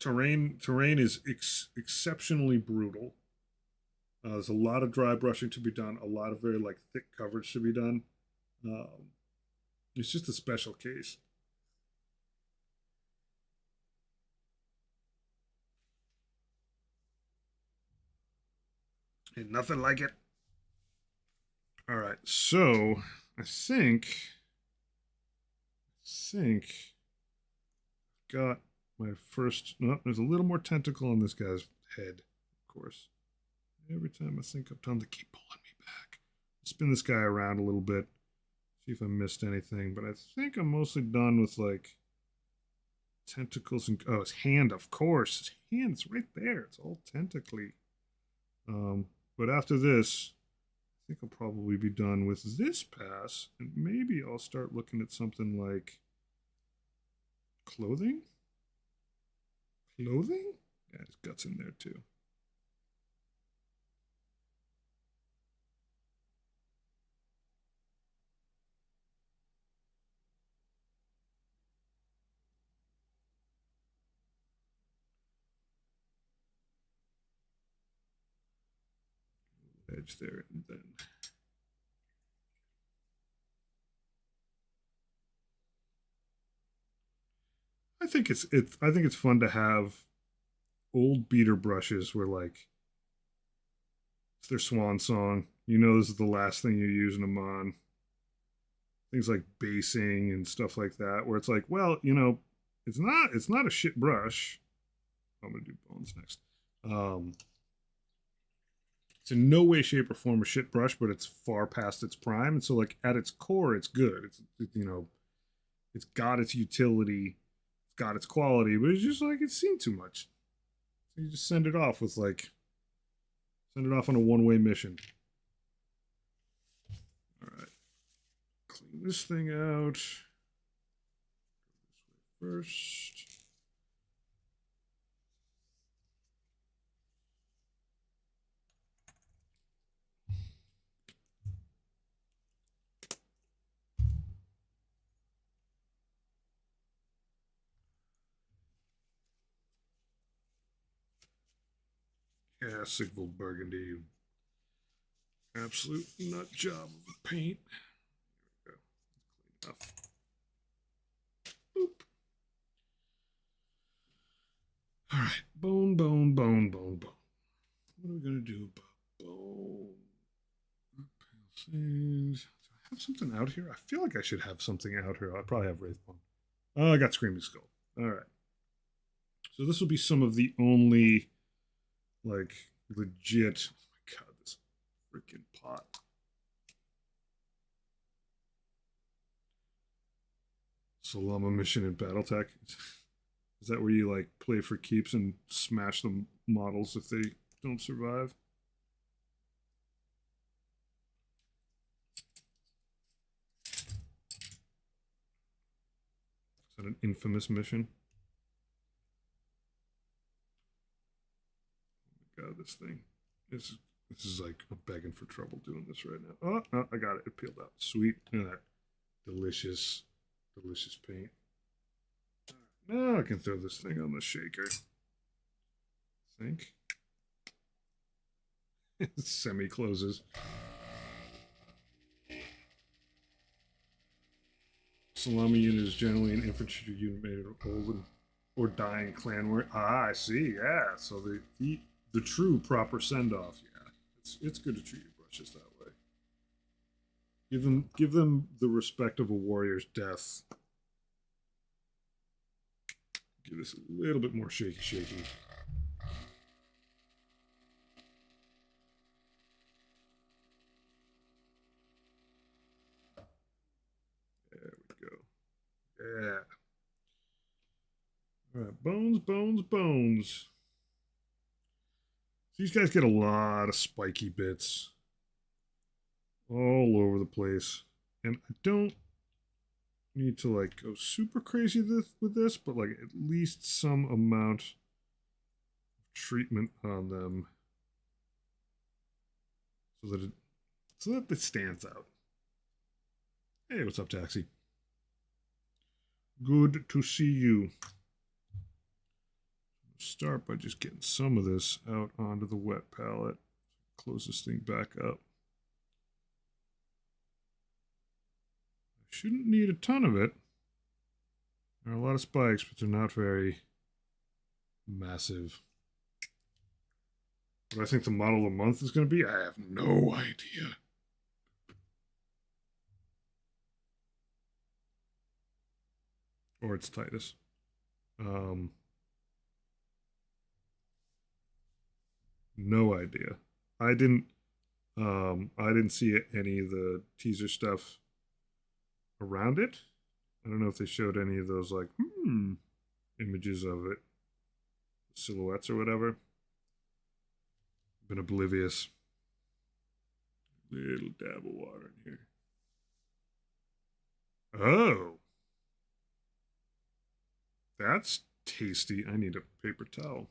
Terrain is exceptionally brutal. There's a lot of dry brushing to be done, a lot of very like thick coverage to be done. Um, it's just a special case. Ain't nothing like it. All right, so I think got my first. No, there's a little more tentacle on this guy's head, of course. Every time I think I'm done, they keep pulling me back. Spin this guy around a little bit, see if I missed anything. But I think I'm mostly done with like tentacles and his hand, of course. His hand's right there. It's all tentacly. But after this, I think I'll probably be done with this pass, and maybe I'll start looking at something like clothing. Clothing? Yeah, his guts in there too. Edge there, and then I think it's fun to have old beater brushes where like it's their swan song. You know this is the last thing you're using them on. Things like basing and stuff like that, where it's like, well, you know, it's not a shit brush. I'm gonna do bones next. Um, it's in no way, shape, or form a shit brush, but it's far past its prime. And so, like at its core, it's good. You know, it's got its utility, it's got its quality, but it's just like it's seen too much. So you just send it off with like send it off on a one-way mission. All right, clean this thing out first. Yeah, Sigvald Burgundy. Absolute nut job of a paint. There we go. Clean enough. Boop. All right, bone, bone, bone, bone, bone. What are we gonna do about bone? Do I have something out here? I feel like I should have something out here. I probably have Wraithbone. Oh, I got Screaming Skull. All right. So this will be some of the only like legit. Oh my god, this freaking pot. Salama mission in BattleTech. Is that where you like play for keeps and smash the models if they don't survive? Is that an infamous mission? God, this thing this is like I'm begging for trouble doing this right now. Oh, no, I got it. It peeled out. Sweet. Look at that. Delicious, delicious paint. Now I can throw this thing on the shaker. I think. Semi closes. Salami unit is generally an infantry unit made of old or dying clan war. Ah, I see. Yeah. So the true proper send off. Yeah, it's good to treat your brushes that way. Give them the respect of a warrior's death. Give this a little bit more shaky. There we go. Yeah. All right, bones. These guys get a lot of spiky bits all over the place, and I don't need to like go super crazy with this, but like at least some amount of treatment on them so that it stands out. Hey, what's up, Taxi? Good to see you. Start by just getting some of this out onto the wet palette. Close this thing back up. I shouldn't need a ton of it. There are a lot of spikes, but they're not very massive. What I think the model of the month is going to be, I have no idea. Or it's Titus. No idea. I didn't see any of the teaser stuff around it. I don't know if they showed any of those like images of it, silhouettes or whatever. Been oblivious. Little dab of water in here. Oh, that's tasty. I need a paper towel.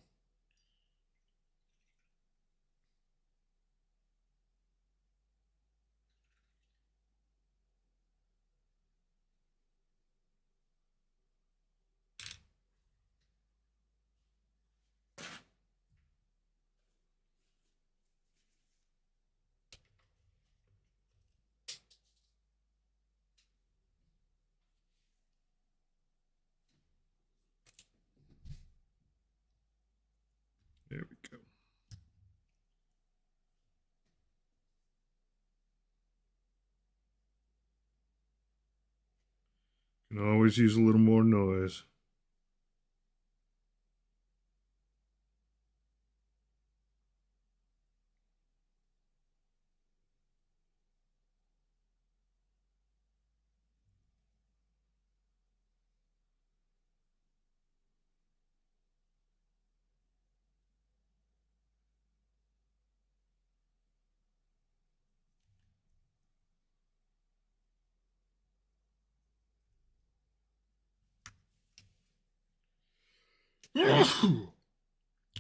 There we go. Can always use a little more noise.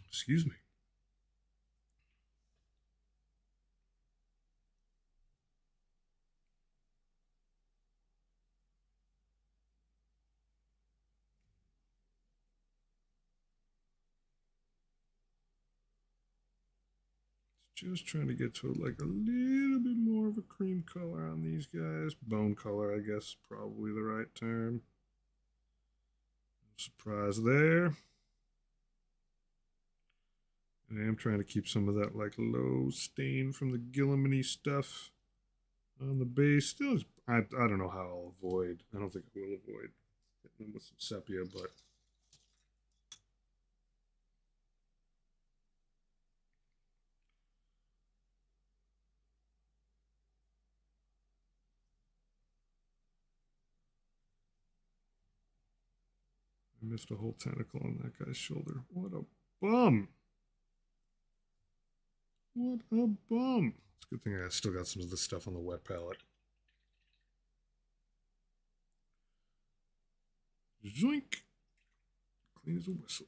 Excuse me. Just trying to get to like a little bit more of a cream color on these guys. Bone color, I guess, probably the right term. No surprise there. I am trying to keep some of that like low stain from the Gillimany stuff on the base. Still, I don't know how I'll avoid. I don't think I will avoid hitting them with some sepia, but I missed a whole tentacle on that guy's shoulder. What a bum! What a bum! It's a good thing I still got some of this stuff on the wet palette. Zoink! Clean as a whistle.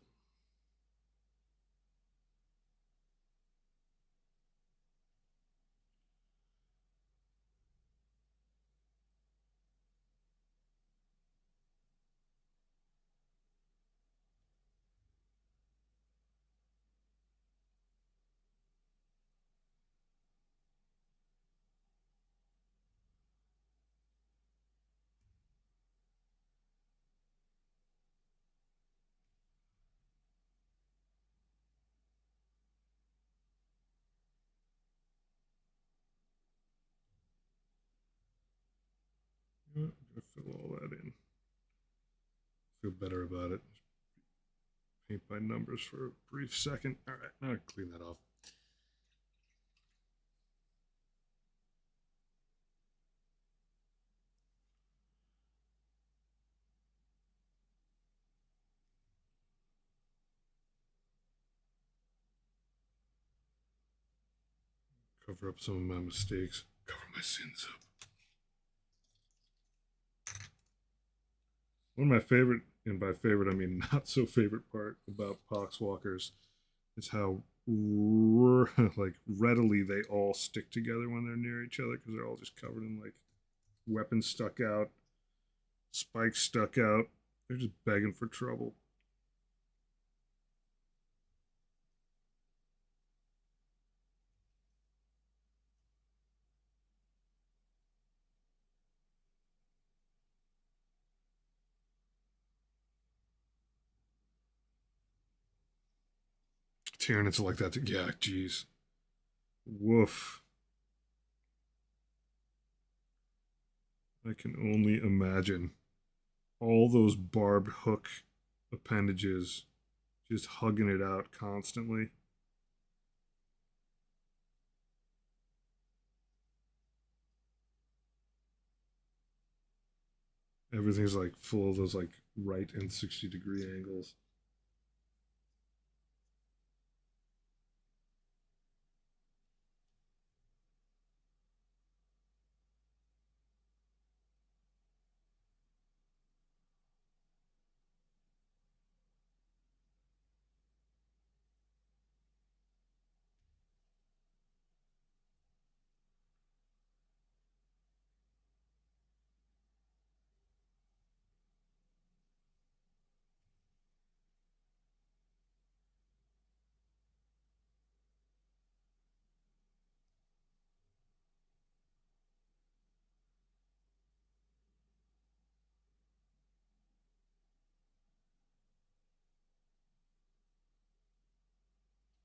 I'm gonna fill all that in. Feel better about it. Paint by numbers for a brief second. All right, now I clean that off. Cover up some of my mistakes. Cover my sins up. One of my favorite, and by favorite I mean not so favorite part about Poxwalkers is how like readily they all stick together when they're near each other because they're all just covered in like weapons stuck out, spikes stuck out. They're just begging for trouble. Tyranids like that. Yeah, jeez. Woof. I can only imagine all those barbed hook appendages just hugging it out constantly. Everything's like full of those like right and 60-degree angles.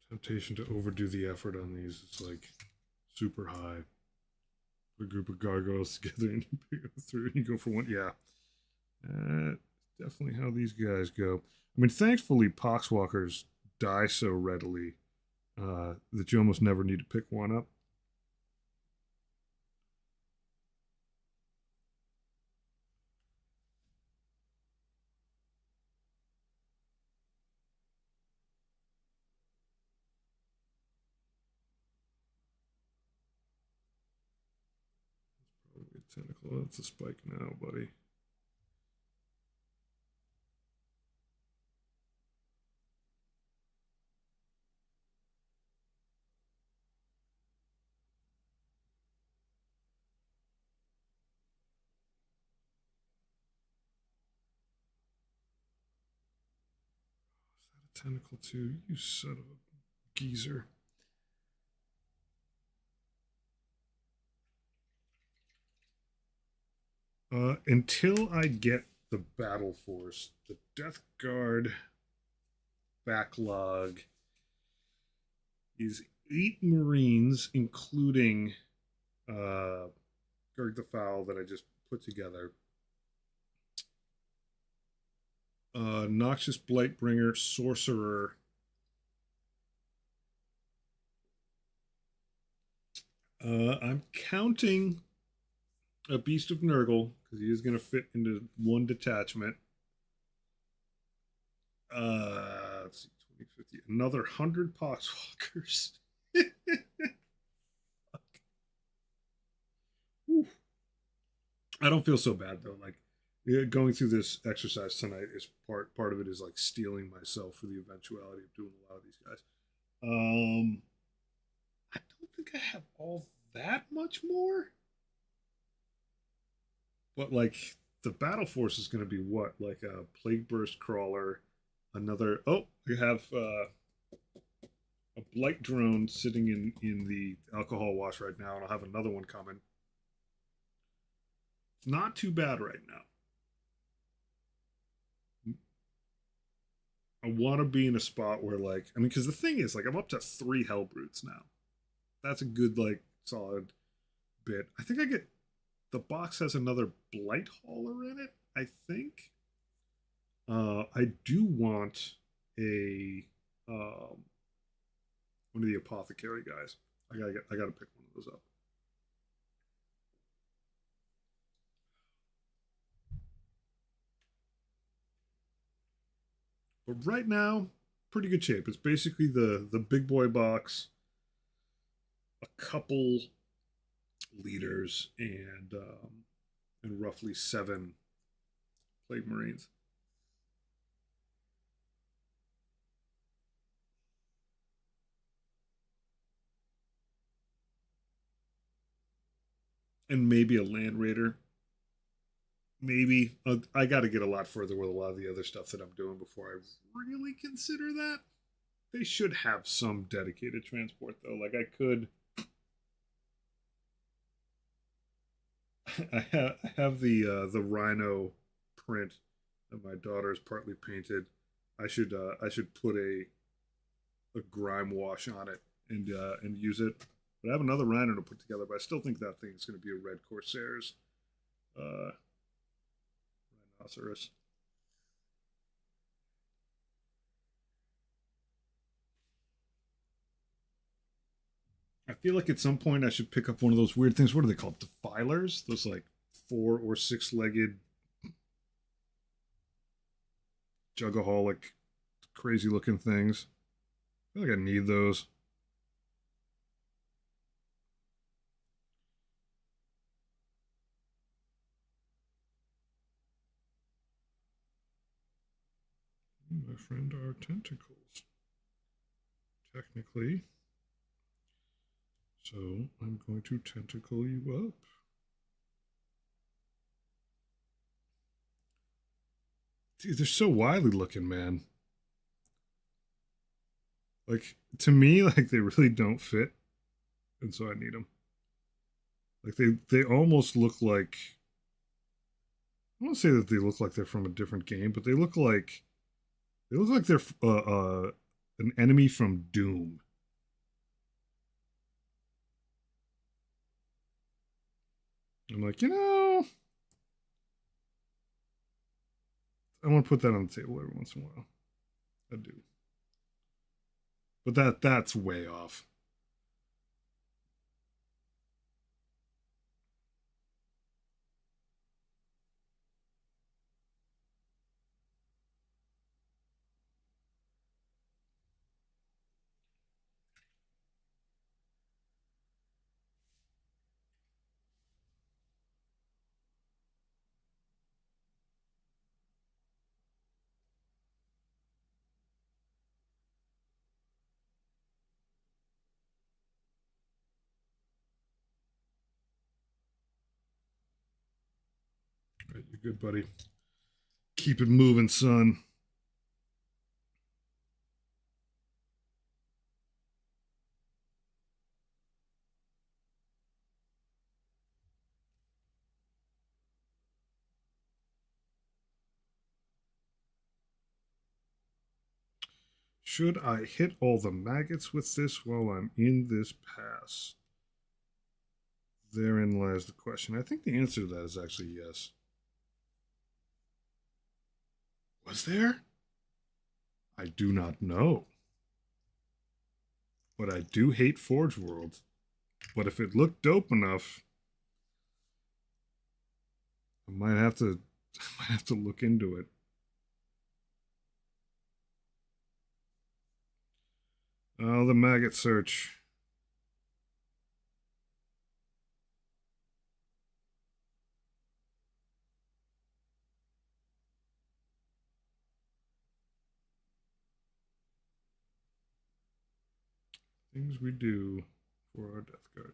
Temptation to overdo the effort on these is like super high. Put a group of gargoyles together and you go through and you go for one. Yeah. Definitely how these guys go. I mean, thankfully, Poxwalkers die so readily that you almost never need to pick one up. Probably a tentacle. That's a spike now, buddy. Is that a tentacle too? You son of a geezer. Until I get the Battle Force, the Death Guard backlog is 8 Marines, including Gerg the Foul that I just put together. Noxious Blightbringer, Sorcerer. I'm counting a Beast of Nurgle because he is going to fit into one detachment. Let's see, 2050. Another 100 Poxwalkers. I don't feel so bad though. Like going through this exercise tonight is part of it is like steeling myself for the eventuality of doing a lot of these guys. I don't think I have all that much more, but like the battle force is going to be what, like a plague burst crawler, another. Oh, we have a blight drone sitting in the alcohol wash right now, and I'll have another one coming. It's not too bad right now. I want to be in a spot where, like, I mean, because the thing is, like, I'm up to 3 Hellbrutes now. That's a good, like, solid bit. I think I get the box has another Blight Hauler in it. I think. I do want a one of the apothecary guys. I gotta pick one of those up. But right now, pretty good shape. It's basically the big boy box, a couple leaders, and roughly 7 plague marines. And maybe a land raider. Maybe I got to get a lot further with a lot of the other stuff that I'm doing before I really consider that. They should have some dedicated transport though. Like I could, I have the Rhino print that my daughter's partly painted. I should put a grime wash on it and use it. But I have another Rhino to put together, but I still think that thing is going to be a Red Corsairs uh, rhinoceros. I feel like at some point I should pick up one of those weird things. What are they called? Defilers? Those like 4 or 6 legged jugaholic, crazy looking things. I feel like I need those. My friend are tentacles. Technically. So I'm going to tentacle you up. Dude, they're so wily looking, man. Like to me, like they really don't fit, and so I need them. Like they almost look like I don't say that they look like they're from a different game, but they look like they're an enemy from Doom. I'm like, I want to put that on the table every once in a while. I do, but that's way off. All right, you're good, buddy. Keep it moving, son. Should I hit all the maggots with this while I'm in this pass? Therein lies the question. I think the answer to that is actually yes. Was there? I do not know. But I do hate Forge World. But if it looked dope enough, I might have to I might have to look into it. Oh, the maggot search. Things we do for our death guard.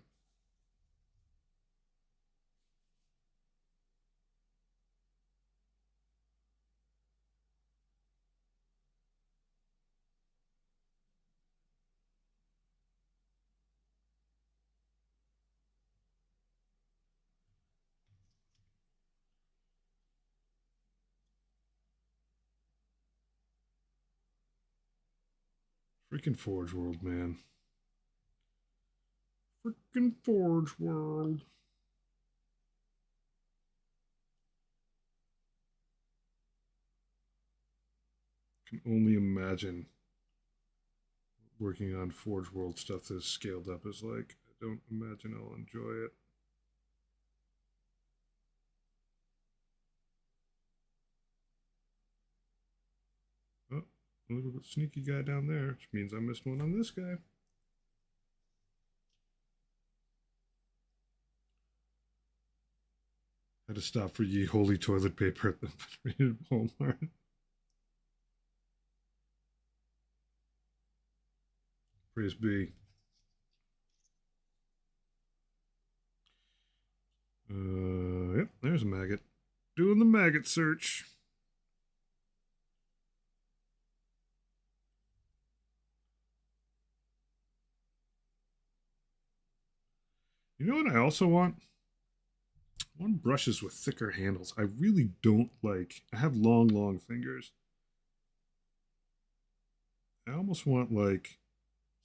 Freaking Forge World, man. Freaking Forge World. Can only imagine working on Forge World stuff that's scaled up is like. I don't imagine I'll enjoy it. Oh, a little bit sneaky guy down there, which means I missed one on this guy. Had to stop for ye holy toilet paper at the Walmart. Praise be. Yep, there's a maggot. Doing the maggot search. You know what I also want? I want brushes with thicker handles. I really don't like. I have long fingers. I almost want like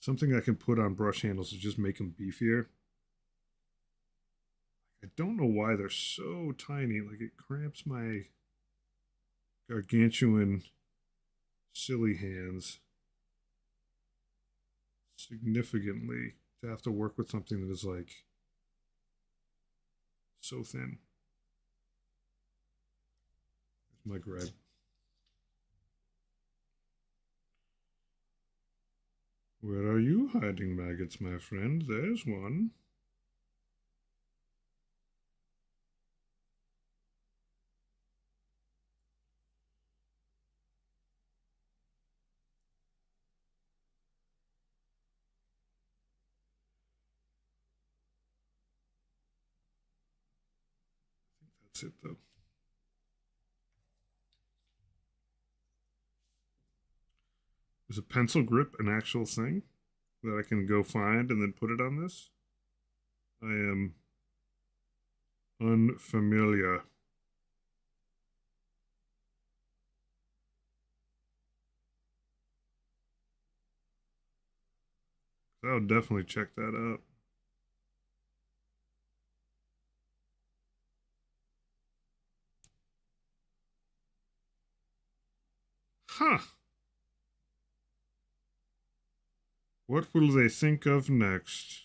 something I can put on brush handles to just make them beefier. I don't know why they're so tiny. Like it cramps my gargantuan, silly hands significantly to have to work with something that is like so thin. It's my gripe. Where are you hiding, maggots, my friend? There's one. That's it, though. Is a pencil grip an actual thing that I can go find and then put it on this? I am unfamiliar. I would definitely check that out. Huh. What will they think of next?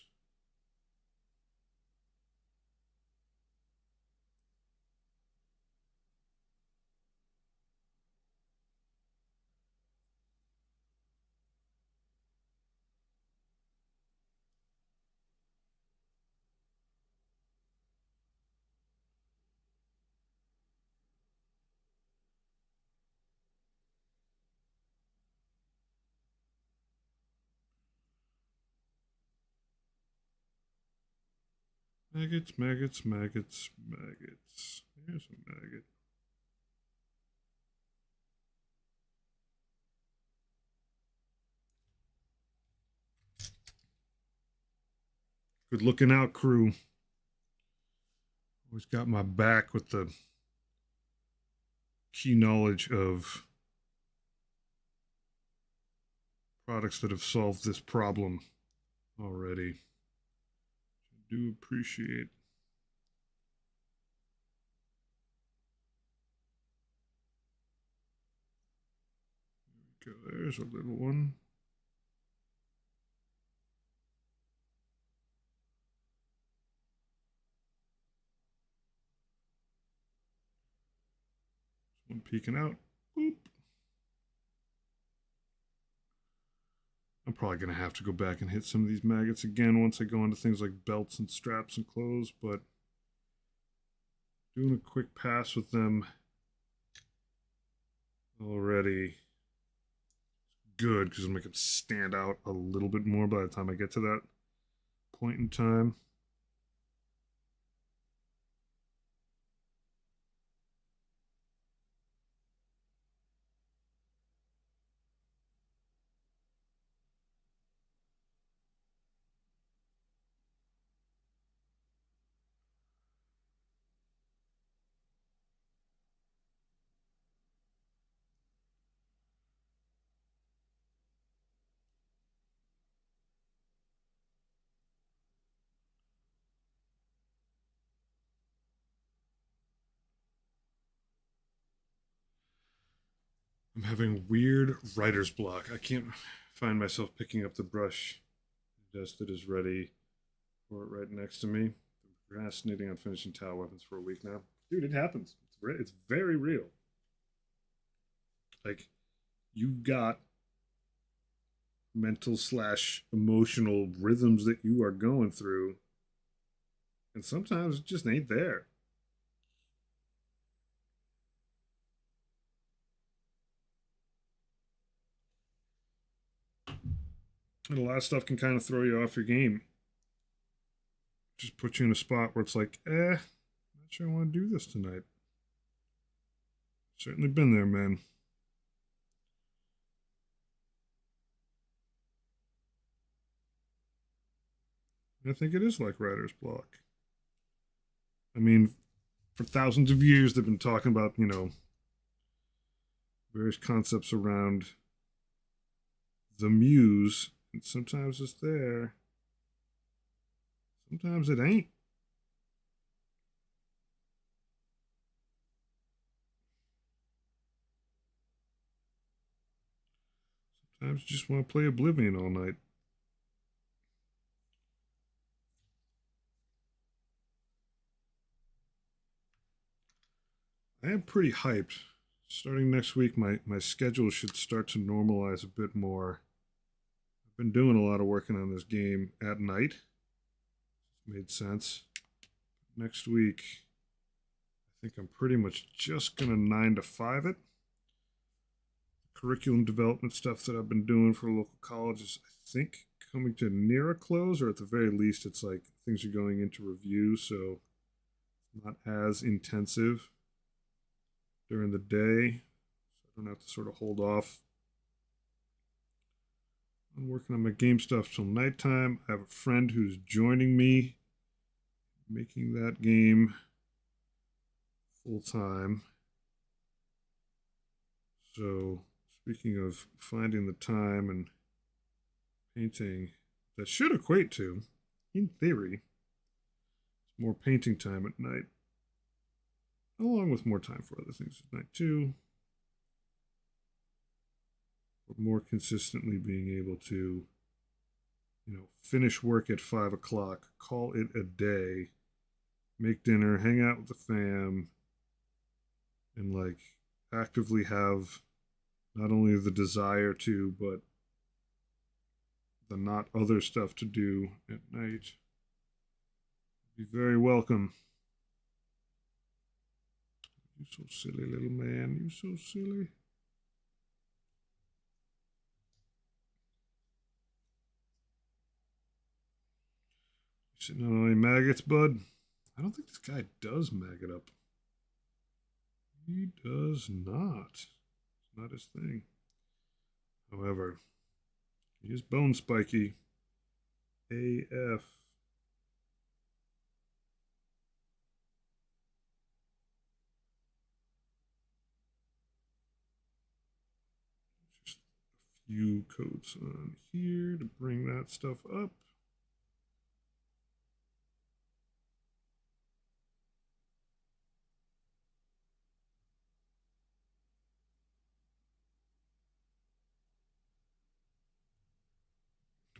Maggots, maggots, maggots, maggots. Here's a maggot. Good looking out, crew. Always got my back with the key knowledge of products that have solved this problem already. I do appreciate. There we go. There's a little one. One peeking out. Boop. I'm probably going to have to go back and hit some of these maggots again once I go into things like belts and straps and clothes, but doing a quick pass with them already good because it'll make them stand out a little bit more by the time I get to that point in time. I'm having weird writer's block. I can't find myself picking up the brush just that is ready for it right next to me. I'm procrastinating on finishing Tower Weapons for a week now. Dude, it happens. It's very real. Like, you've got mental slash emotional rhythms that you are going through, and sometimes it just ain't there. And a lot of stuff can kind of throw you off your game. Just put you in a spot where it's like, not sure I want to do this tonight. Certainly been there, man. I think it is like writer's block. I mean, for thousands of years, they've been talking about, various concepts around the muse, and sometimes it's there, sometimes it ain't. Sometimes you just want to play Oblivion all night. I am pretty hyped. Starting next week, my schedule should start to normalize a bit more. I've been doing a lot of working on this game at night. Made sense. Next week, I think I'm pretty much just going to 9 to 5 it. Curriculum development stuff that I've been doing for local colleges, I think, coming to near a close, or at the very least, it's like things are going into review, so not as intensive during the day. So I don't have to sort of hold off on working on my game stuff till nighttime. I have a friend who's joining me making that game full time. So, speaking of finding the time and painting, that should equate to, in theory, more painting time at night, along with more time for other things at night too. But more consistently being able to, finish work at 5 o'clock, call it a day, make dinner, hang out with the fam, and like actively have not only the desire to, but the not other stuff to do at night. Be very welcome. You so silly, little man. You so silly. Sitting on any maggots, bud? I don't think this guy does maggot up. He does not. It's not his thing. However, he is bone spiky. AF. Just a few coats on here to bring that stuff up.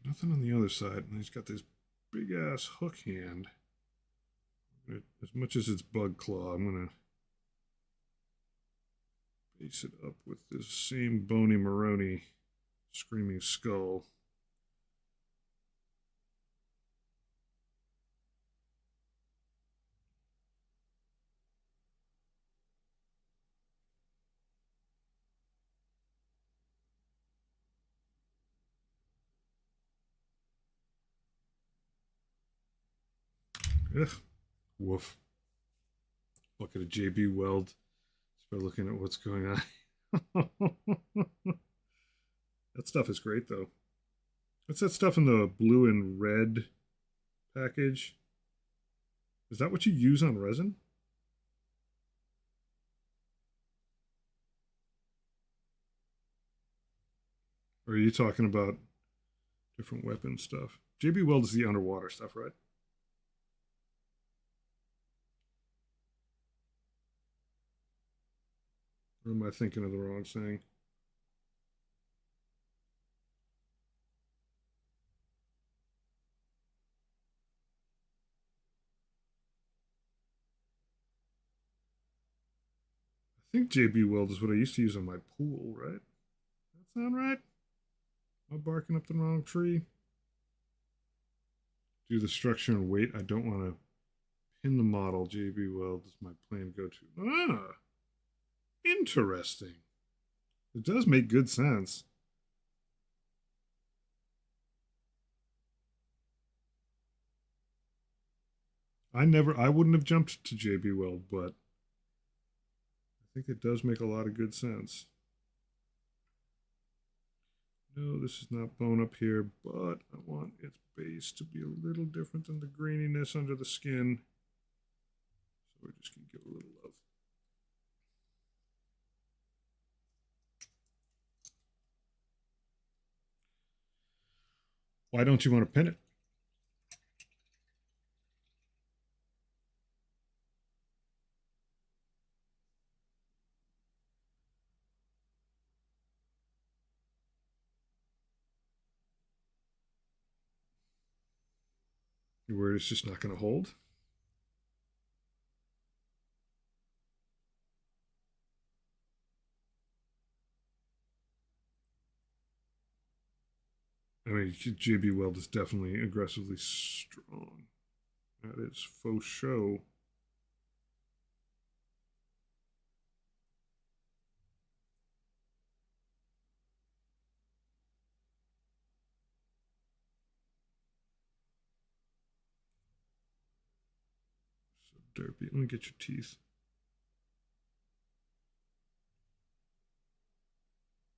Nothing on the other side. And he's got this big ass hook hand. As much as it's bug claw, I'm going to base it up with this same bony Moroni screaming skull. Ugh, woof. Bucket of JB Weld. Start looking at what's going on. That stuff is great though. What's that stuff in the blue and red package? Is that what you use on resin? Or are you talking about different weapon stuff? JB Weld is the underwater stuff, right? Or am I thinking of the wrong thing? I think JB Weld is what I used to use on my pool, right? That sound right? Am I barking up the wrong tree? Do the structure and weight. I don't want to pin the model. JB Weld is my plan go to. Ah, interesting. It does make good sense. I wouldn't have jumped to JB Weld, but I think it does make a lot of good sense. No, this is not bone up here, but I want its base to be a little different than the graininess under the skin. So we're just going to give it a little love. Why don't you want to pin it? You're worried it's just not going to hold? I mean, JB Weld is definitely aggressively strong. That is faux show. So derpy. Let me get your teeth.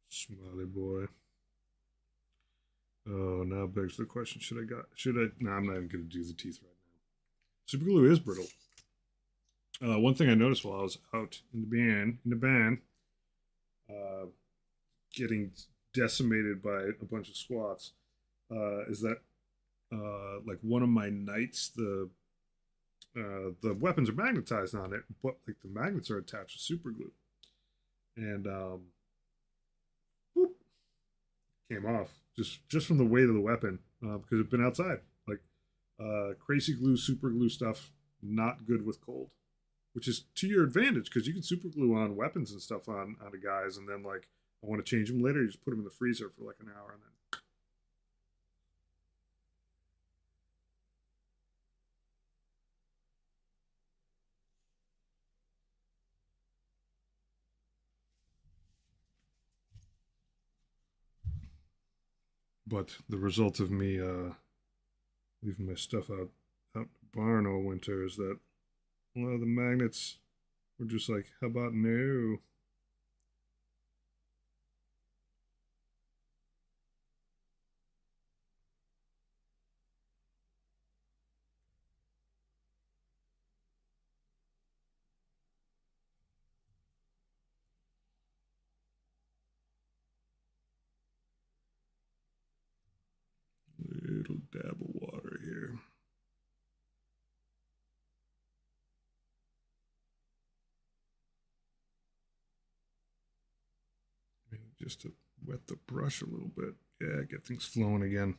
Smiley boy. Oh, now begs the question: Should I? No, I'm not even going to do the teeth right now. Super glue is brittle. One thing I noticed while I was out in the band, uh, getting decimated by a bunch of squats, is that like one of my knights, the weapons are magnetized on it, but like the magnets are attached to super glue, and whoop, came off just from the weight of the weapon because it's been outside. Like crazy glue, super glue stuff, not good with cold, which is to your advantage because you can super glue on weapons and stuff on the guys, and then like I want to change them later, you just put them in the freezer for like an hour, and then. But the result of me leaving my stuff out in the barn all winter is that a lot of the magnets were just like, how about no? Little dab of water here. Just to wet the brush a little bit. Yeah, get things flowing again.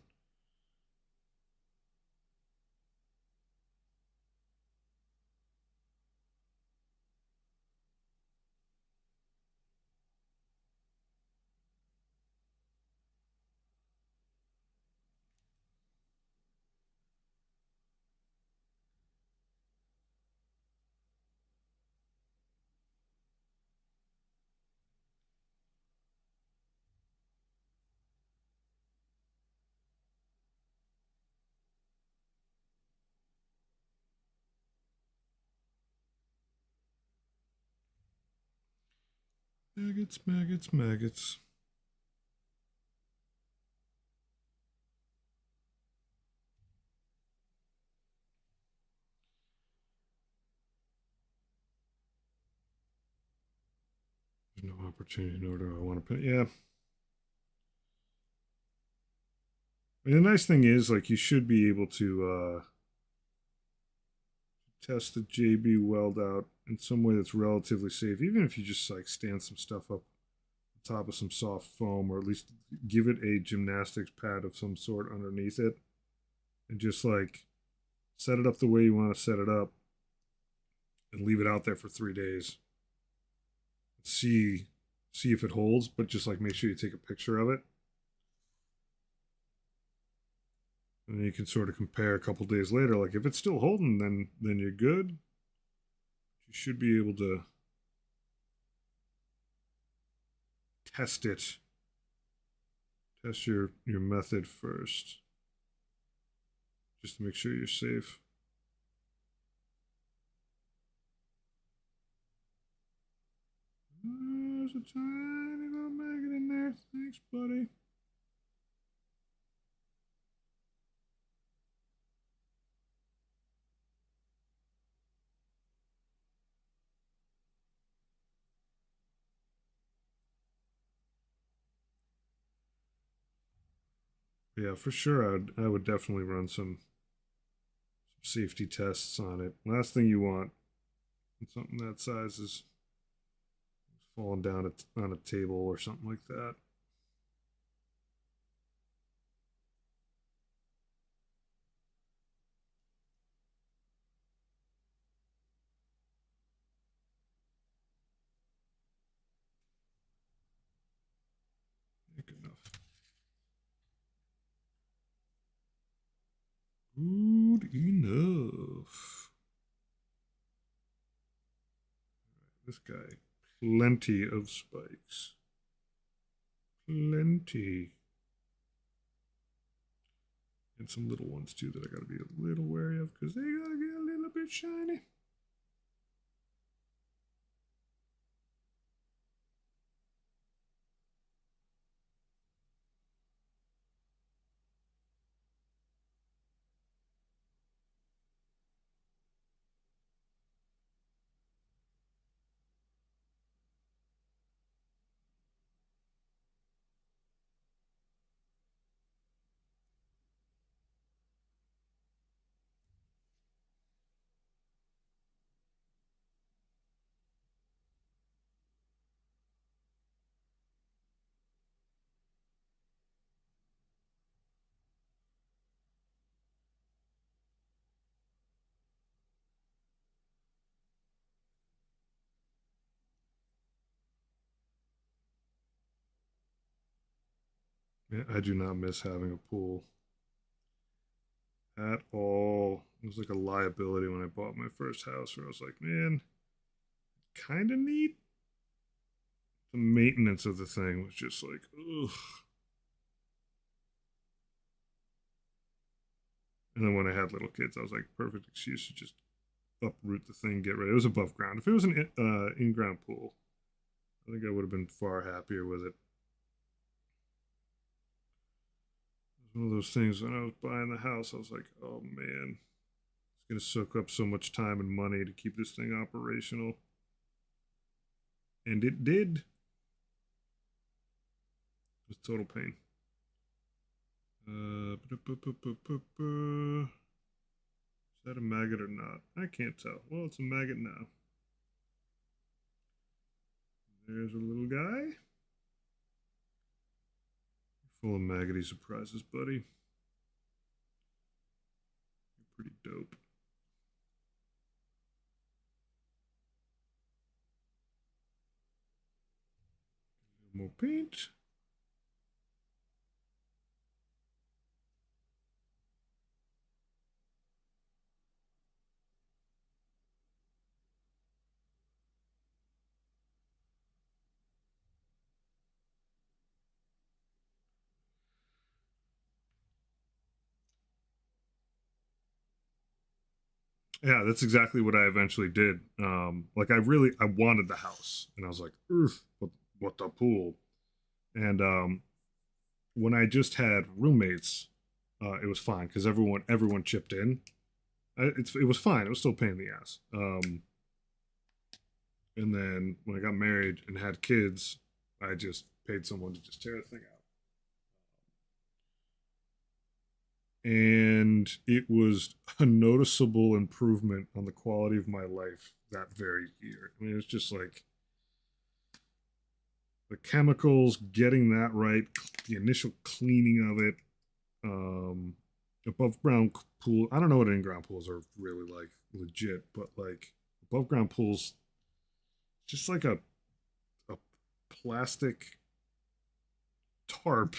Maggots, maggots, maggots. There's no opportunity, nor do I want to put. Yeah. And the nice thing is, like, you should be able to test the JB Weld out in some way that's relatively safe, even if you just like stand some stuff up on top of some soft foam, or at least give it a gymnastics pad of some sort underneath it, and just like set it up the way you want to set it up, and leave it out there for 3 days. See if it holds, but just like make sure you take a picture of it. And then you can sort of compare a couple days later. Like if it's still holding, then you're good. You should be able to test it. Test your method first, just to make sure you're safe. There's a tiny little maggot in there. Thanks, buddy. Yeah, for sure. I would definitely run some safety tests on it. Last thing you want in something that size is falling down on a table or something like that. Good enough. Good enough. This guy, plenty of spikes. Plenty. And some little ones too that I gotta be a little wary of because they gotta get a little bit shiny. Yeah, I do not miss having a pool at all. It was like a liability when I bought my first house, where I was like, man, kind of neat. The maintenance of the thing was just like, ugh. And then when I had little kids, I was like, perfect excuse to just uproot the thing, get rid. It was above ground. If it was an in-ground pool, I think I would have been far happier with it. It was one of those things when I was buying the house, I was like, oh man, it's going to soak up so much time and money to keep this thing operational. And it did. It was total pain. Is that a maggot or not? I can't tell. Well, it's a maggot now. There's a little guy. Full of maggoty surprises, buddy. You're pretty dope. More paint. Yeah, that's exactly what I eventually did. Like I wanted the house, and I was like, ugh, but what the pool. And when I just had roommates, it was fine because everyone chipped in. It was fine. It was still a pain in the ass. And then when I got married and had kids, I just paid someone to just tear the thing out. And it was a noticeable improvement on the quality of my life that very year. I mean, it's just like the chemicals, getting that right, the initial cleaning of it, above ground pool. I don't know what in ground pools are really like legit, but like above ground pools, just like a plastic tarp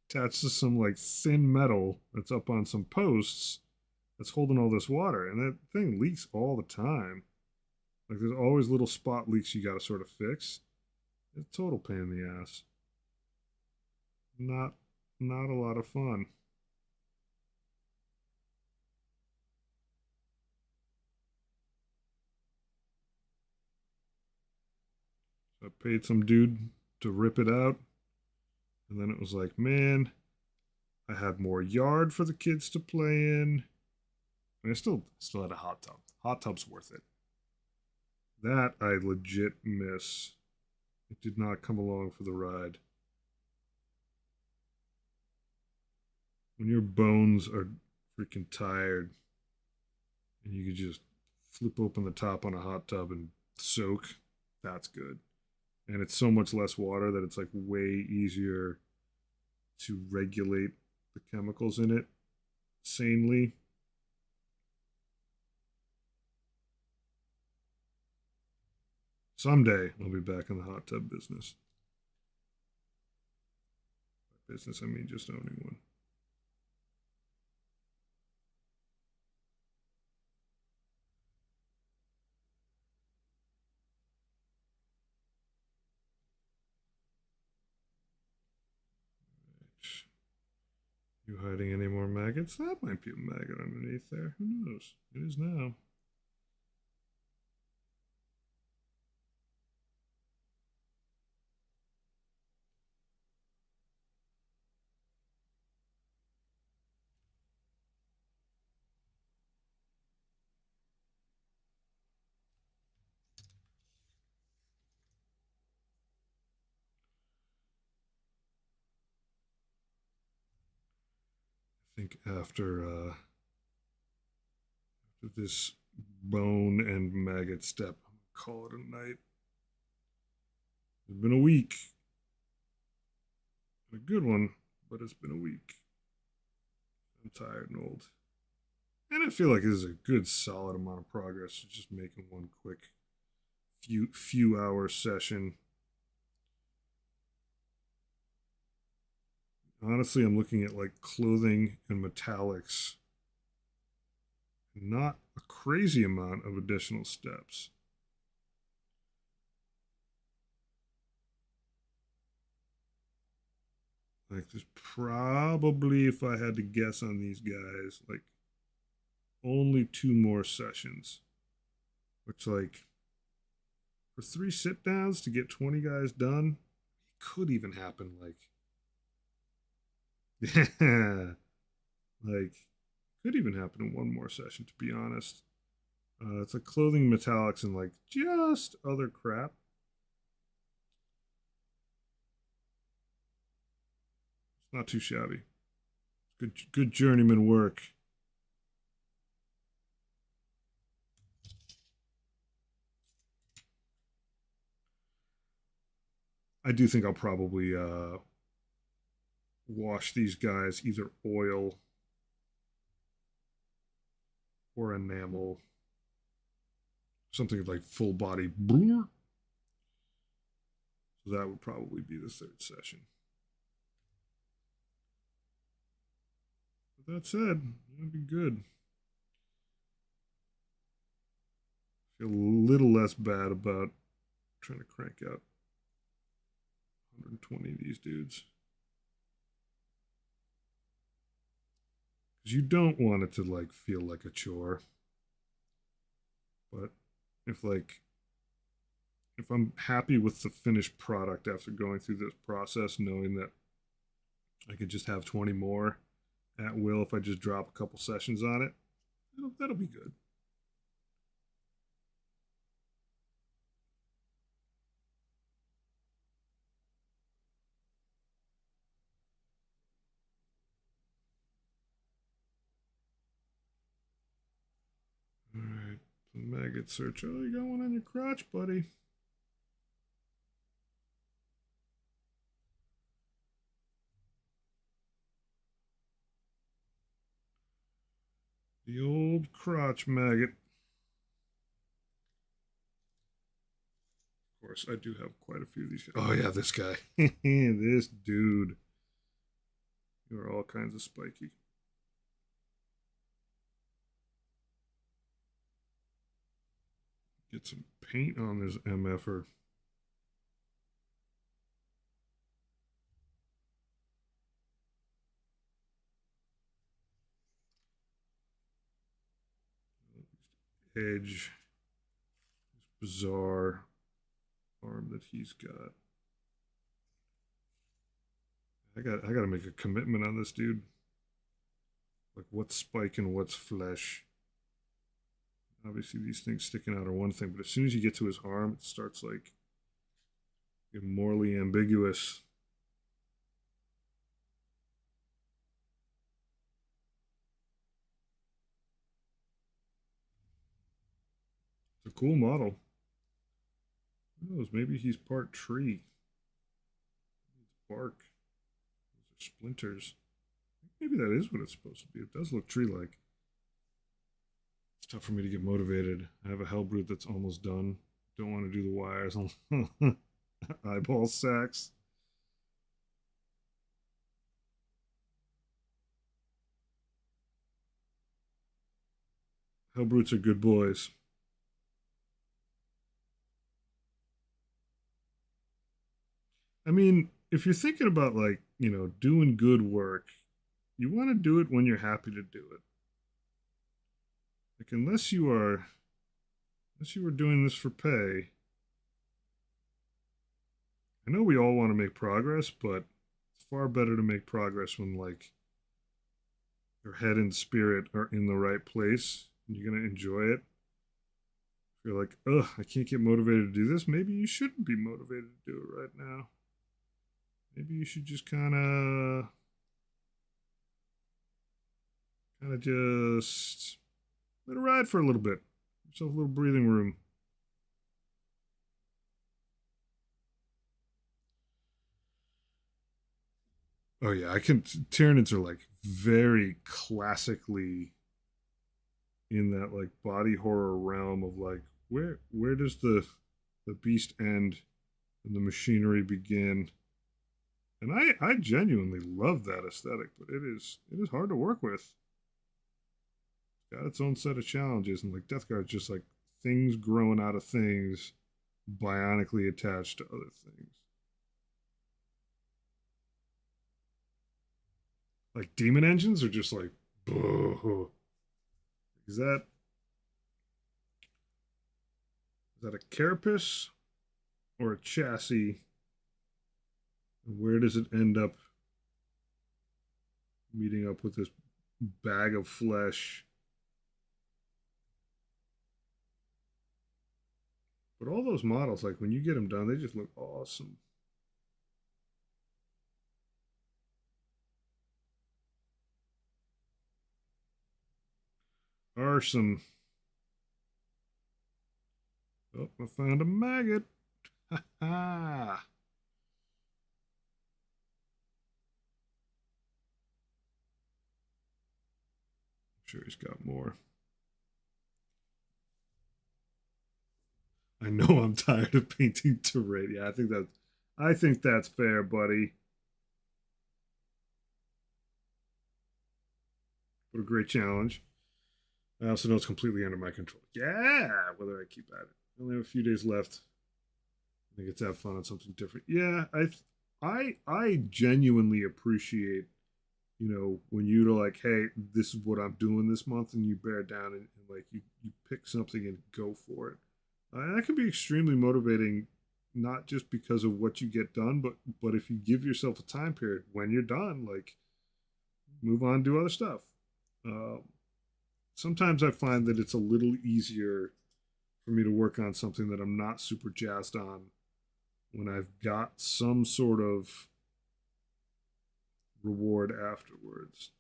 attached to some like thin metal that's up on some posts that's holding all this water, and that thing leaks all the time. Like there's always little spot leaks you got to sort of fix. It's a total pain in the ass. Not not a lot of fun. So I paid some dude to rip it out, and then it was like, man, I had more yard for the kids to play in. I mean, I still had a hot tub. Hot tub's worth it. That I legit miss. It did not come along for the ride. When your bones are freaking tired and you could just flip open the top on a hot tub and soak, that's good. And it's so much less water that it's like way easier to regulate the chemicals in it sanely. Someday I'll be back in the hot tub business. By business, I mean just owning one. You hiding any more maggots? That might be a maggot underneath there. Who knows? It is now. I think after this bone and maggot step, I'm gonna call it a night. It's been a week. A good one, but it's been a week. I'm tired and old. And I feel like this is a good solid amount of progress. Just making one quick few hour session. Honestly, I'm looking at like clothing and metallics. Not a crazy amount of additional steps. Like there's probably, if I had to guess on these guys, like only two more sessions. Which like for 3 sit downs to get 20 guys done, it could even happen like yeah, like could even happen in one more session, to be honest. It's like clothing, metallics, and like just other crap. It's not too shabby. Good journeyman work. I do think I'll probably wash these guys either oil or enamel, something like full body. So that would probably be the third session. But that said, that'd be good. Feel a little less bad about trying to crank out 120 of these dudes. Because you don't want it to like feel like a chore. But if like if I'm happy with the finished product after going through this process, knowing that I could just have 20 more at will if I just drop a couple sessions on it, that'll be good. All right, the maggot search. Oh, you got one on your crotch, buddy. The old crotch maggot. Of course, I do have quite a few of these. Oh yeah, this guy. This dude. You are all kinds of spiky. Get some paint on this MFer. Edge. This bizarre arm that he's got. I got to make a commitment on this dude. Like what's spike and what's flesh. Obviously these things sticking out are one thing, but as soon as you get to his arm, it starts like getting morally ambiguous. It's a cool model. Who knows? Maybe he's part tree. It's bark. Those are splinters. Maybe that is what it's supposed to be. It does look tree-like. It's tough for me to get motivated. I have a Hellbrute that's almost done. Don't want to do the wires. Eyeball sacks. Hellbrutes are good boys. I mean, if you're thinking about like, doing good work, you want to do it when you're happy to do it. Like unless you are doing this for pay. I know we all want to make progress, but it's far better to make progress when like your head and spirit are in the right place and you're gonna enjoy it. If you're like, ugh, I can't get motivated to do this, maybe you shouldn't be motivated to do it right now. Maybe you should just kind of just let it ride for a little bit. Give yourself a little breathing room. Oh yeah, I can. Tyranids are like very classically in that like body horror realm of like where does the beast end and the machinery begin? And I genuinely love that aesthetic, but it is hard to work with. It's got its own set of challenges, and like Death Guard is just like things growing out of things, bionically attached to other things. Like demon engines are just like, is that a carapace or a chassis? And where does it end up meeting up with this bag of flesh? But all those models, like when you get them done, they just look awesome. Arson. Oh, I found a maggot. Ha ha. I'm sure he's got more. I know I'm tired of painting terrain. Yeah, I think that's fair, buddy. What a great challenge. I also know it's completely under my control. Yeah, whether I keep at it. I only have a few days left. I think it's have fun on something different. Yeah, I genuinely appreciate, when you're like, hey, this is what I'm doing this month, and you bear down and like you pick something and go for it. That can be extremely motivating, not just because of what you get done, but if you give yourself a time period when you're done, like move on, do other stuff. Uh, Sometimes I find that it's a little easier for me to work on something that I'm not super jazzed on when I've got some sort of reward afterwards.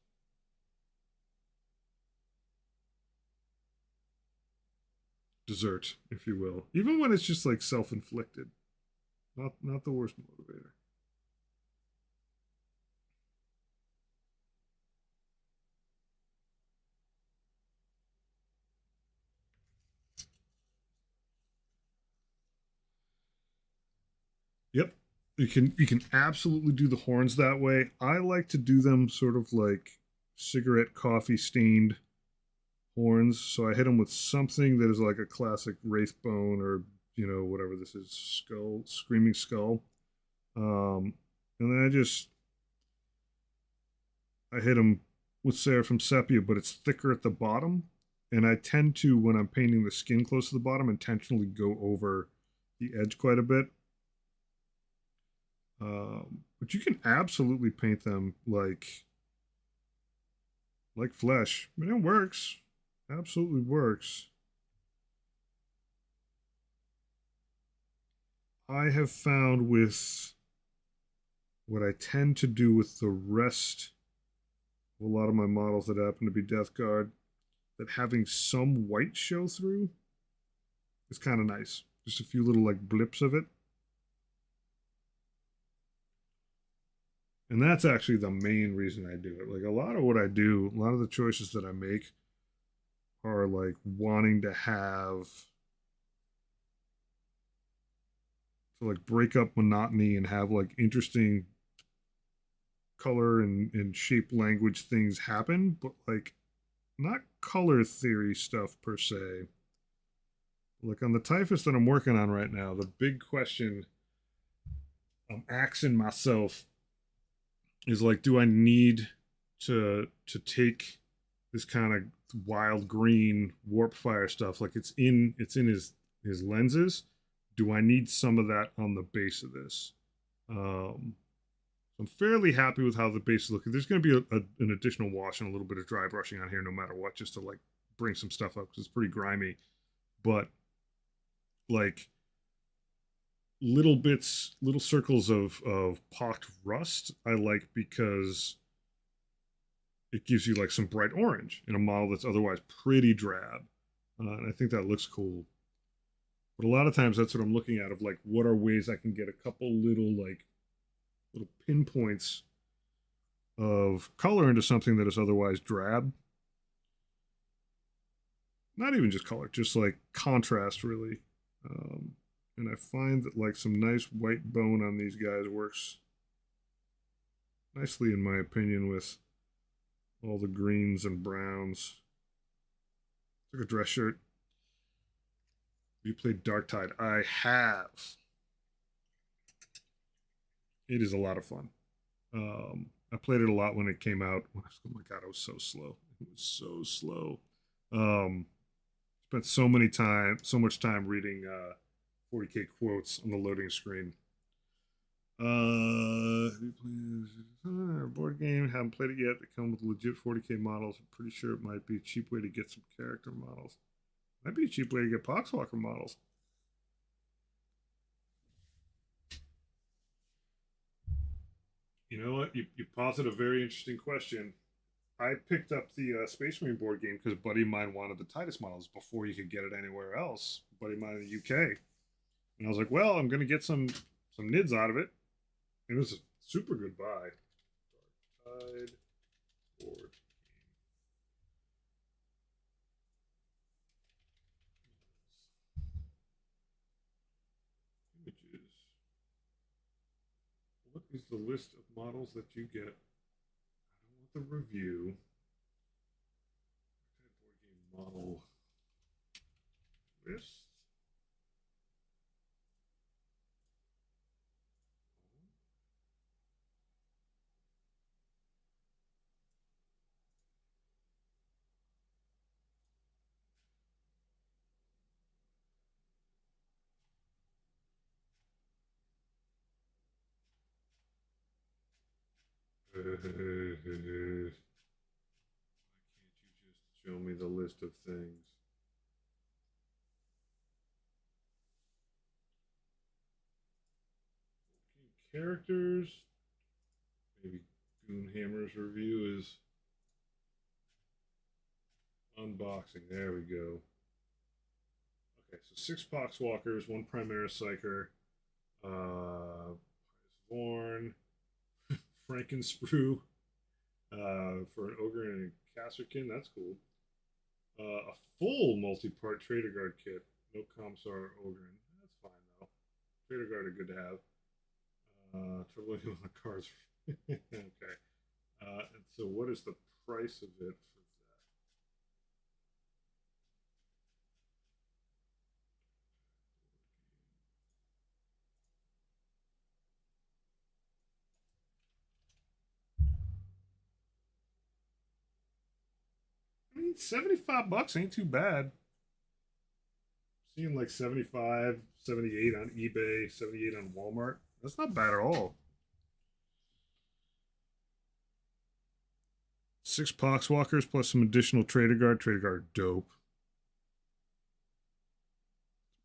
Dessert, if you will. Even when it's just like self-inflicted. Not the worst motivator. Yep. You can absolutely do the horns that way. I like to do them sort of like cigarette coffee stained horns. So I hit them with something that is like a classic Wraithbone or whatever this is, skull, screaming skull. And then I hit them with Seraphim Sepia, but it's thicker at the bottom. And I tend to, when I'm painting the skin close to the bottom, intentionally go over the edge quite a bit. But you can absolutely paint them like flesh. I mean, it works. Absolutely works. I have found with what I tend to do with the rest of a lot of my models that happen to be Death Guard, that having some white show through is kind of nice. Just a few little like blips of it. And that's actually the main reason I do it. Like a lot of what I do, a lot of the choices that I make are like wanting to have to like break up monotony and have like interesting color and shape language things happen, but like not color theory stuff per se. Like on the typhus that I'm working on right now, the big question I'm asking myself is like, do I need to take this kind of wild green warp fire stuff? Like it's in his lenses. Do I need some of that on the base of this? Um, I'm fairly happy with how the base is looking. There's going to be an additional wash and a little bit of dry brushing on here, no matter what, just to like bring some stuff up because it's pretty grimy. But like little bits, little circles of pocked rust, I like because it gives you like some bright orange in a model that's otherwise pretty drab. And I think that looks cool. But a lot of times that's what I'm looking at of like what are ways I can get a couple little pinpoints of color into something that is otherwise drab. Not even just color, just like contrast really. And I find that like some nice white bone on these guys works nicely in my opinion with all the greens and browns. It's like a dress shirt. You played Dark Tide. I have. It is a lot of fun. I played it a lot when it came out. Oh my god, it was so slow. It was so slow. Um, Spent so much time reading 40k quotes on the loading screen. Board game. Haven't played it yet. They come with legit 40k models. I'm pretty sure it might be a cheap way to get some character models. Might be a cheap way to get Poxwalker models. You know what? You posit a very interesting question. I picked up the Space Marine board game because a buddy of mine wanted the Titus models before you could get it anywhere else. A buddy of mine in the UK, and I was like, "Well, I'm going to get some nids out of it." And it was a super good buy. Tide board images. What is the list of models that you get? I don't want the review. Board game model list. you just show me the list of things? Characters. Maybe Goonhammer's review is unboxing. There we go. Okay, so 6 Poxwalkers, 1 Primaris Psyker, Vorn, Frankensprue, for an Ogre and a Kasserkin. That's cool. A full multi-part Trader Guard kit. No Comsar Ogre. That's fine though. Trader Guard are good to have. Trouble on the cards. Okay. And so, what is the price of it for that? 75 bucks ain't too bad. Seeing like 75, 78 on eBay, 78 on Walmart. That's not bad at all. 6 Poxwalkers plus some additional Trader Guard. Trader Guard, dope.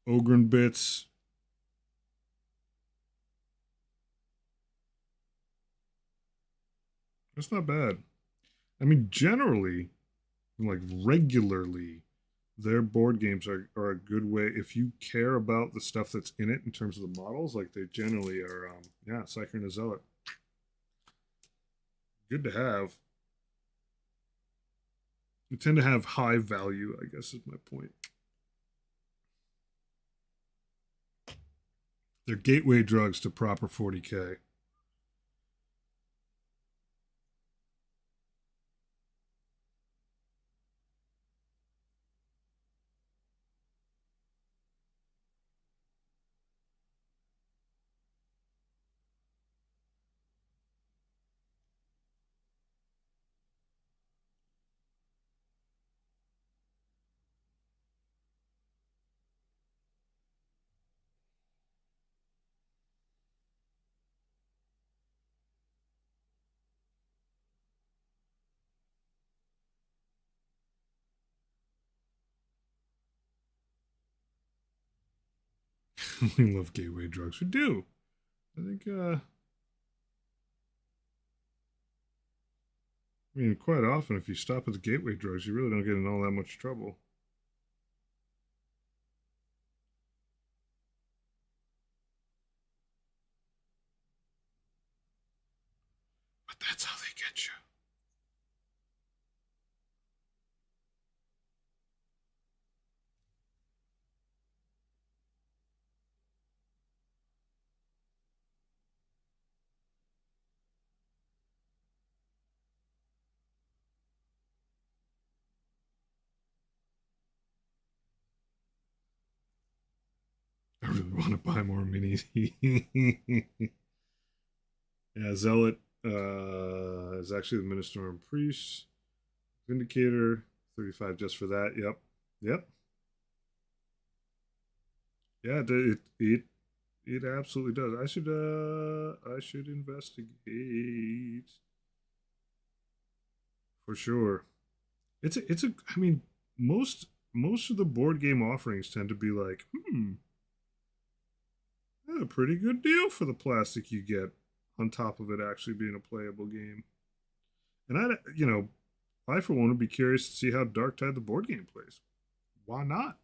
Ogryn bits. That's not bad. I mean, generally, like regularly, their board games are a good way if you care about the stuff that's in it in terms of the models. Like they generally are, yeah, Psyker and a Zealot. Good to have. They tend to have high value, I guess is my point. They're gateway drugs to proper 40K. We love gateway drugs. We do. I think, I mean, quite often, if you stop at the gateway drugs, you really don't get in all that much trouble. But that's how they get you. I really want to buy more minis. Yeah, Zealot is actually the Minister and Priest. Vindicator, 35 just for that. Yep. Yep. Yeah, it absolutely does. I should investigate for sure. It's a I mean most of the board game offerings tend to be like, a pretty good deal for the plastic you get on top of it actually being a playable game. And I for one would be curious to see how Dark Tide the board game plays. Why not?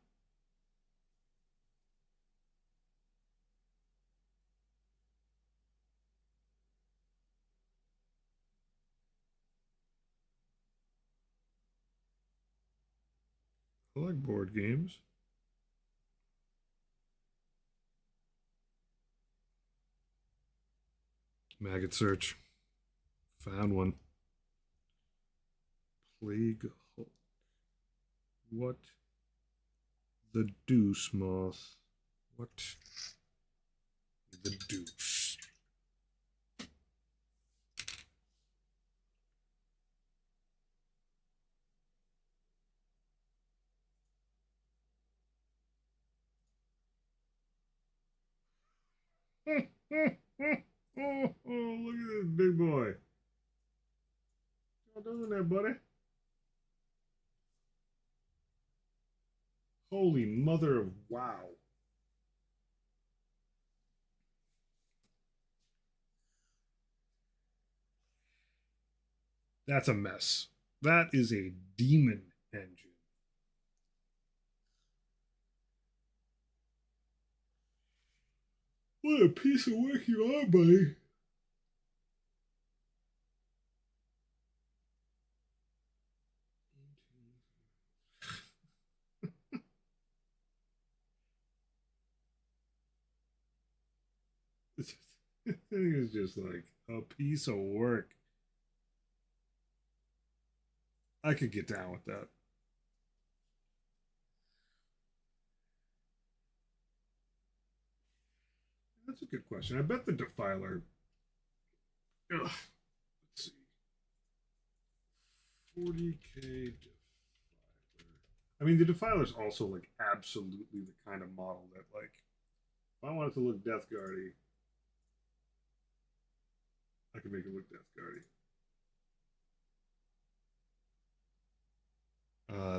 I like board games. Maggot search. Found one. Plague Hulk. What the deuce, Moth? What the deuce? Oh, look at this big boy. doing there, buddy? Holy mother of wow. That's a mess. That is a demon engine. What a piece of work you are, buddy. This thing is just like a piece of work. I could get down with that. That's a good question. I bet the Defiler. Ugh, let's see. 40K Defiler. I mean, the Defiler is also like absolutely the kind of model that, like, if I wanted to look Death Guardy, I could make it look Death Guardy.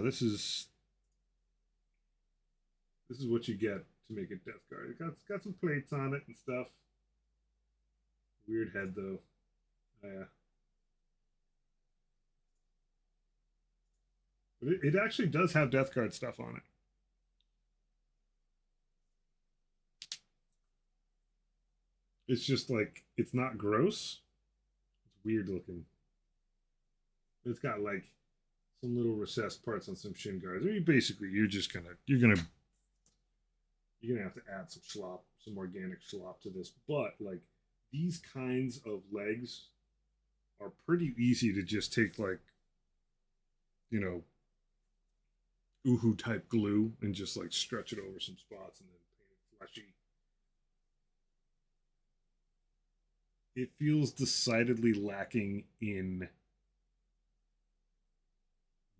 This is what you get to make it Death Guard. It's got some plates on it and stuff. Weird head though. Oh, yeah. But it actually does have Death Guard stuff on it. It's just like it's not gross. It's weird looking. It's got like some little recessed parts on some shin guards. I mean, basically, you're gonna have to add some slop, some organic slop to this. But like these kinds of legs are pretty easy to just take like, you know, Uhu type glue and just like stretch it over some spots and then paint it fleshy. It feels decidedly lacking in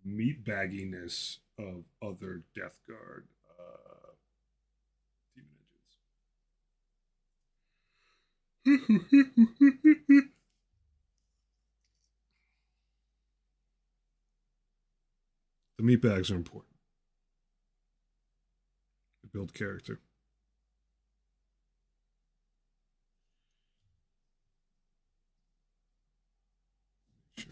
meat bagginess of other Death Guard demon engines. The meat bags are important. They build character. Sure.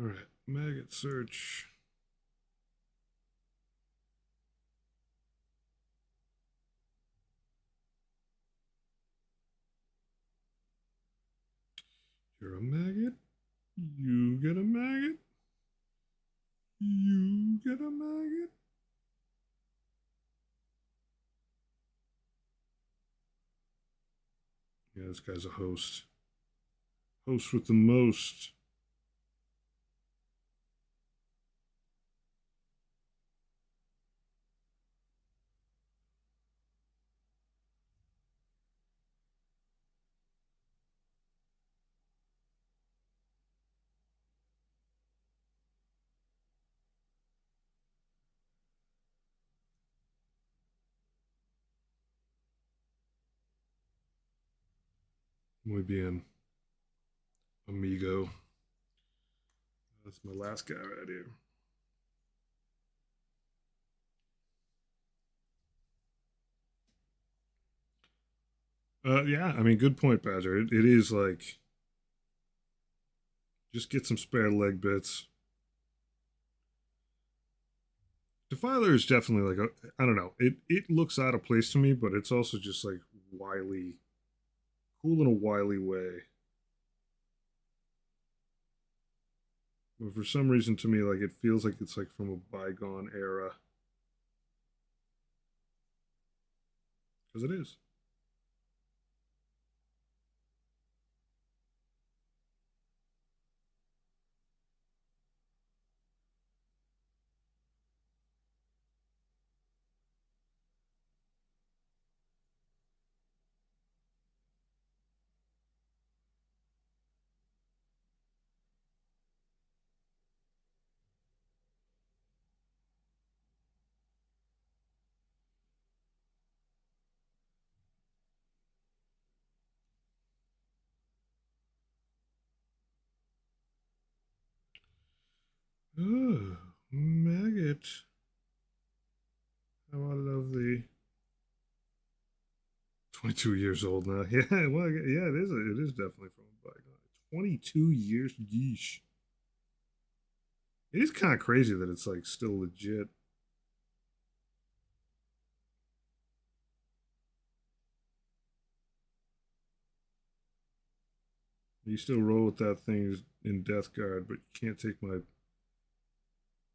All right, maggot search. You're a maggot. You get a maggot. You get a maggot. Yeah, this guy's a host. Host with the most. Muy bien. Amigo. That's my last guy right here. Yeah, I mean, good point, Badger. It is like just get some spare leg bits. Defiler is definitely like I don't know. It looks out of place to me, but it's also just like wily, cool in a wily way. But for some reason, to me, like it feels like it's like from a bygone era, because it is. Oh, maggot. How I love the 22 years old now. Yeah, well, yeah, it is. It is definitely from a bygone. 22 years. Yeesh. It is kind of crazy that it's like still legit. You still roll with that thing in Death Guard, but you can't take my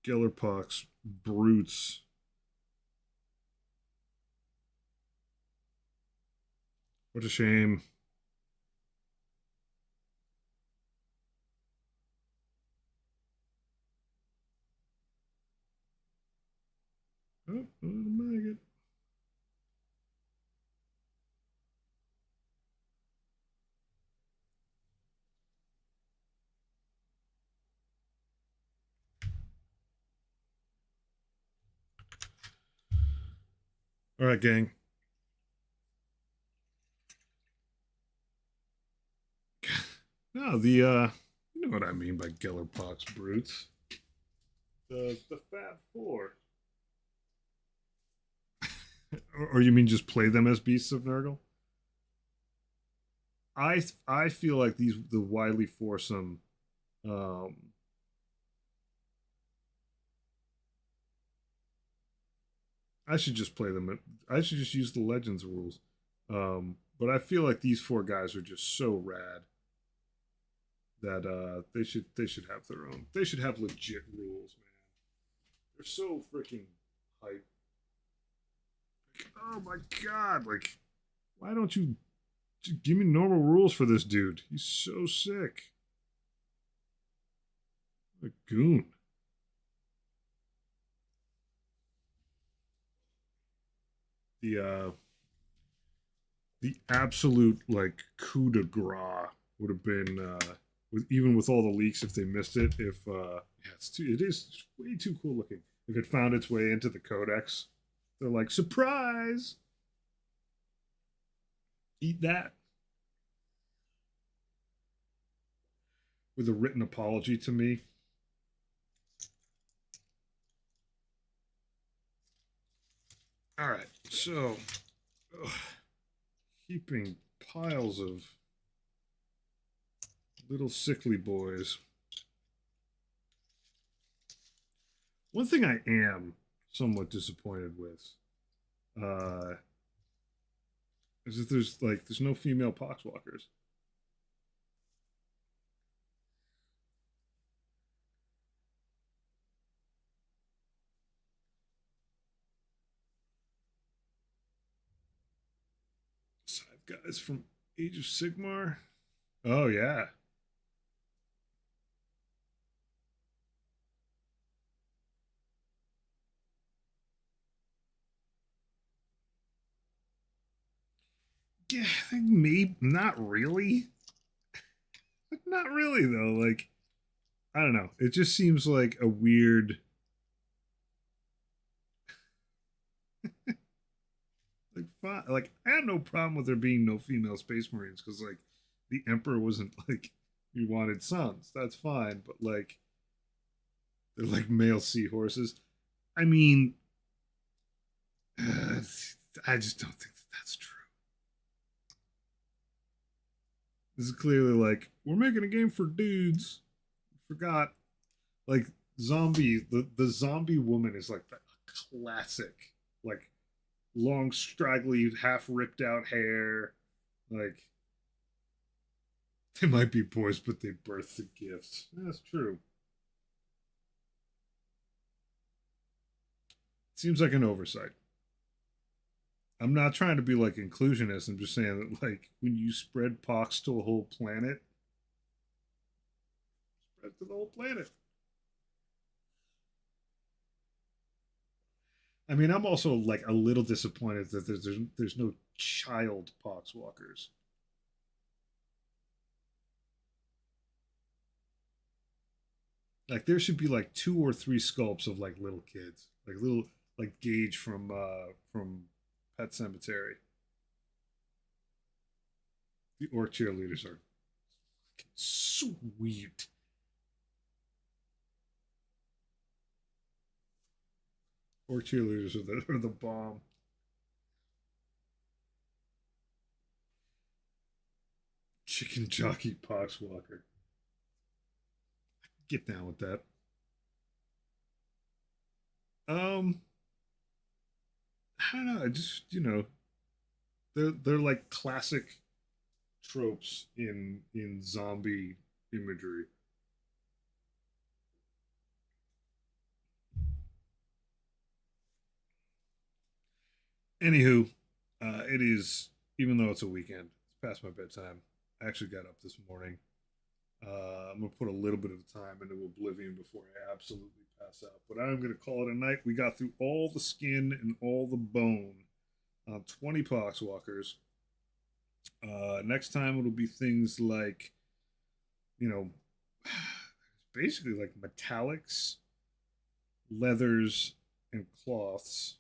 Gellerpox brutes. What a shame. Oh, maggot. All right, gang. No, you know what I mean by Gellerpox brutes. The Fat Four. Or you mean just play them as beasts of Nurgle? I feel like the Wily foursome. Um, I should just play them. I should just use the Legends rules. But I feel like these four guys are just so rad that they should have their own. They should have legit rules, man. They're so freaking hype. Like, oh my god! Like, why don't you give me normal rules for this dude? He's so sick. A goon. The the absolute like coup de grace would have been with even with all the leaks if they missed it. If yeah, it is way too cool looking. If it found its way into the codex, they're like surprise, eat that with a written apology to me. All right, so ugh, heaping piles of little sickly boys. One thing I am somewhat disappointed with uh, is that there's no female poxwalkers. Side guys from Age of Sigmar. Oh yeah, yeah. I think maybe not really, not really though. Like I don't know. It just seems like a weird. Like fine. Like I had no problem with there being no female space marines because like the emperor wasn't like he wanted sons. That's fine, but like they're like male seahorses. I mean, uh, I just don't think that that's true. This is clearly like we're making a game for dudes. Forgot like the zombie woman is like the classic like long straggly half ripped out hair like they might be boys but they birth the gifts. That's true. Seems like an oversight. I'm not trying to be like inclusionist. I'm just saying that like when you spread pox to a whole planet, spread to the whole planet. I mean, I'm also like a little disappointed that there's no child poxwalkers. Like there should be like two or three sculpts of like little kids, like little like Gage from Pet Cemetery. The orc cheerleaders are sweet. Or cheerleaders are the bomb. Chicken jockey Poxwalker. Get down with that. Um, I don't know. I just they're like classic tropes in zombie imagery. Anywho, it is, even though it's a weekend, it's past my bedtime. I actually got up this morning. I'm gonna put a little bit of time into Oblivion before I absolutely pass out. But I'm gonna call it a night. We got through all the skin and all the bone on 20 Poxwalkers. Next time it'll be things like, you know, basically like metallics, leathers, and cloths.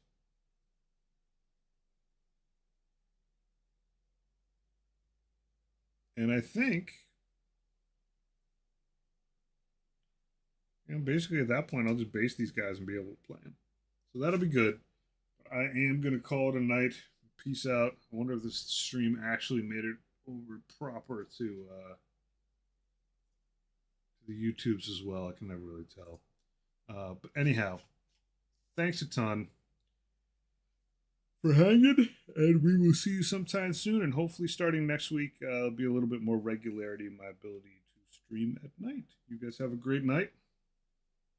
And I think, basically at that point, I'll just base these guys and be able to play them. So that'll be good. But I am going to call it a night. Peace out. I wonder if this stream actually made it over proper to the YouTubes as well. I can never really tell. But anyhow, thanks a ton for hanging, and we will see you sometime soon. And hopefully, starting next week, there'll be a little bit more regularity in my ability to stream at night. You guys have a great night.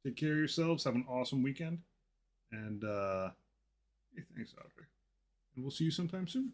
Take care of yourselves. Have an awesome weekend. And hey, thanks, Audrey. And we'll see you sometime soon.